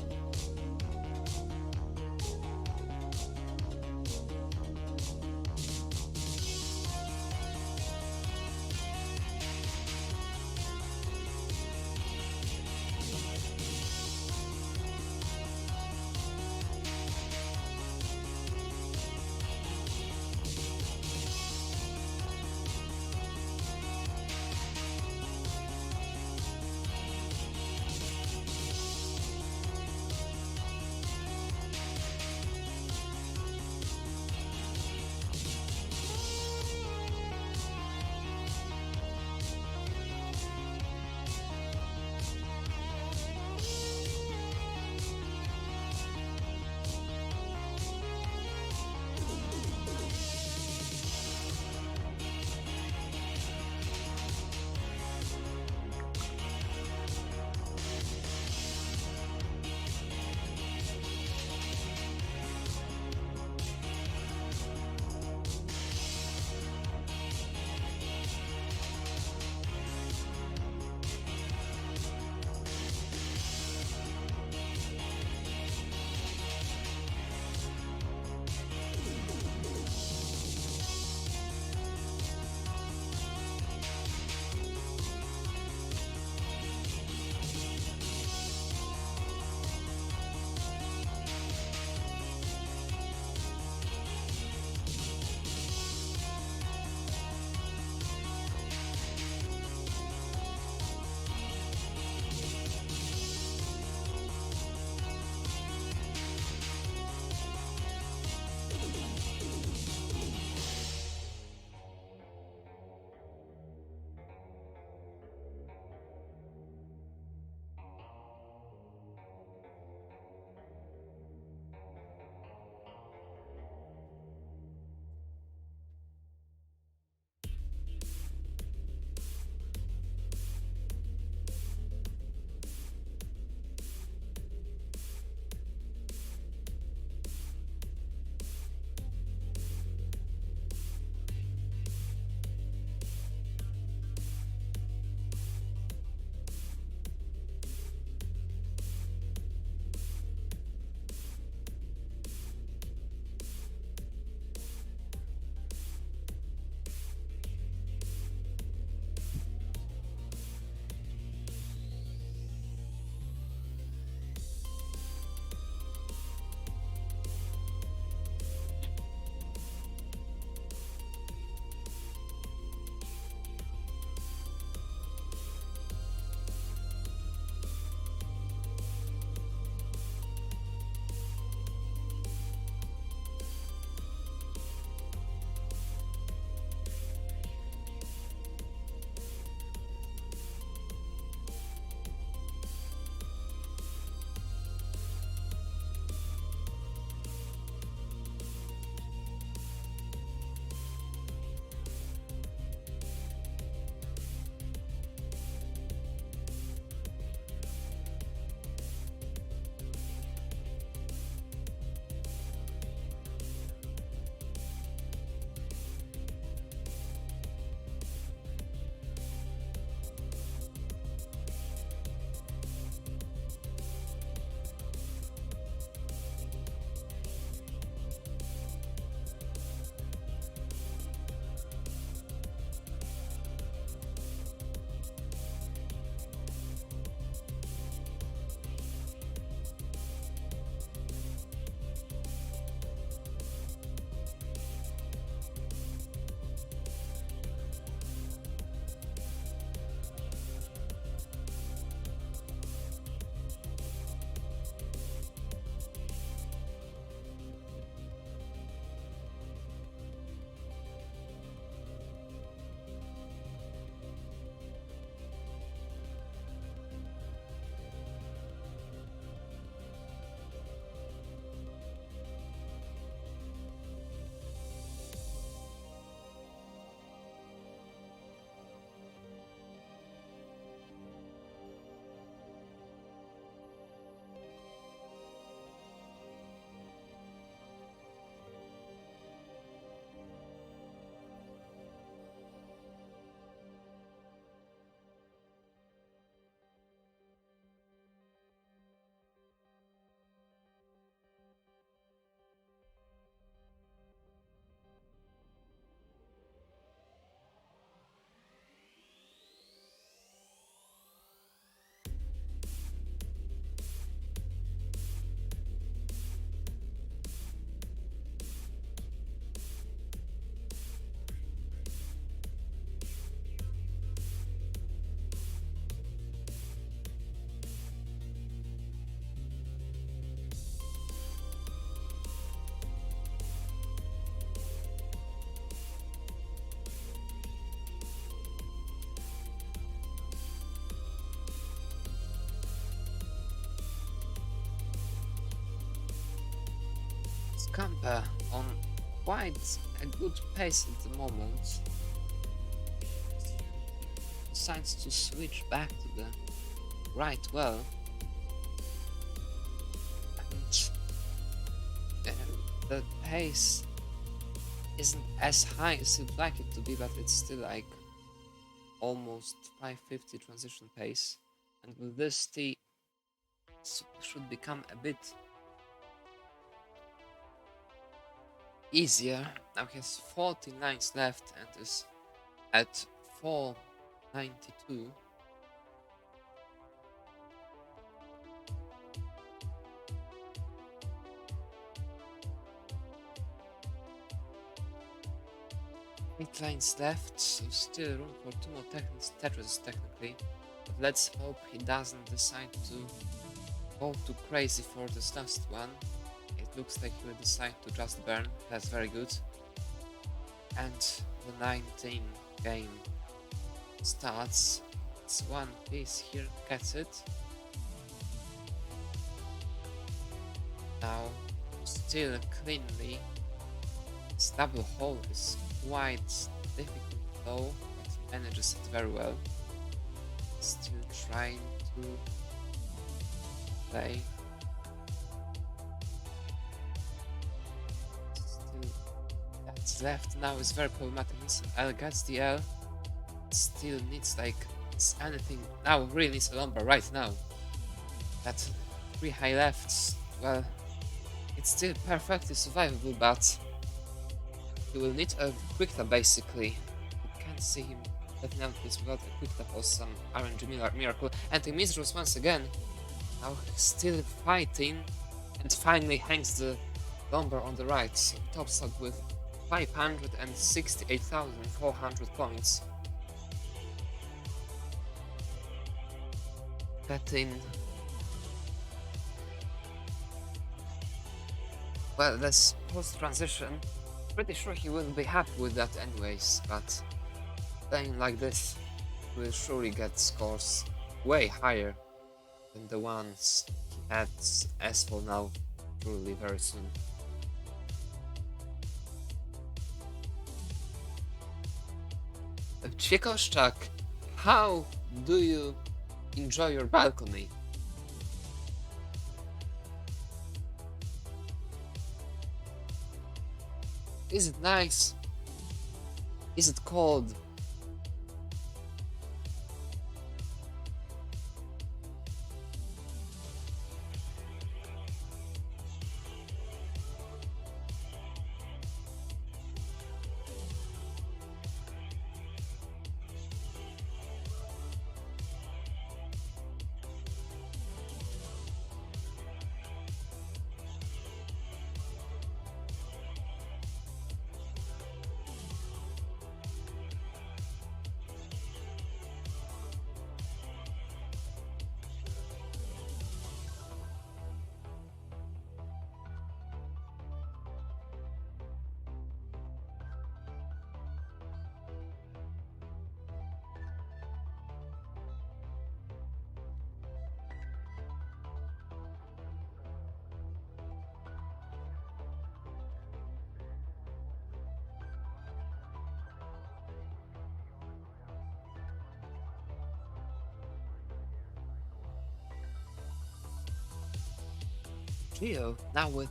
Camper on quite a good pace at the moment. Decides to switch back to the right well. And the pace isn't as high as you'd like it to be, but it's still like almost 550 transition pace. And with this, T should become a bit easier. Now he has 40 lines left and is at 492. Eight lines left, so still room for two more Tetris technically. But let's hope he doesn't decide to go too crazy for this last one. It looks like he will decide to just burn. That's very good. And the 19 game starts. It's one piece here, gets it. Now, still cleanly. This double hole is quite difficult though, but he manages it very well. Still trying to play. Still, that's left now is very problematic. L gets the L. Still needs like anything. Now really needs a lumber right now. That 3 high lefts. Well, it's still perfectly survivable, but he will need a quick tap basically. You can't see him letting out this without a quick tap or some RNG miracle. And he misdrows once again. Now he's still fighting and finally hangs the lumber on the right. So he tops up with 568,400 points. Betting. Well, this post transition. Pretty sure he wouldn't be happy with that anyways, but playing like this will surely get scores way higher than the ones he had as for now, truly very soon. Chikoszczak, how do you enjoy your balcony? Is it nice? Is it cold? Trio now with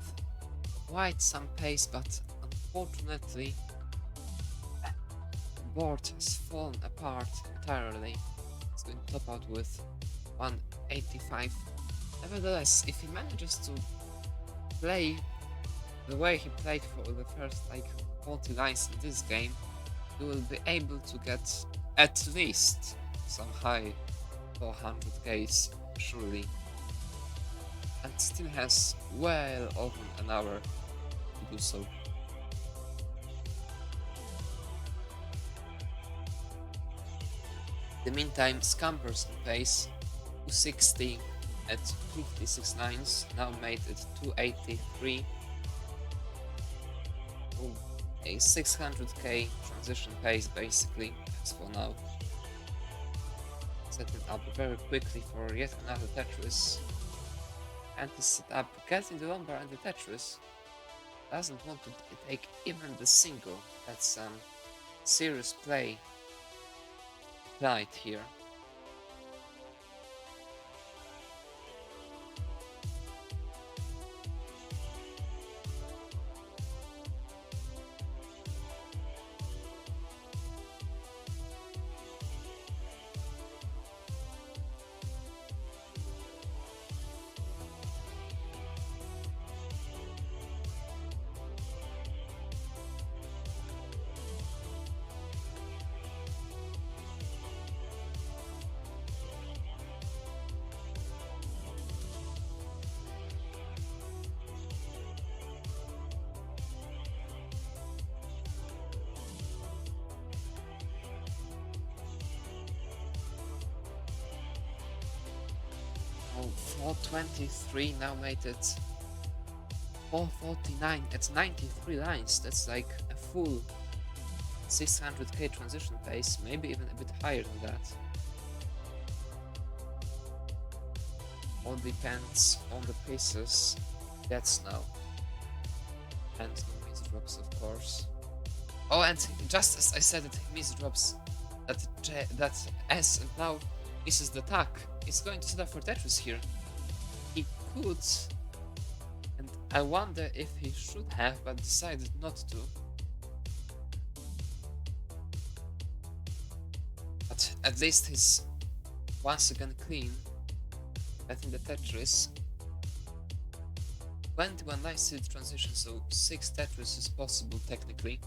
quite some pace, but unfortunately the board has fallen apart entirely. It's going to top out with 185. Nevertheless, if he manages to play the way he played for the first like 40 lines in this game, he will be able to get at least some high 400Ks, surely. And still has well over an hour to do so. In the meantime, Scampers on pace, 260 at 56 lines, now made it 283. A 600k transition pace basically, as for now. Setting up very quickly for yet another Tetris. And to set up getting the lumber and the Tetris. doesn't want to take even the single. That's some serious play right here. Oh, 423 now made it 449 at 93 lines. That's like a full 600k transition pace, maybe even a bit higher than that. All depends on the pieces that's now. And no miss drops, of course. Oh, and just as I said it, miss drops that S and now misses the attack. It's going to set up for Tetris here. He could, and I wonder if he should have, but decided not to. But at least he's once again clean. I think the Tetris 21 nice transition, so 6 Tetris is possible technically.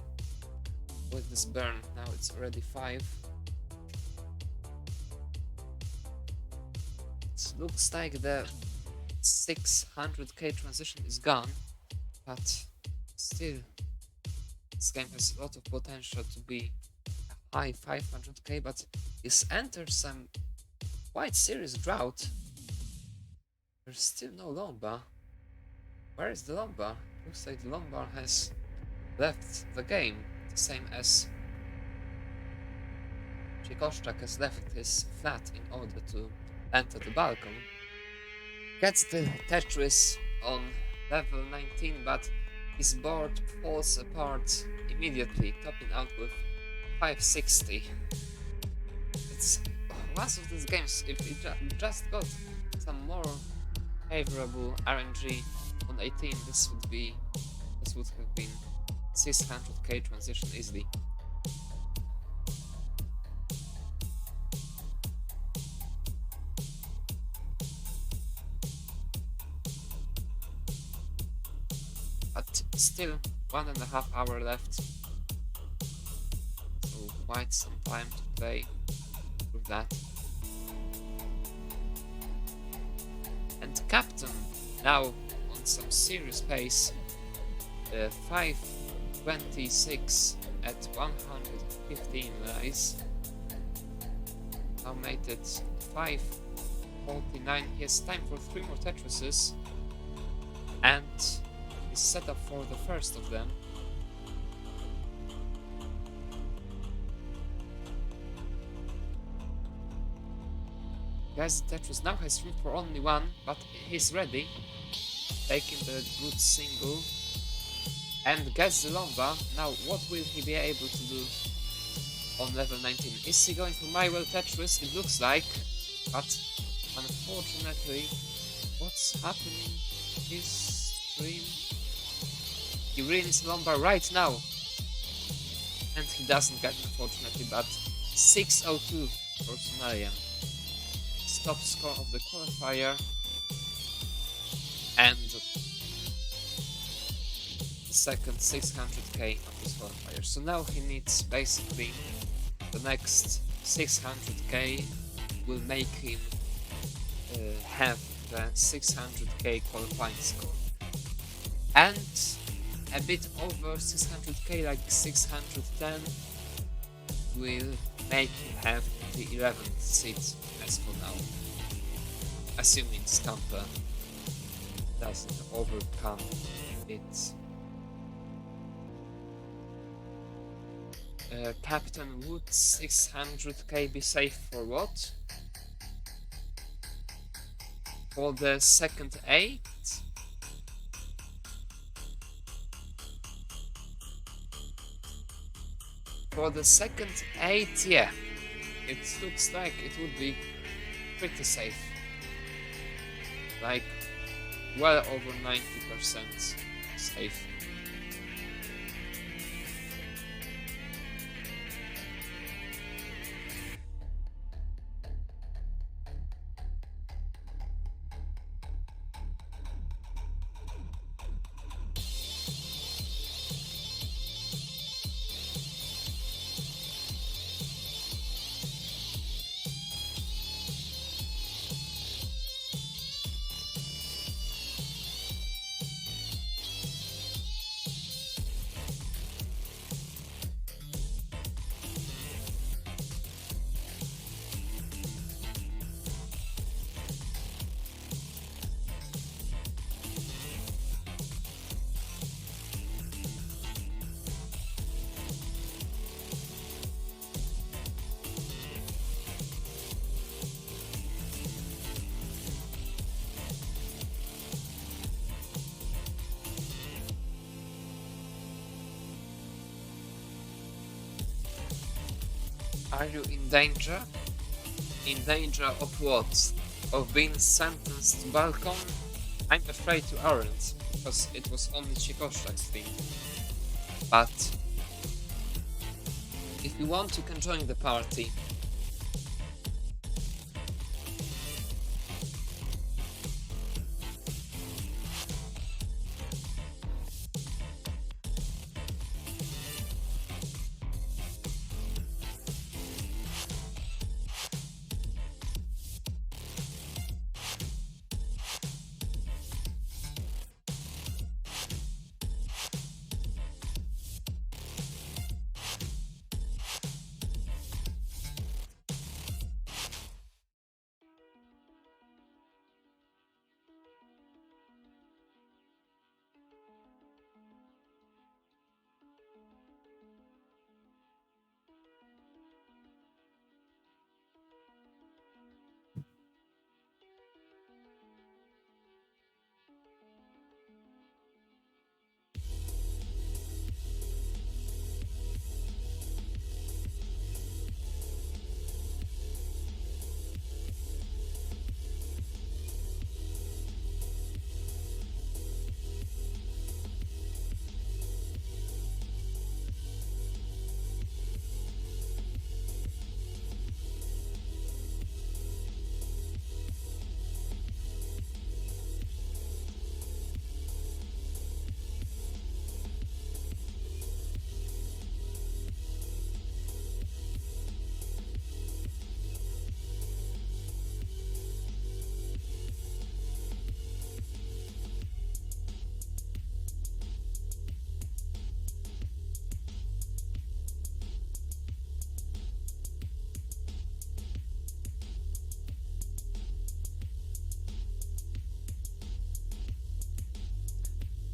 With this burn, now it's already 5. It looks like the 600k transition is gone, but still, this game has a lot of potential to be a high 500k, but this enters some quite serious drought. There's still no Lomba. Where is the Lomba? Looks like the Lomba has left the game, the same as Chikoszczak has left his flat in order to enter the balcony. Gets the Tetris on level 19, but his board falls apart immediately, topping out with 560. It's one of these games, if it just got some more favorable RNG on 18, this would have been 600k transition easily. But still 1.5 hours left, so quite some time to play with that. And Captain now on some serious pace, 526 at 115 lies. Now made it 549. He has time for 3 more Tetrises and is set up for the first of them. Guys, Tetris now has room for only one, but he's ready. Taking the good single and gets the Lomba. Now, what will he be able to do on level 19? Is he going for My Well Tetris? It looks like, but unfortunately, what's happening in his stream? He really needs Lomba right now, and he doesn't get it, unfortunately, but 602 for Somalian. Top score of the qualifier and the second 600k of this qualifier. So now he needs basically the next 600k will make him have the 600k qualifying score, and a bit over 600k, like 610, will make him have the 11th seat as for now, assuming Scamper doesn't overcome it. Captain, would 600k be safe for what? For the second 8? For the second 8, yeah, it looks like it would be pretty safe. Like, well over 90% safe. Are you in danger? In danger of what? Of being sentenced to balcony? I'm afraid you aren't, because it was only Chikoshak's thing. But if you want, you can join the party.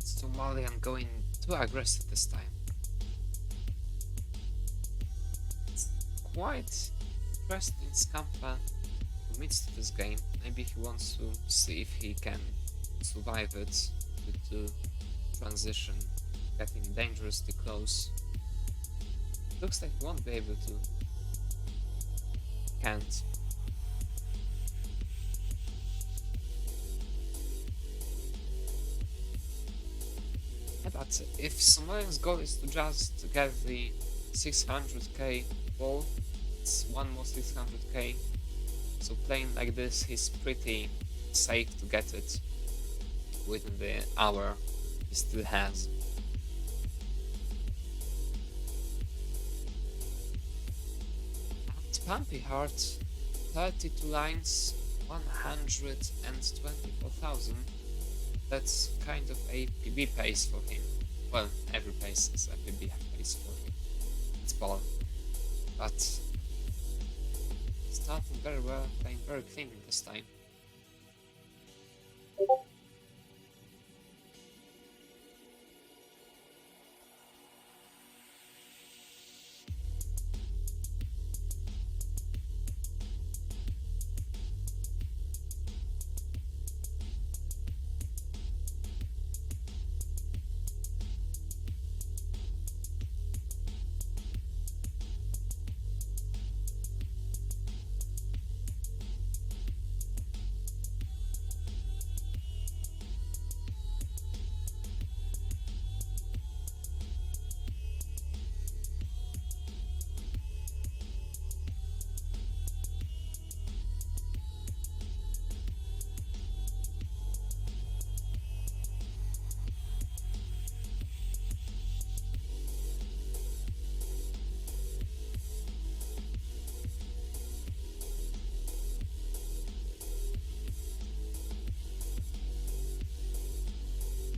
Somalian going too aggressive this time. It's quite interesting Scampa commits to this game. Maybe he wants to see if he can survive it due to transition getting dangerously close. Looks like he won't be able to. Can't. But if Somalian's goal is to just get the 600k ball, it's one more 600k. So playing like this, he's pretty safe to get it within the hour he still has. And Pumpy Heart, 32 lines, 124,000. That's kind of a PB pace for him. Well, every pace is a PB pace for him. It's ball. But starting very well, playing very clean this time.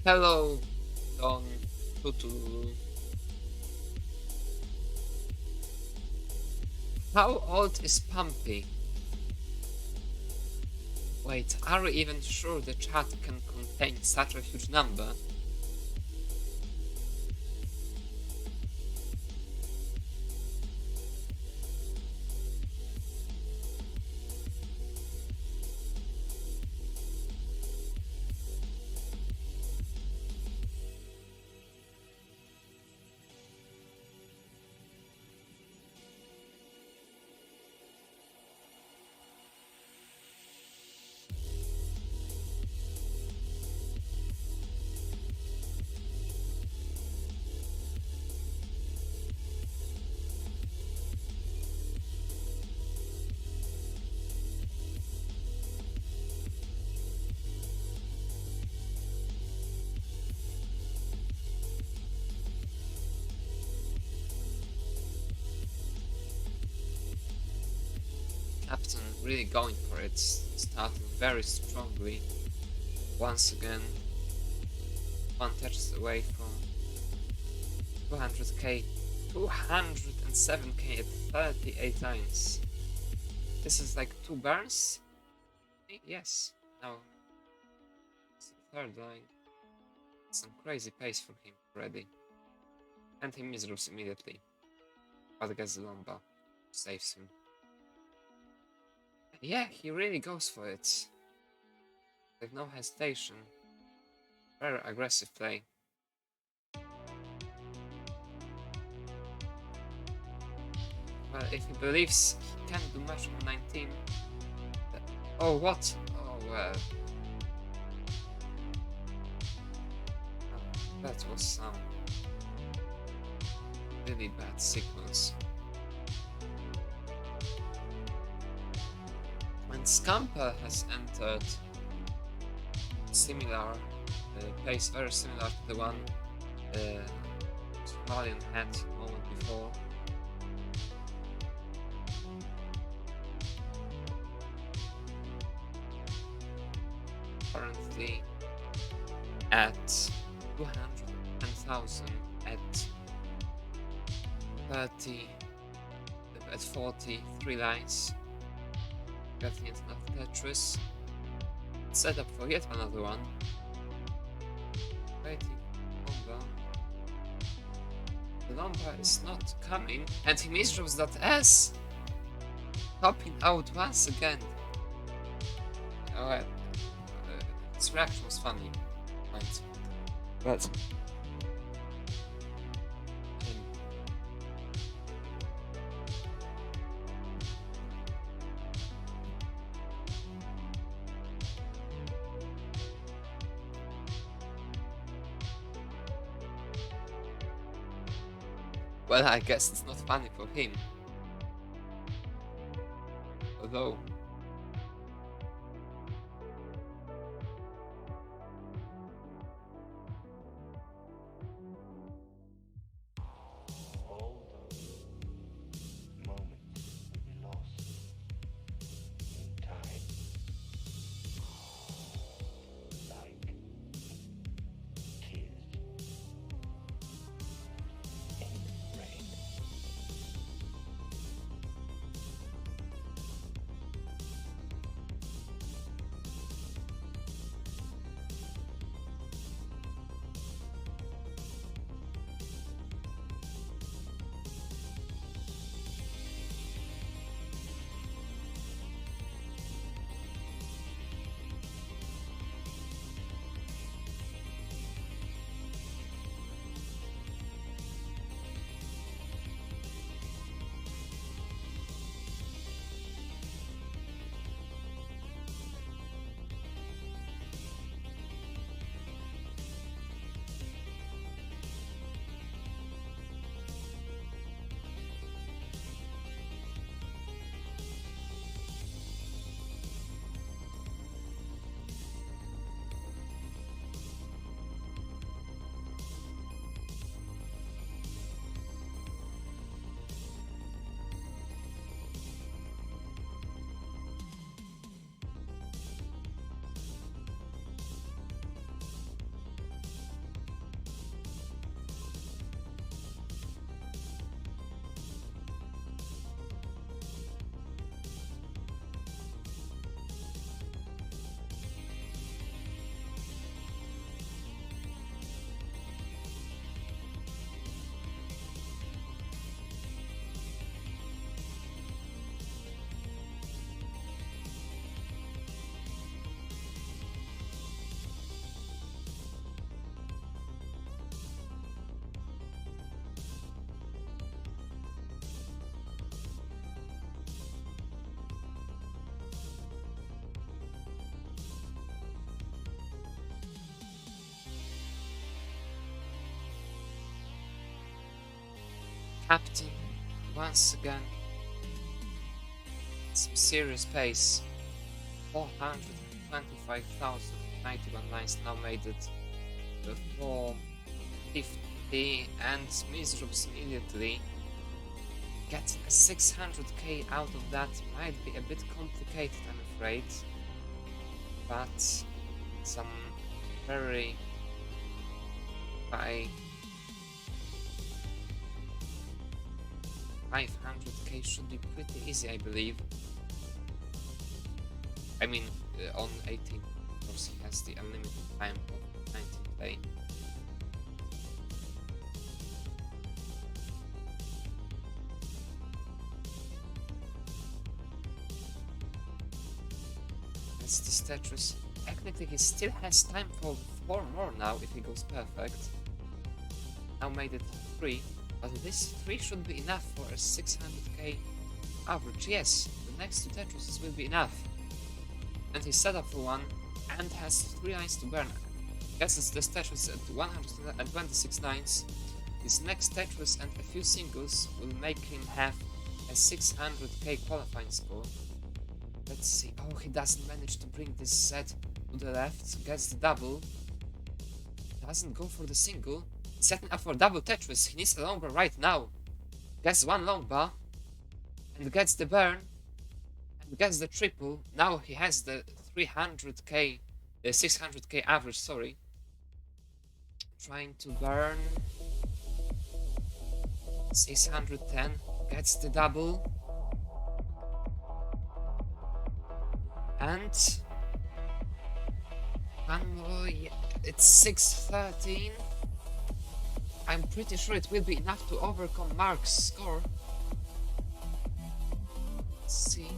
Hello, Don Tutu. How old is Pumpy? Wait, are we even sure the chat can contain such a huge number? Captain really going for it, starting very strongly. Once again, 1 touches away from 200k, 207k at 38 lines. This is like 2 burns? Yes, now it's the 3rd line. Some crazy pace for him already. And he misreads immediately. But gets the Lomba, saves him. Yeah, he really goes for it. With no hesitation. Very aggressive play. Well, if he believes he can't do much on 19... Oh, what? Oh, well. That was some really bad signals. And Scamper has entered similar pace, very similar to the one Somalian had a moment before. Currently at 210,000 at 30, at 43 lines. Getting yet another Tetris. Set up for yet another one. Waiting for Lomba. The Lomba is not coming, and he misdrows that S! Popping out once again. Oh, his reaction was funny. Right. But... well, I guess it's not funny for him. Although...
all those moments will be lost in time. Like tears in rain.
Captain, once again, some serious pace. 425,091 lines now made it to 450, and Mizrubs immediately getting a 600k out of that might be a bit complicated, I'm afraid, but some very high 500k should be pretty easy, I believe. I mean, on 18, of course, he has the unlimited time of 19 play. That's this Tetris. Technically, he still has time for 4 more now if he goes perfect. Now made it 3, but this 3 should be enough for a 600k average. Yes, the next 2 Tetrises will be enough. And he's set up for 1 and has 3 lines to burn. Guesses this Tetris at 126 lines. His next Tetris and a few singles will make him have a 600k qualifying score. Let's see. Oh, he doesn't manage to bring this set to the left. Gets the double. Doesn't go for the single. Setting up for double Tetris. He needs a long bar right now. Gets 1 long bar. And gets the burn. And gets the triple. Now he has the 300k, the 600k average, sorry. Trying to burn. 610. Gets the double. And one more, yeah, it's 613. I'm pretty sure it will be enough to overcome Mark's score. Let's see.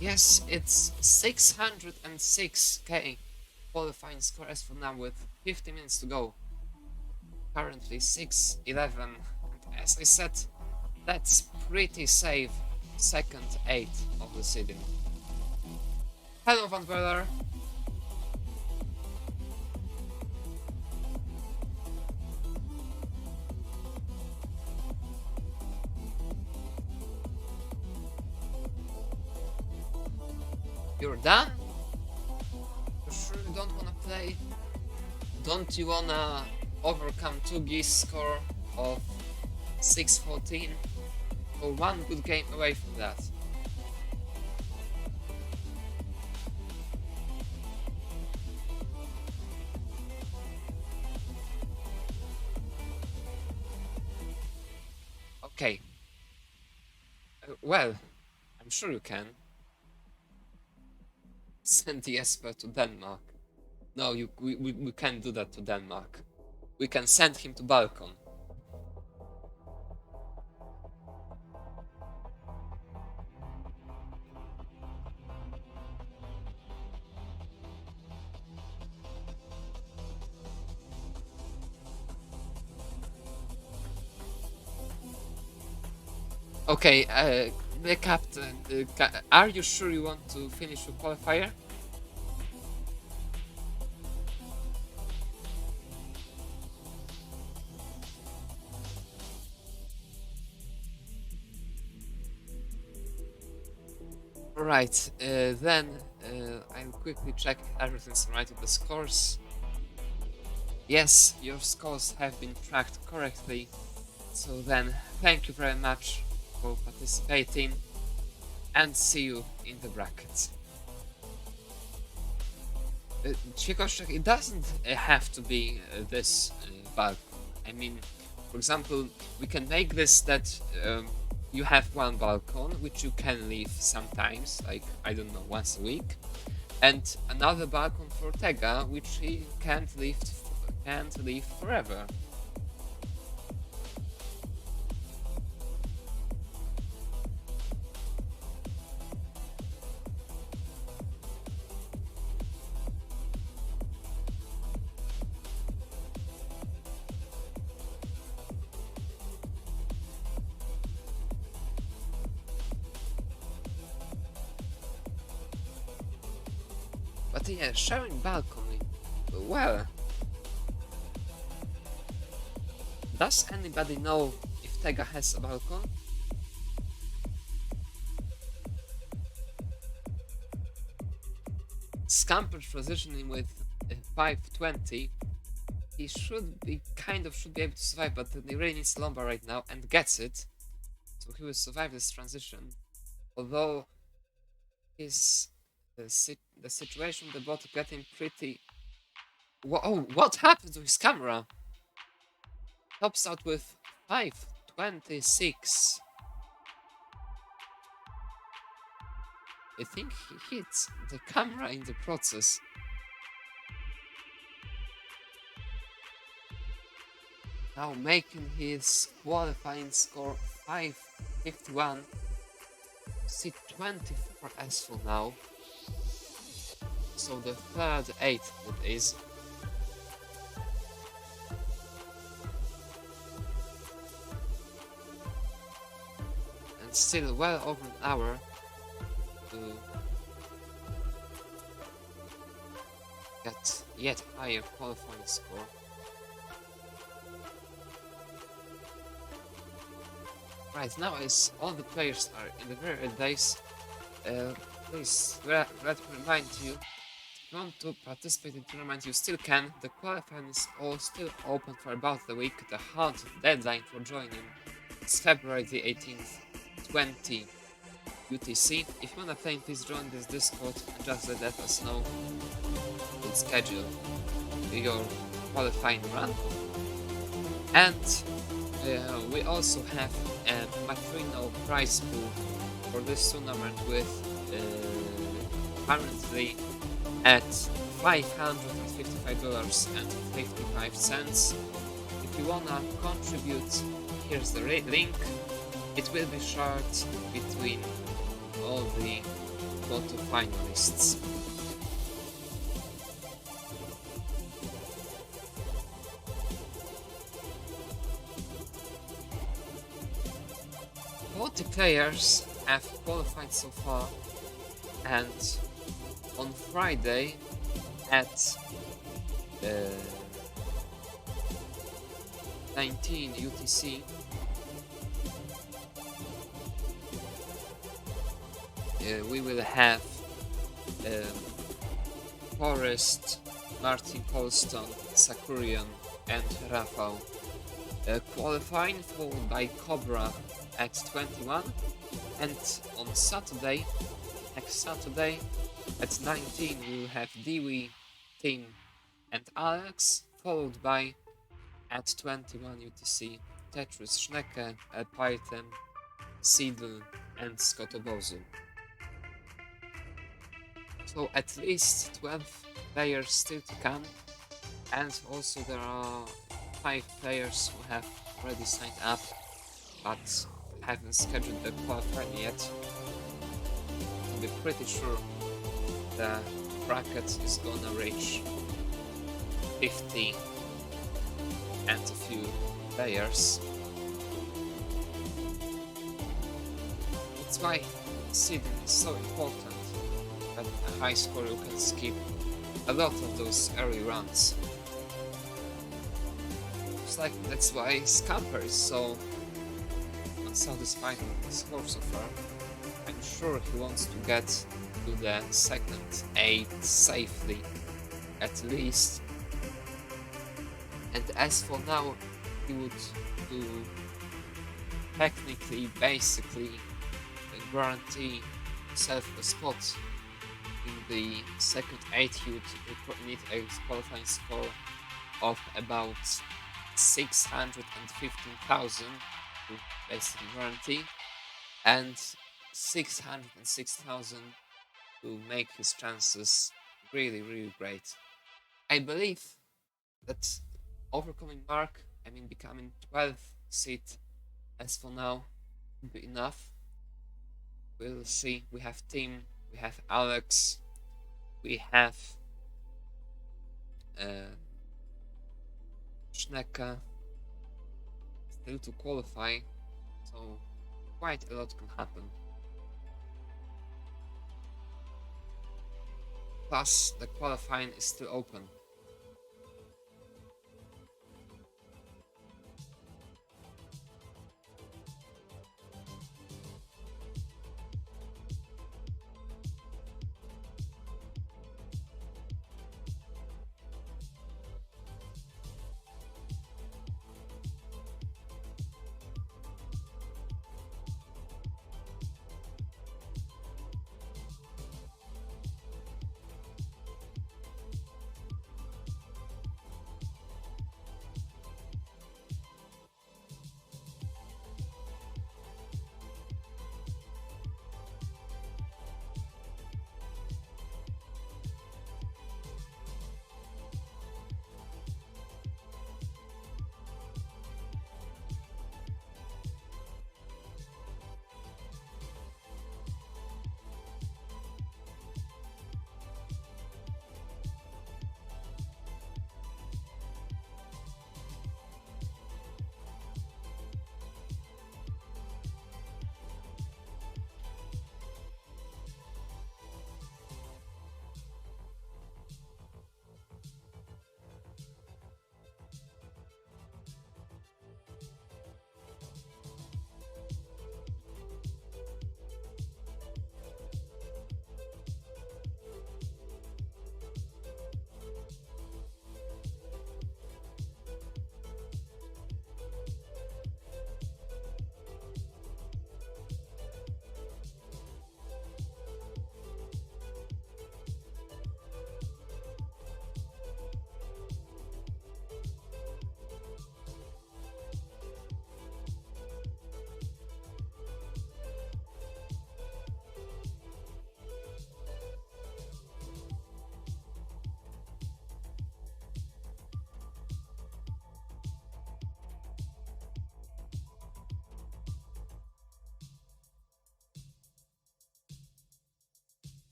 Yes, it's 606k qualifying score as for now with 50 minutes to go. Currently 611. As I said, that's pretty safe. Second 8 of the seeding. Hello, Van Beller. You're done? You sure you don't wanna play? Don't you wanna overcome Tugi's score of 614, or 1 good game away from that? Okay. Well, I'm sure you can. Send the Esper to Denmark. No, we can't do that to Denmark. We can send him to Balkan. Okay, the captain, are you sure you want to finish your qualifier? Right, then I'll quickly check everything's right with the scores. Yes, your scores have been tracked correctly. So then, thank you very much for participating, and see you in the brackets. Chikoshek, it doesn't have to be this bulk. I mean, for example, we can make this that you have 1 balcony, which you can leave sometimes, like, I don't know, once a week, and another balcony for Tega, which he can't leave forever. But yeah, sharing balcony well, does anybody know if Tega has a balcon? Scamper transitioning with 520. He should be able to survive, but he really needs lumber right now and gets it. So he will survive this transition. Although his the situation the bot getting pretty. Oh, what happened to his camera? Tops out with 526. I think he hits the camera in the process. Now making his qualifying score 551. C24 as for now. So the third 8 that is. And still well over an hour to get yet higher qualifying score. Right now, as all the players are in the very early days, please let me remind you, if you want to participate in the tournament, you still can. The qualifying is all still open for about a week. The hard deadline for joining is February the 18th, 20 UTC. If you wanna play, please join this Discord and just let us know. We'll schedule your qualifying run. And we also have a Matrino prize pool for this tournament with currently at $555.55. If you wanna contribute, here's the link. It will be shared between all the photo finalists. Both the players have qualified so far, and on Friday at 19 UTC, we will have Forrest, Martin Colston, Sakurian, and Rafał qualifying, followed by Cobra at 21, and on Saturday, next Saturday, at 19 we will have Dewey, Tim, and Alex, followed by at 21 UTC Tetris, Schnecke, Python, Seedle, and Scott Obozu. So at least 12 players still to come, and also there are 5 players who have already signed up but haven't scheduled the qualifying yet. To be pretty sure the bracket is gonna reach 50 and a few players. That's why seeding is so important. At a high score you can skip a lot of those early runs. It's like that's why Scamper is so unsatisfied with his score so far. I'm sure he wants to get to the second 8 safely, at least. And as for now, he would do technically, basically, guarantee himself a spot in the second 8. He would need a qualifying score of about 615,000 to basically guarantee, and 606,000 to make his chances really, really great. I believe that overcoming Mark, becoming 12th seed as for now, would be enough. We'll see. We have Tim, we have Alex, we have Schnecke still to qualify, so quite a lot can happen. Plus, the qualifying is still open.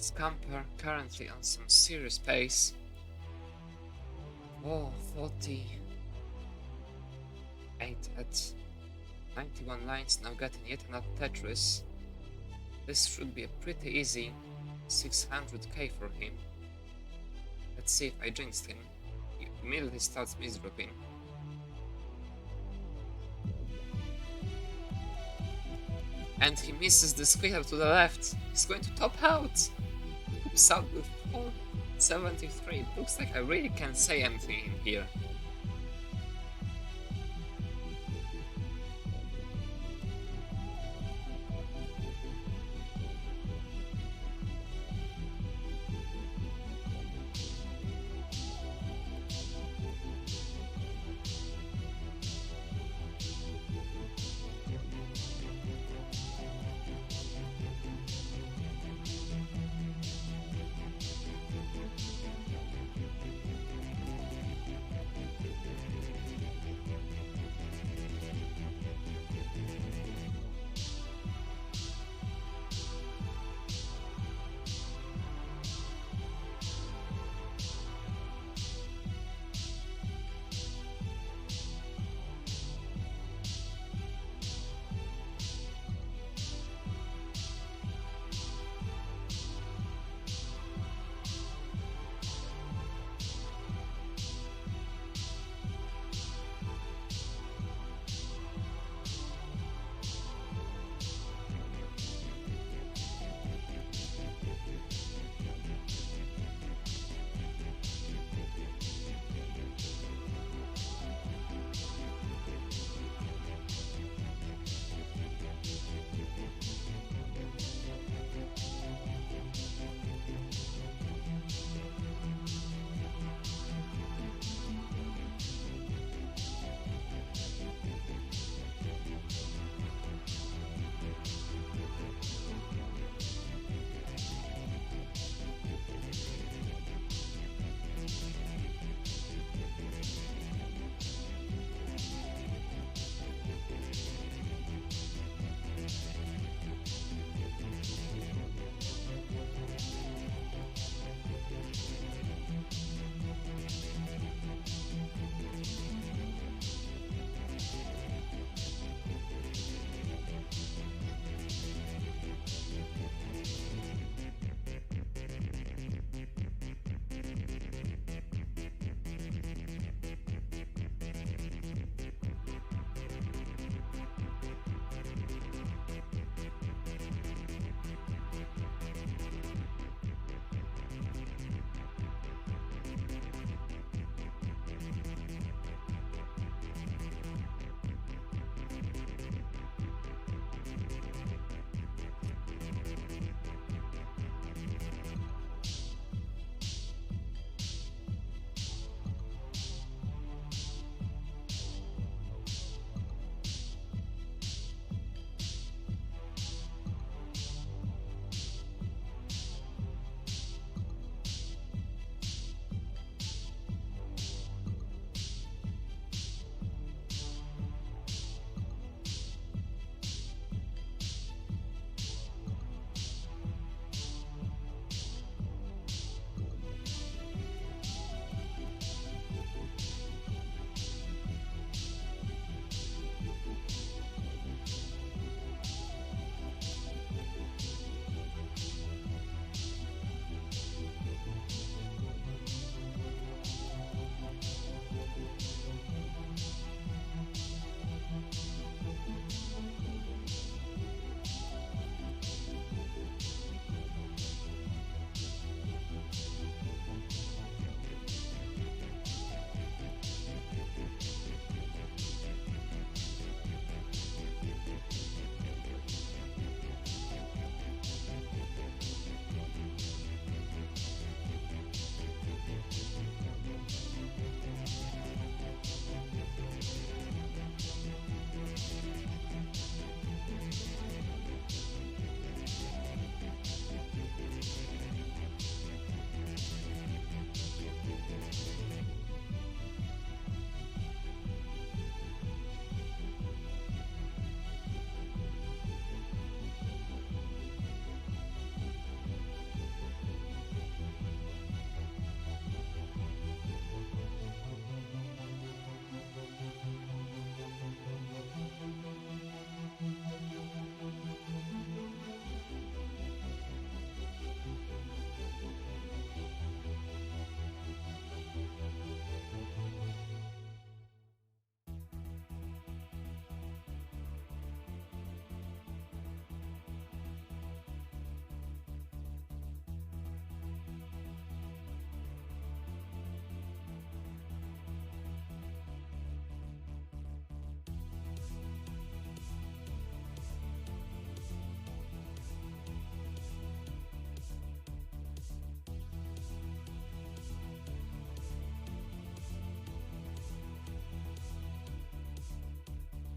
Scamper currently on some serious pace. Oh, 48 at 91 lines, now getting yet another Tetris. This should be a pretty easy 600k for him. Let's see if I jinxed him. He immediately starts misdropping. And he misses the square to the left. He's going to top out. Oops, out with 473. Looks like I really can't say anything in here.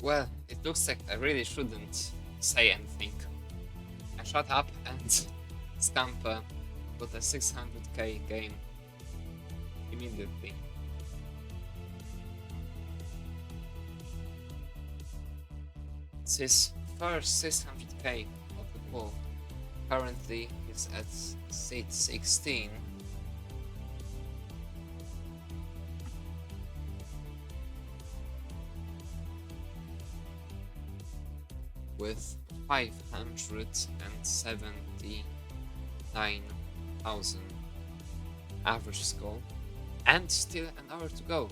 Well, it looks like I really shouldn't say anything. I shut up and Scamper got a 600k game immediately. It's his first 600k of the pool. Currently, he's at seat 16. With 579,000 average score, and still an hour to go.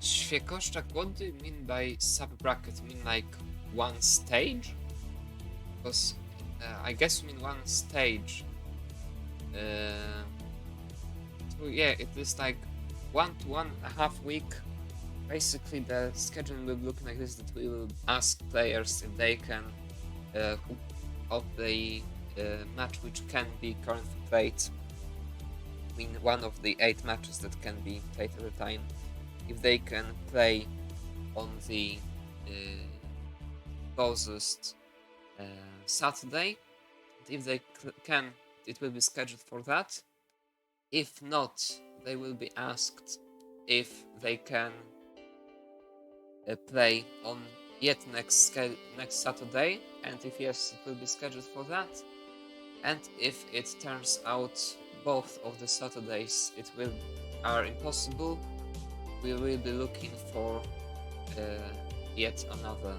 Świekoszczak, what do you mean by sub-bracket? You mean like one stage? Because I guess you mean one stage. So yeah, it is like 1 to 1.5 week. Basically, the schedule will look like this: that we will ask players if they can, who of the match which can be currently played, win one of the 8 matches that can be played at a time, if they can play on the closest Saturday. And if they can, it will be scheduled for that. If not, they will be asked if they can play on yet next Saturday, and if yes, it will be scheduled for that. And if it turns out both of the Saturdays are impossible, we will be looking for yet another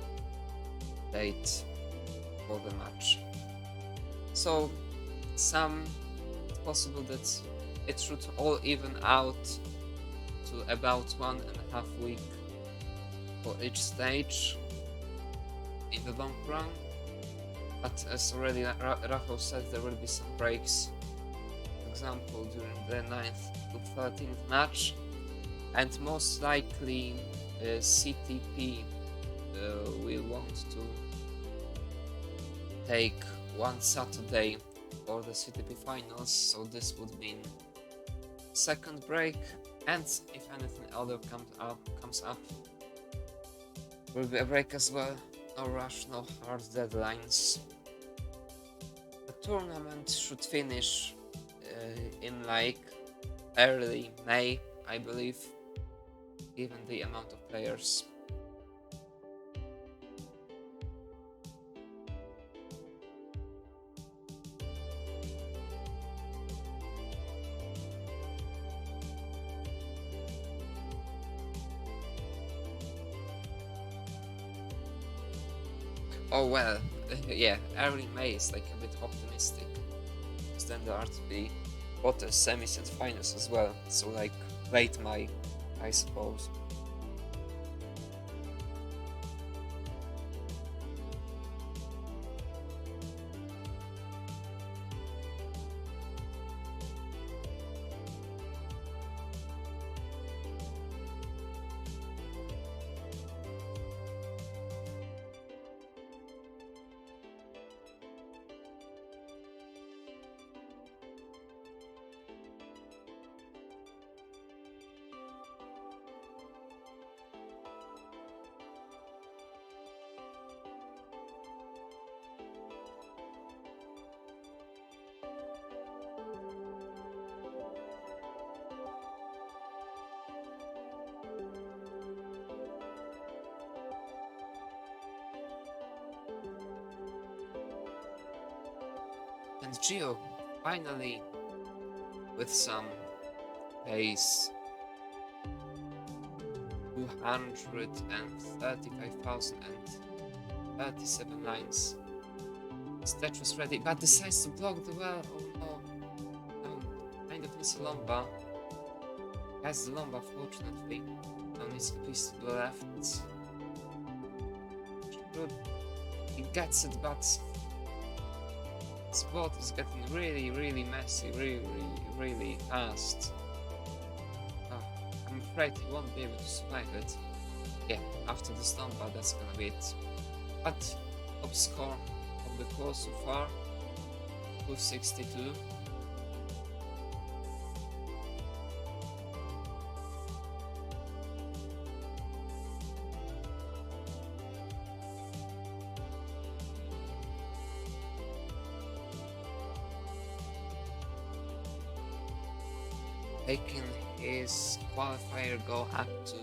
date for the match. So it's possible that it should all even out to about 1.5 week for each stage in the long run. But as already Rafał said, there will be some breaks. For example, during the 9th to 13th match, and most likely CTP will want to take one Saturday for the CTP finals, so this would mean second break, and if anything other comes up, will be a break as well. No rush, no hard deadlines. The tournament should finish in like early May, I believe, given the amount of players. Oh well, yeah, early May is like a bit optimistic, because then there are to be quarters, semis and finals as well, so like late May, I suppose. And Geo, finally, with some pace, 235,037 lines. Sledge was ready, but decides to block the well. Oh no. Kind of miss a Lomba. Has the Lomba, fortunately. Now needs a piece to the left. Good. He gets it, but spot is getting really messy, really fast. I'm afraid he won't be able to survive it. Yeah, after the Lomba, that's gonna be it. But top score of the course so far, 262. Making his qualifier go up to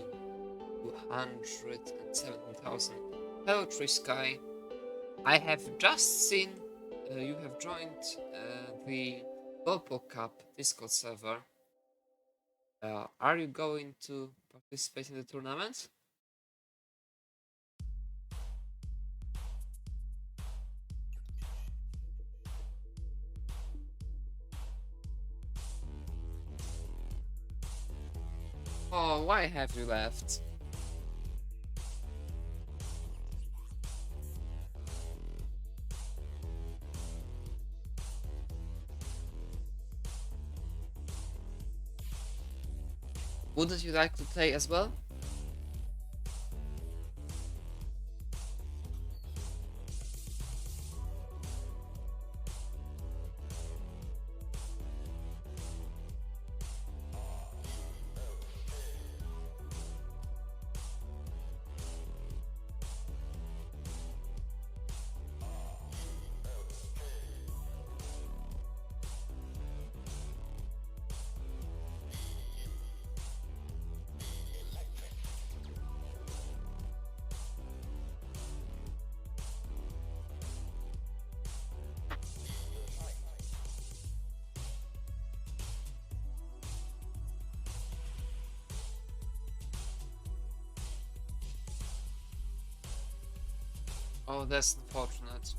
217,000. Hello Trisky, I have just seen you have joined the Pog Cup Discord server. Are you going to participate in the tournament? Oh, why have you left? Wouldn't you like to play as well? Oh, that's unfortunate.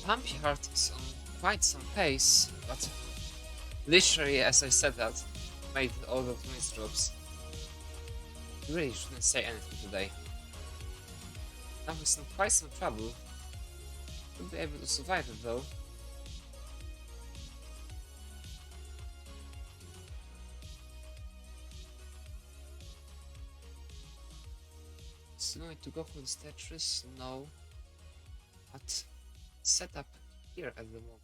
Pumpy Heart is on quite some pace, but literally as I said that, made all those miss drops. You really shouldn't say anything today. Now he's in quite some trouble. Should be able to survive it though. Is he going to go for the Tetris? No. But set up here at the moment.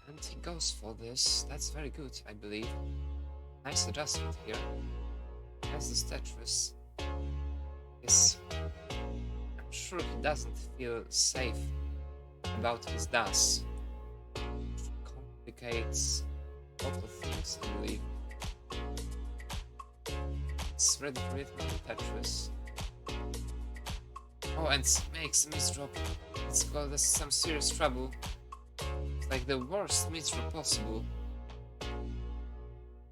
And he goes for this. That's very good, I believe. Nice adjustment here. Has the Tetris. Yes. I'm sure he doesn't feel safe about his dash. Complicates a lot of things, I believe. It's ready for it on the Tetris. Oh, and makes a misdrop. It's got us some serious trouble. It's like the worst misdrop possible.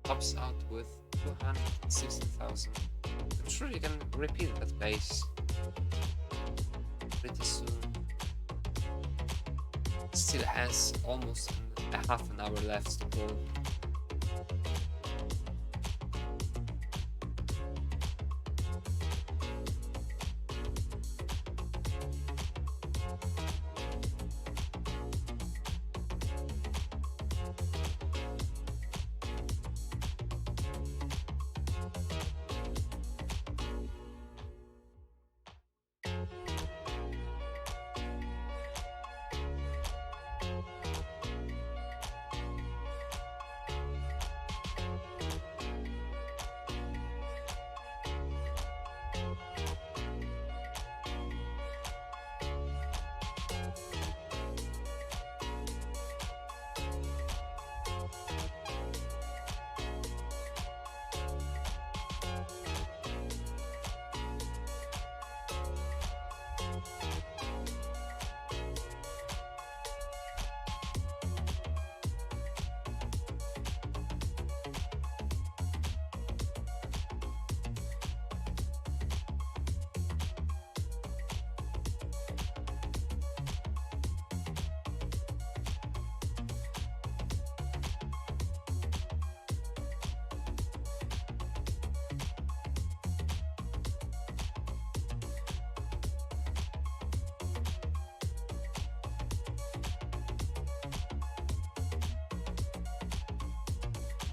Tops out with 260,000. I'm sure you can repeat that pace pretty soon. Still has almost a half an hour left to go.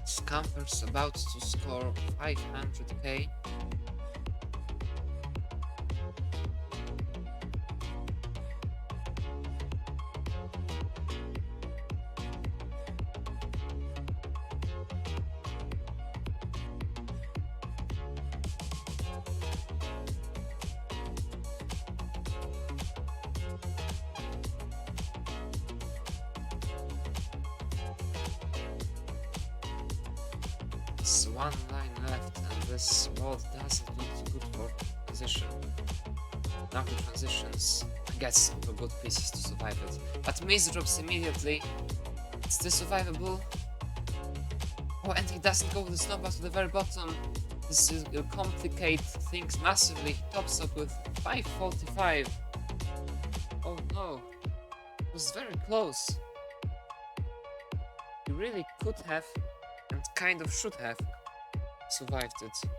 Scamper's about to score 500k. It's one line left and this board doesn't look good for position. Now he transitions, gets some good pieces to survive it. But misdrops immediately. It's still survivable. Oh, and he doesn't go with the snowball to the very bottom. This will complicate things massively. He tops up with 545. Oh no. It was very close. He really could have, and kind of should have, survived it.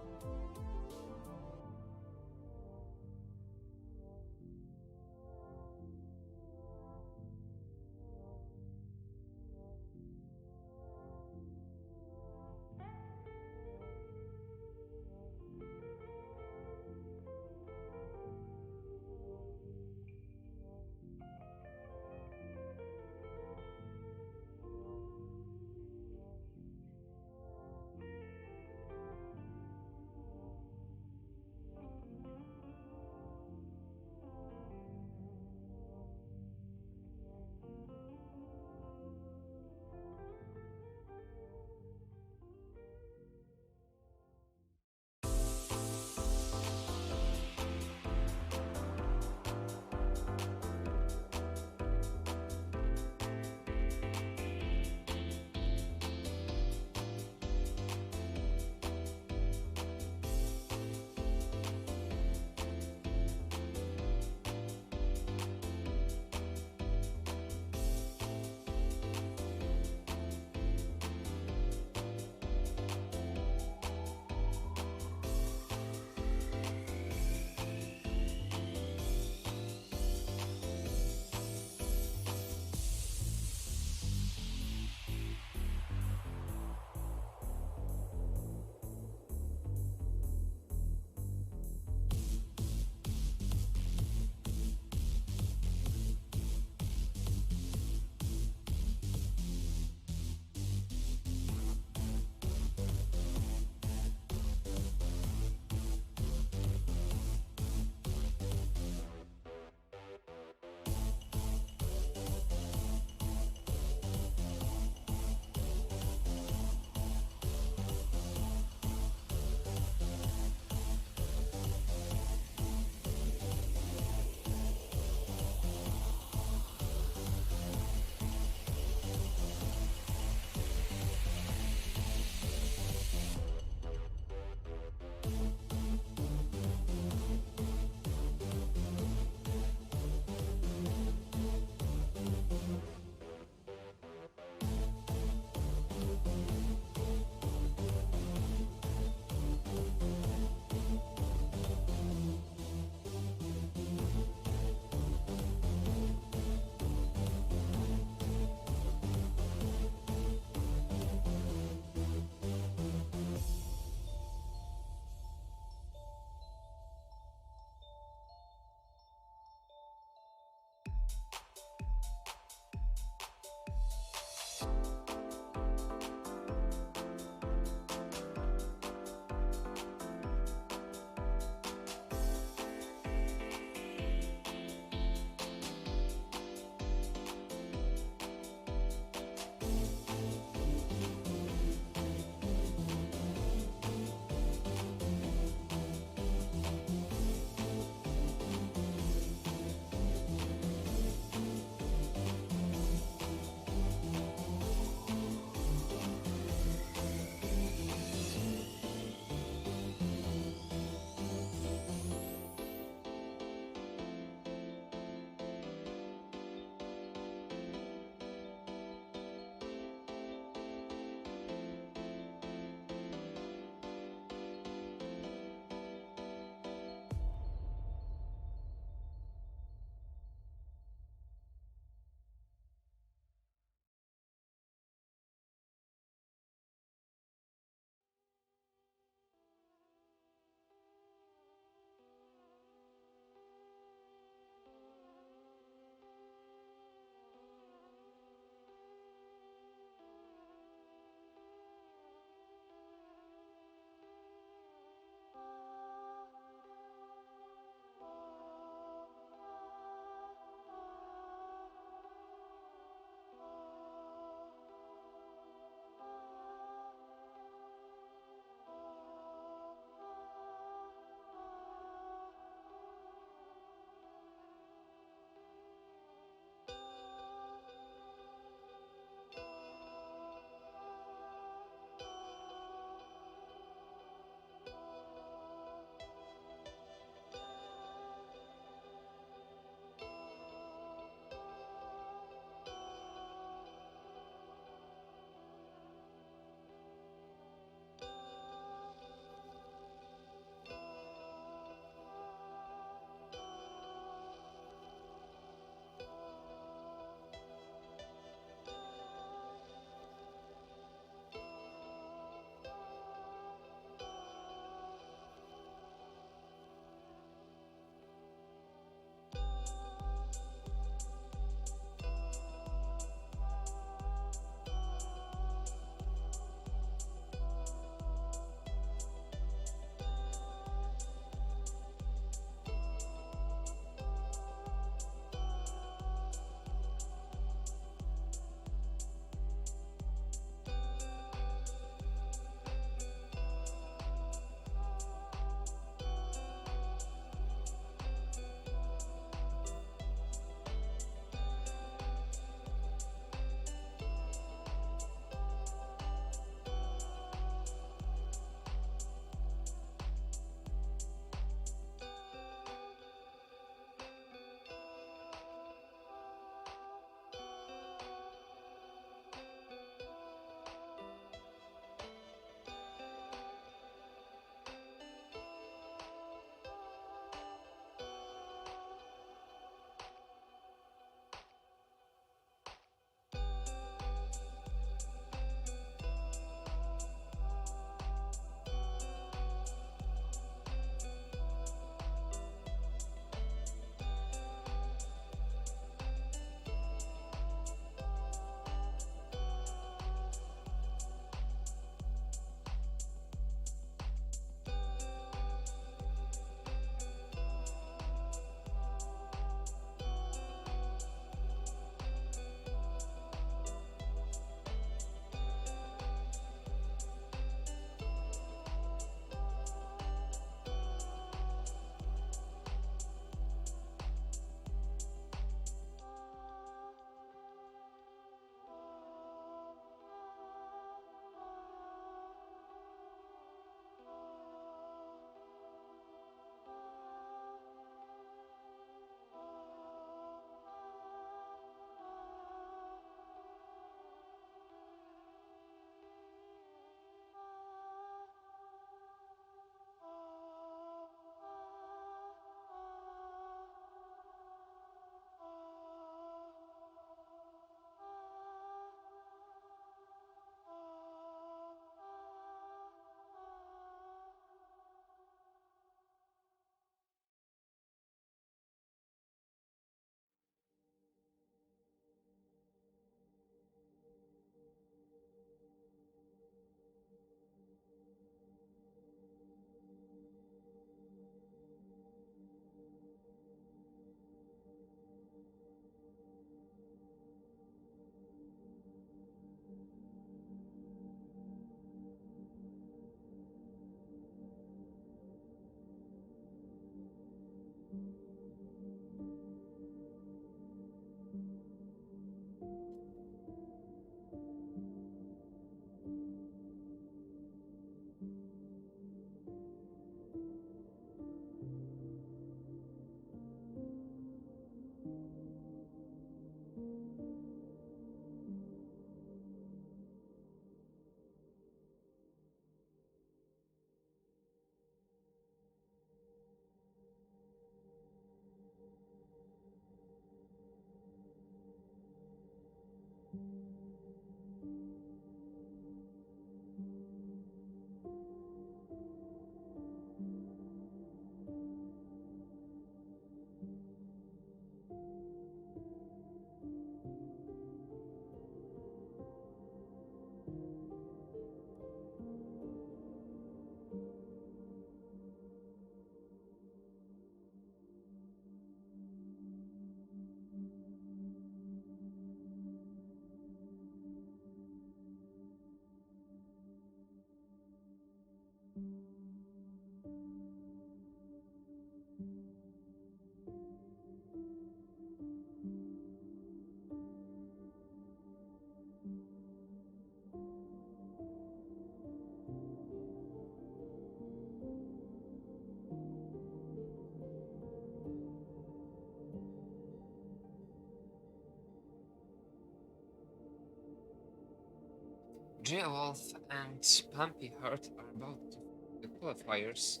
Geowolf and Pumpy Heart are about to the qualifiers.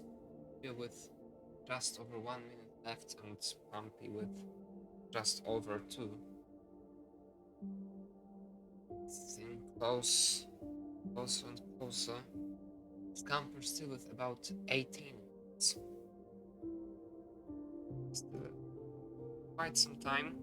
Geo with just over 1 minute left and Pumpy with just over 2. It's getting closer and closer. Scamper still with about 18 minutes. Still quite some time.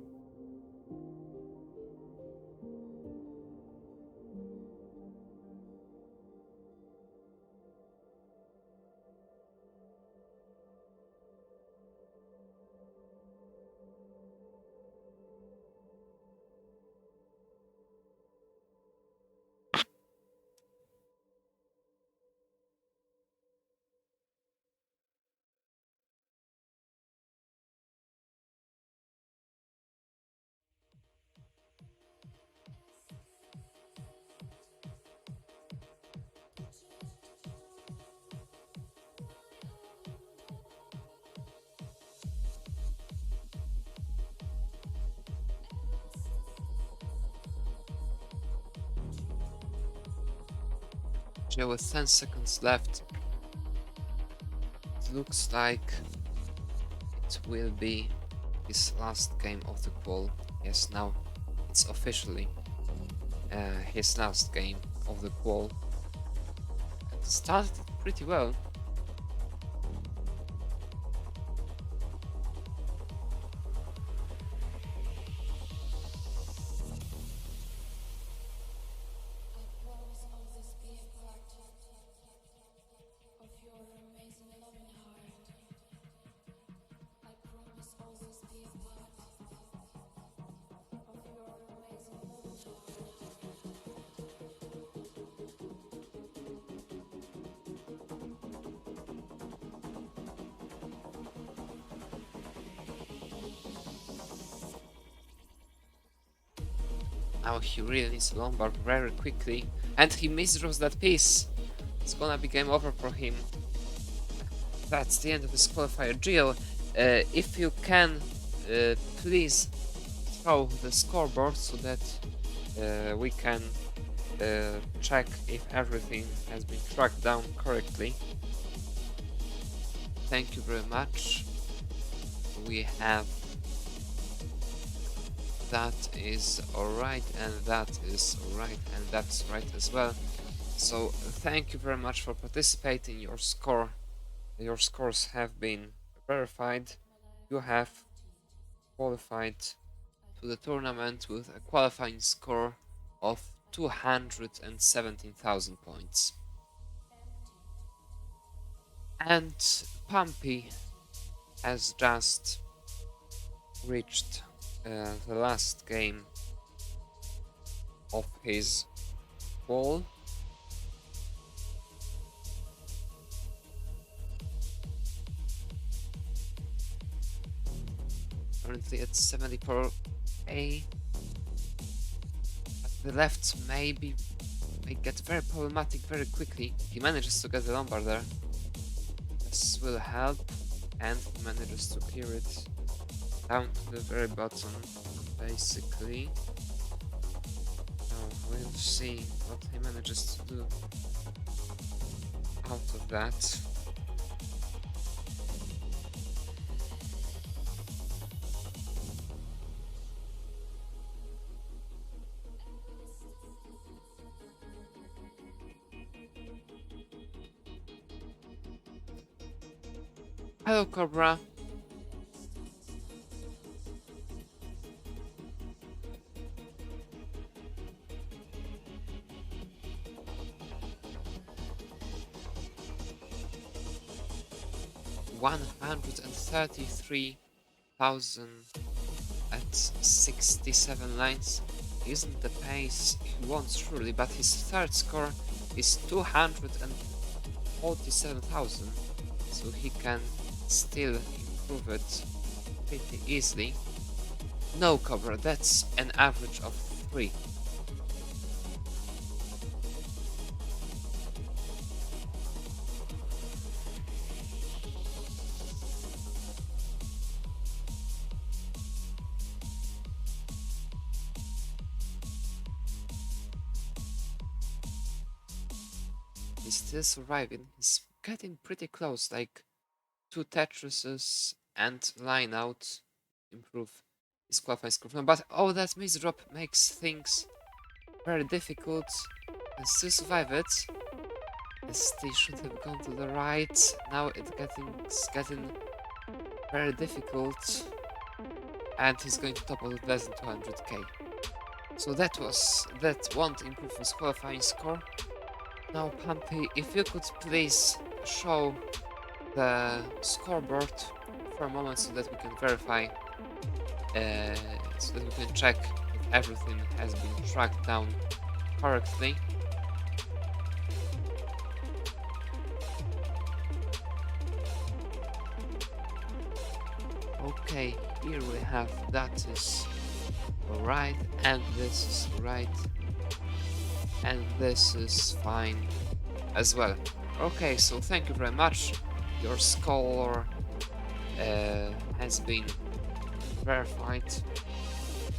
Geo with 10 seconds left. It looks like it will be his last game of the qual. Yes, now it's officially his last game of the qual. It started pretty well. Now he really needs Lombard very quickly, and he misdraws that piece. It's gonna be game over for him. That's the end of this qualifier. Geo, if you can, please throw the scoreboard so that we can check if everything has been tracked down correctly. Thank you very much. We have that is alright, and that is alright, and that's right as well. So thank you very much for participating. Your scores have been verified. You have qualified to the tournament with a qualifying score of 217,000 points. And Pumpy has just reached the last game of his qual. Currently at 74A. At the left may get very problematic very quickly. He manages to get the Lombard there. This will help, and he manages to clear it down to the very bottom, basically. Now we'll see what he manages to do out of that. Hello, Cobra. $133,000 at 67 lines isn't the pace he wants truly, but his third score is 247,000, so he can still improve it pretty easily. No, Cobra, that's an average of 3. He's still surviving. He's getting pretty close, like 2 Tetrises and line out improve his qualifying score. But oh, that miss drop makes things very difficult. Can still survive it. Yes, they should have gone to the right. Now it's getting very difficult. And he's going to topple with less than 200k. So that won't improve his qualifying score. Now, Pumpy, if you could please show the scoreboard for a moment so that we can verify, so that we can check if everything has been tracked down correctly. Okay, here we have that is right, and this is right, and this is fine as well. Okay, so thank you very much. Your score has been verified.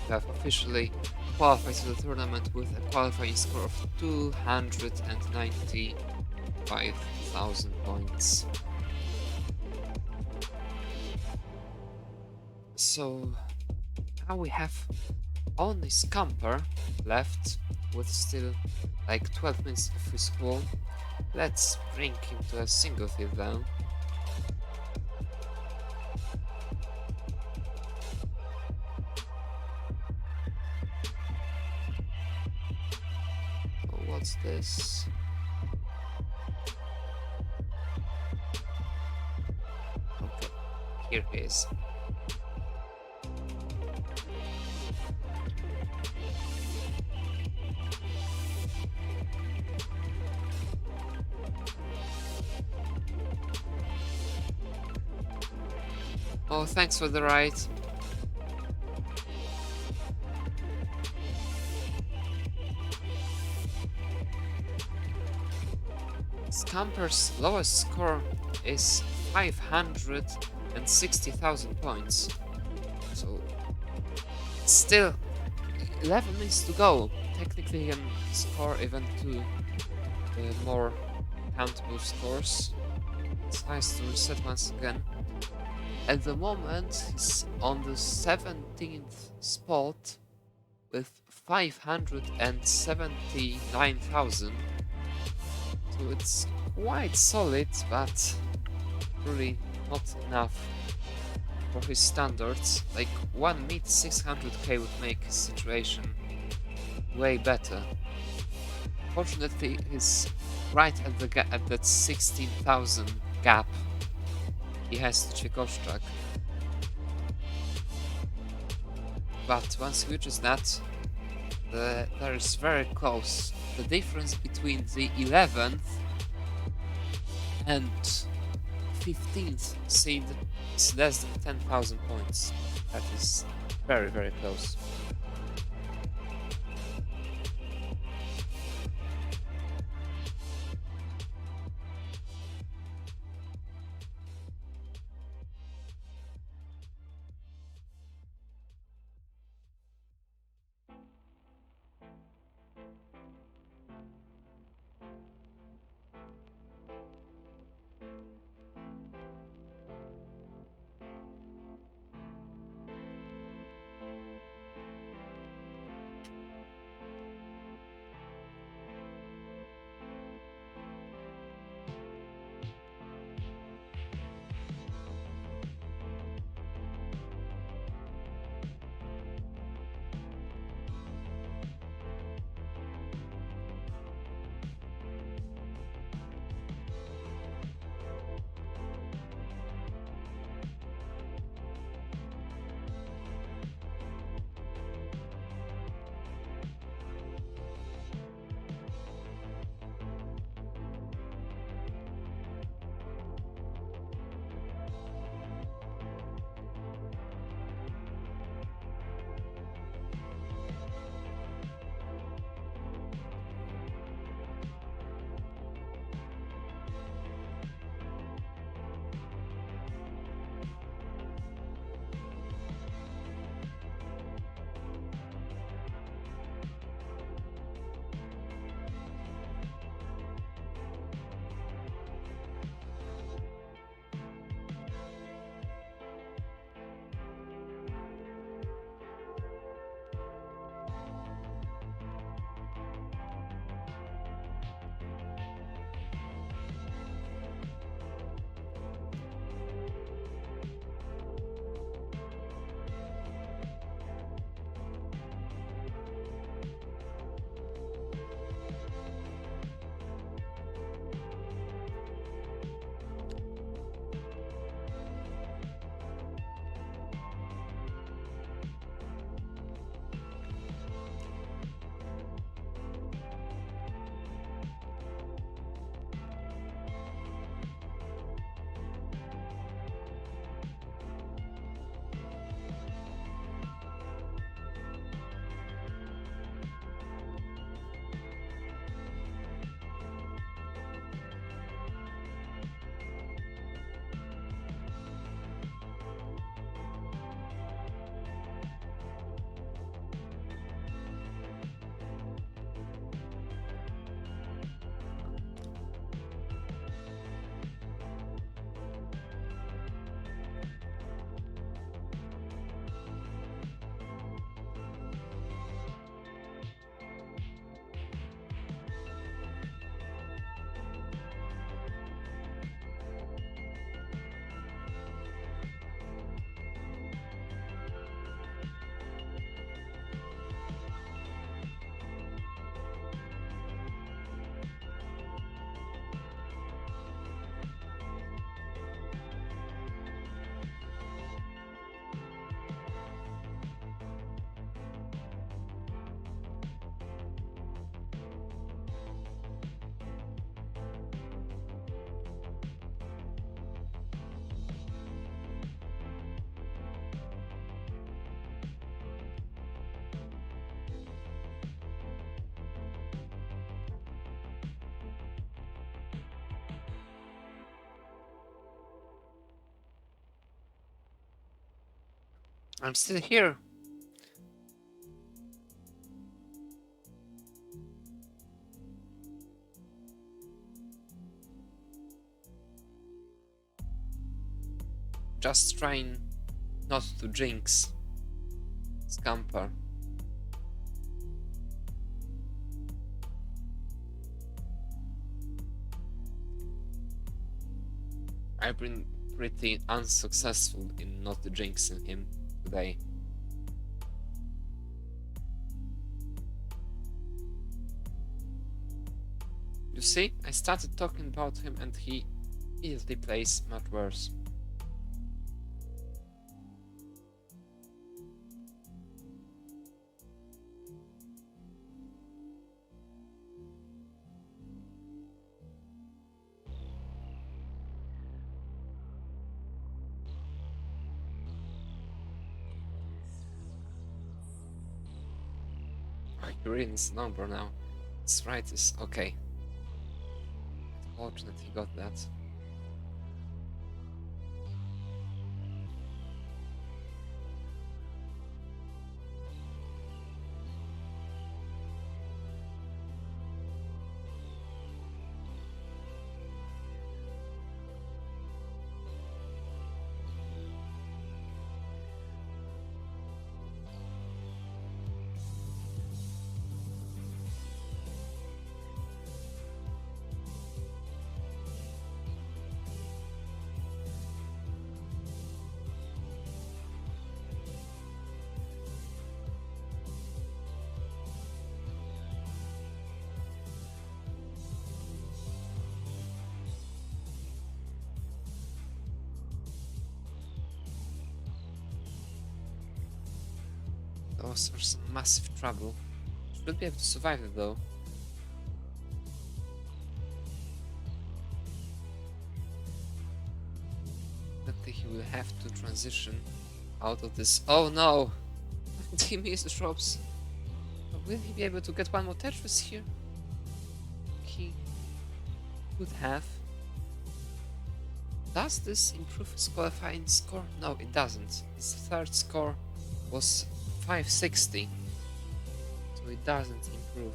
You have officially qualified to the tournament with a qualifying score of 295,000 points. So now we have only Scamper left with still like 12 minutes of his school. Let's bring him to a single field then. Oh, what's this? Okay, here he is. Oh, thanks for the ride. Scamper's lowest score is 560,000 points. So, still 11 minutes to go. Technically, he can score even 2 more countable scores. It's nice to reset once again. At the moment, he's on the 17th spot with 579,000. So it's quite solid, but really not enough for his standards. Like 1 mid 600k would make his situation way better. Fortunately, he's right at the at that 16,000 gap he has to Czechostak. But once he reaches that, there is very close. The difference between the 11th and 15th seed is less than 10,000 points. That is very, very close. I'm still here. Just trying not to jinx Scamper. I've been pretty unsuccessful in not jinxing him today. You see, I started talking about him and he easily plays much worse. Oh, you're reading his number now. It's right, is okay. Fortunate he got that. Those are some massive trouble. Should be able to survive it though. I think he will have to transition out of this. Oh no! He missed drops. Will he be able to get one more Tetris here? He could have. Does this improve his qualifying score? No, it doesn't. His third score was 560, so it doesn't improve.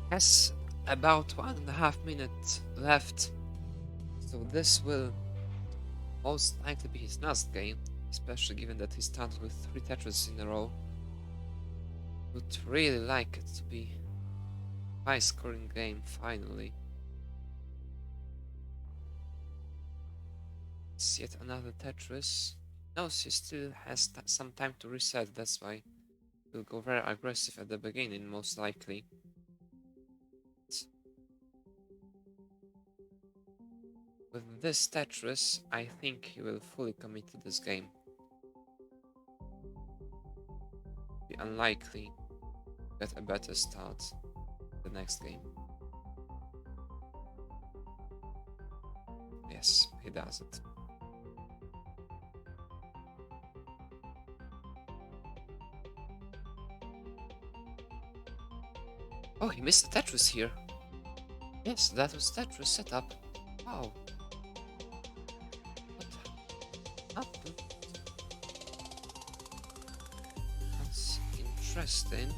Has about 1.5 minutes left, so this will most likely be his last game, especially given that he started with 3 Tetris in a row. Would really like it to be a high scoring game finally. It's yet another Tetris. Knows he still has some time to reset, that's why he'll go very aggressive at the beginning, most likely. With this Tetris, I think he will fully commit to this game. unlikely to get a better start the next game. Yes, he does it. Oh, he missed the Tetris here. Yes, that was Tetris setup. Wow. What happened? That's interesting.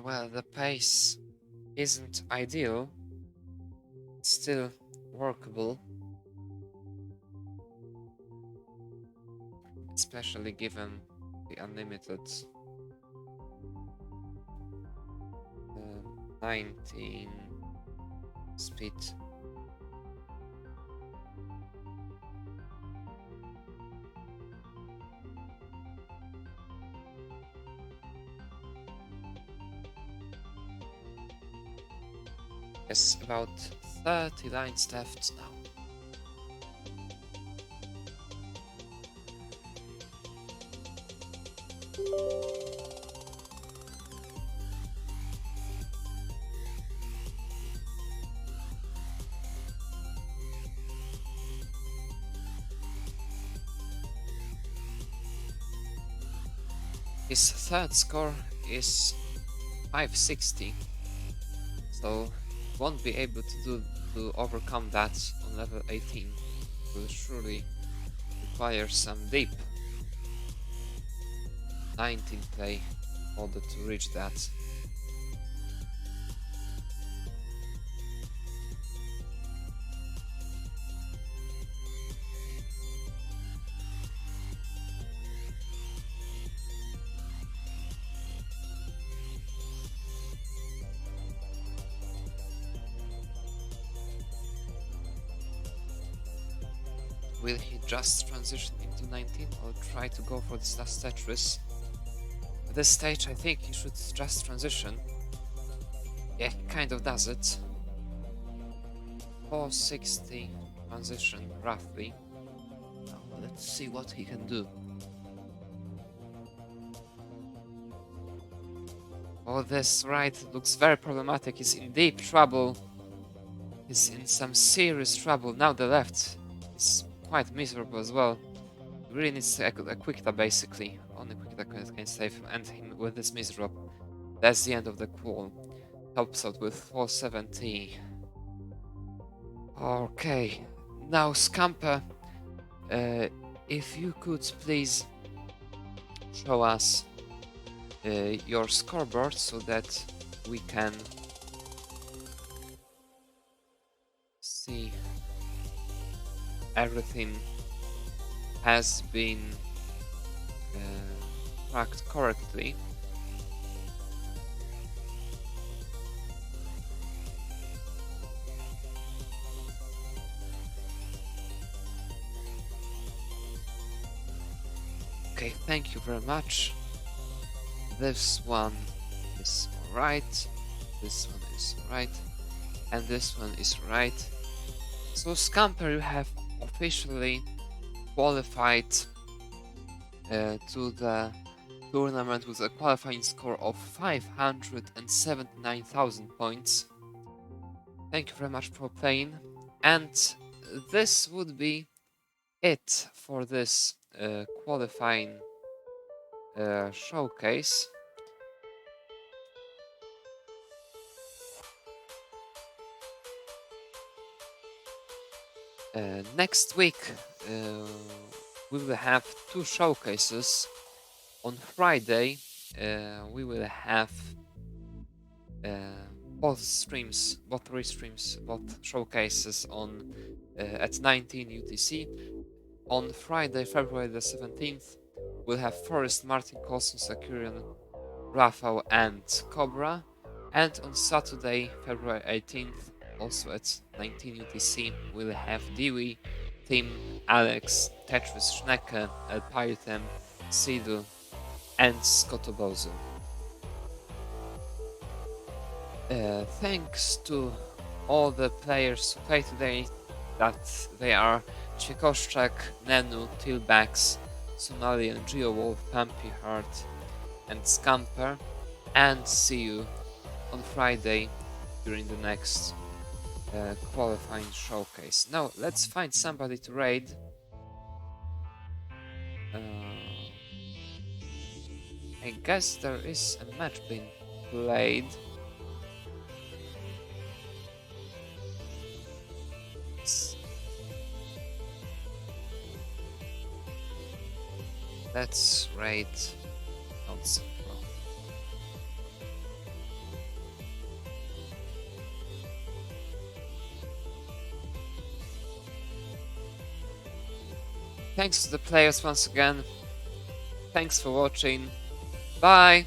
Well, the pace isn't ideal. It's still workable. Especially given the unlimited 19 speed. Yes, about 30 lines left now. His third score is 560, so won't be able to overcome that on level 18. Will surely require some deep 19 play in order to reach that. Will he just transition into 19 or try to go for this last Tetris? At this stage, I think he should just transition. Yeah, he kind of does it. 460 transition, roughly. Now, let's see what he can do. Oh, this right looks very problematic. He's in deep trouble. He's in some serious trouble. Now the left is quite miserable as well. He really needs a quick tap basically. Only quick tap can save him and him with this miserable. That's the end of the call. Tops out with 470. Okay, now Scamper, if you could please show us your scoreboard so that we can see everything has been tracked correctly. Okay, thank you very much. This one is right. This one is right. And this one is right. So Scamper, you have officially qualified to the tournament with a qualifying score of 579,000 points. Thank you very much for playing. And this would be it for this qualifying showcase. Next week we will have two showcases. On Friday we will have both three streams, both showcases on at 19 UTC. On Friday, February the 17th, we'll have Forrest, Martin, Coulson, Sakurian, Rafał, and Cobra. And on Saturday, February 18th, also at 19 UTC, we'll have Dewey, Tim, Alex, Tetris, Schnecke, El Python, Sidu, and Scotobozu. Thanks to all the players who played today, that they are Ciekoszczak, Nenu, Tilbax, Somalian, GeoWolf, Pumpy Heart, and Scamper, and see you on Friday during the next qualifying showcase. Now let's find somebody to raid. I guess there is a match being played. Let's raid Johnson. Thanks to the players once again. Thanks for watching. Bye!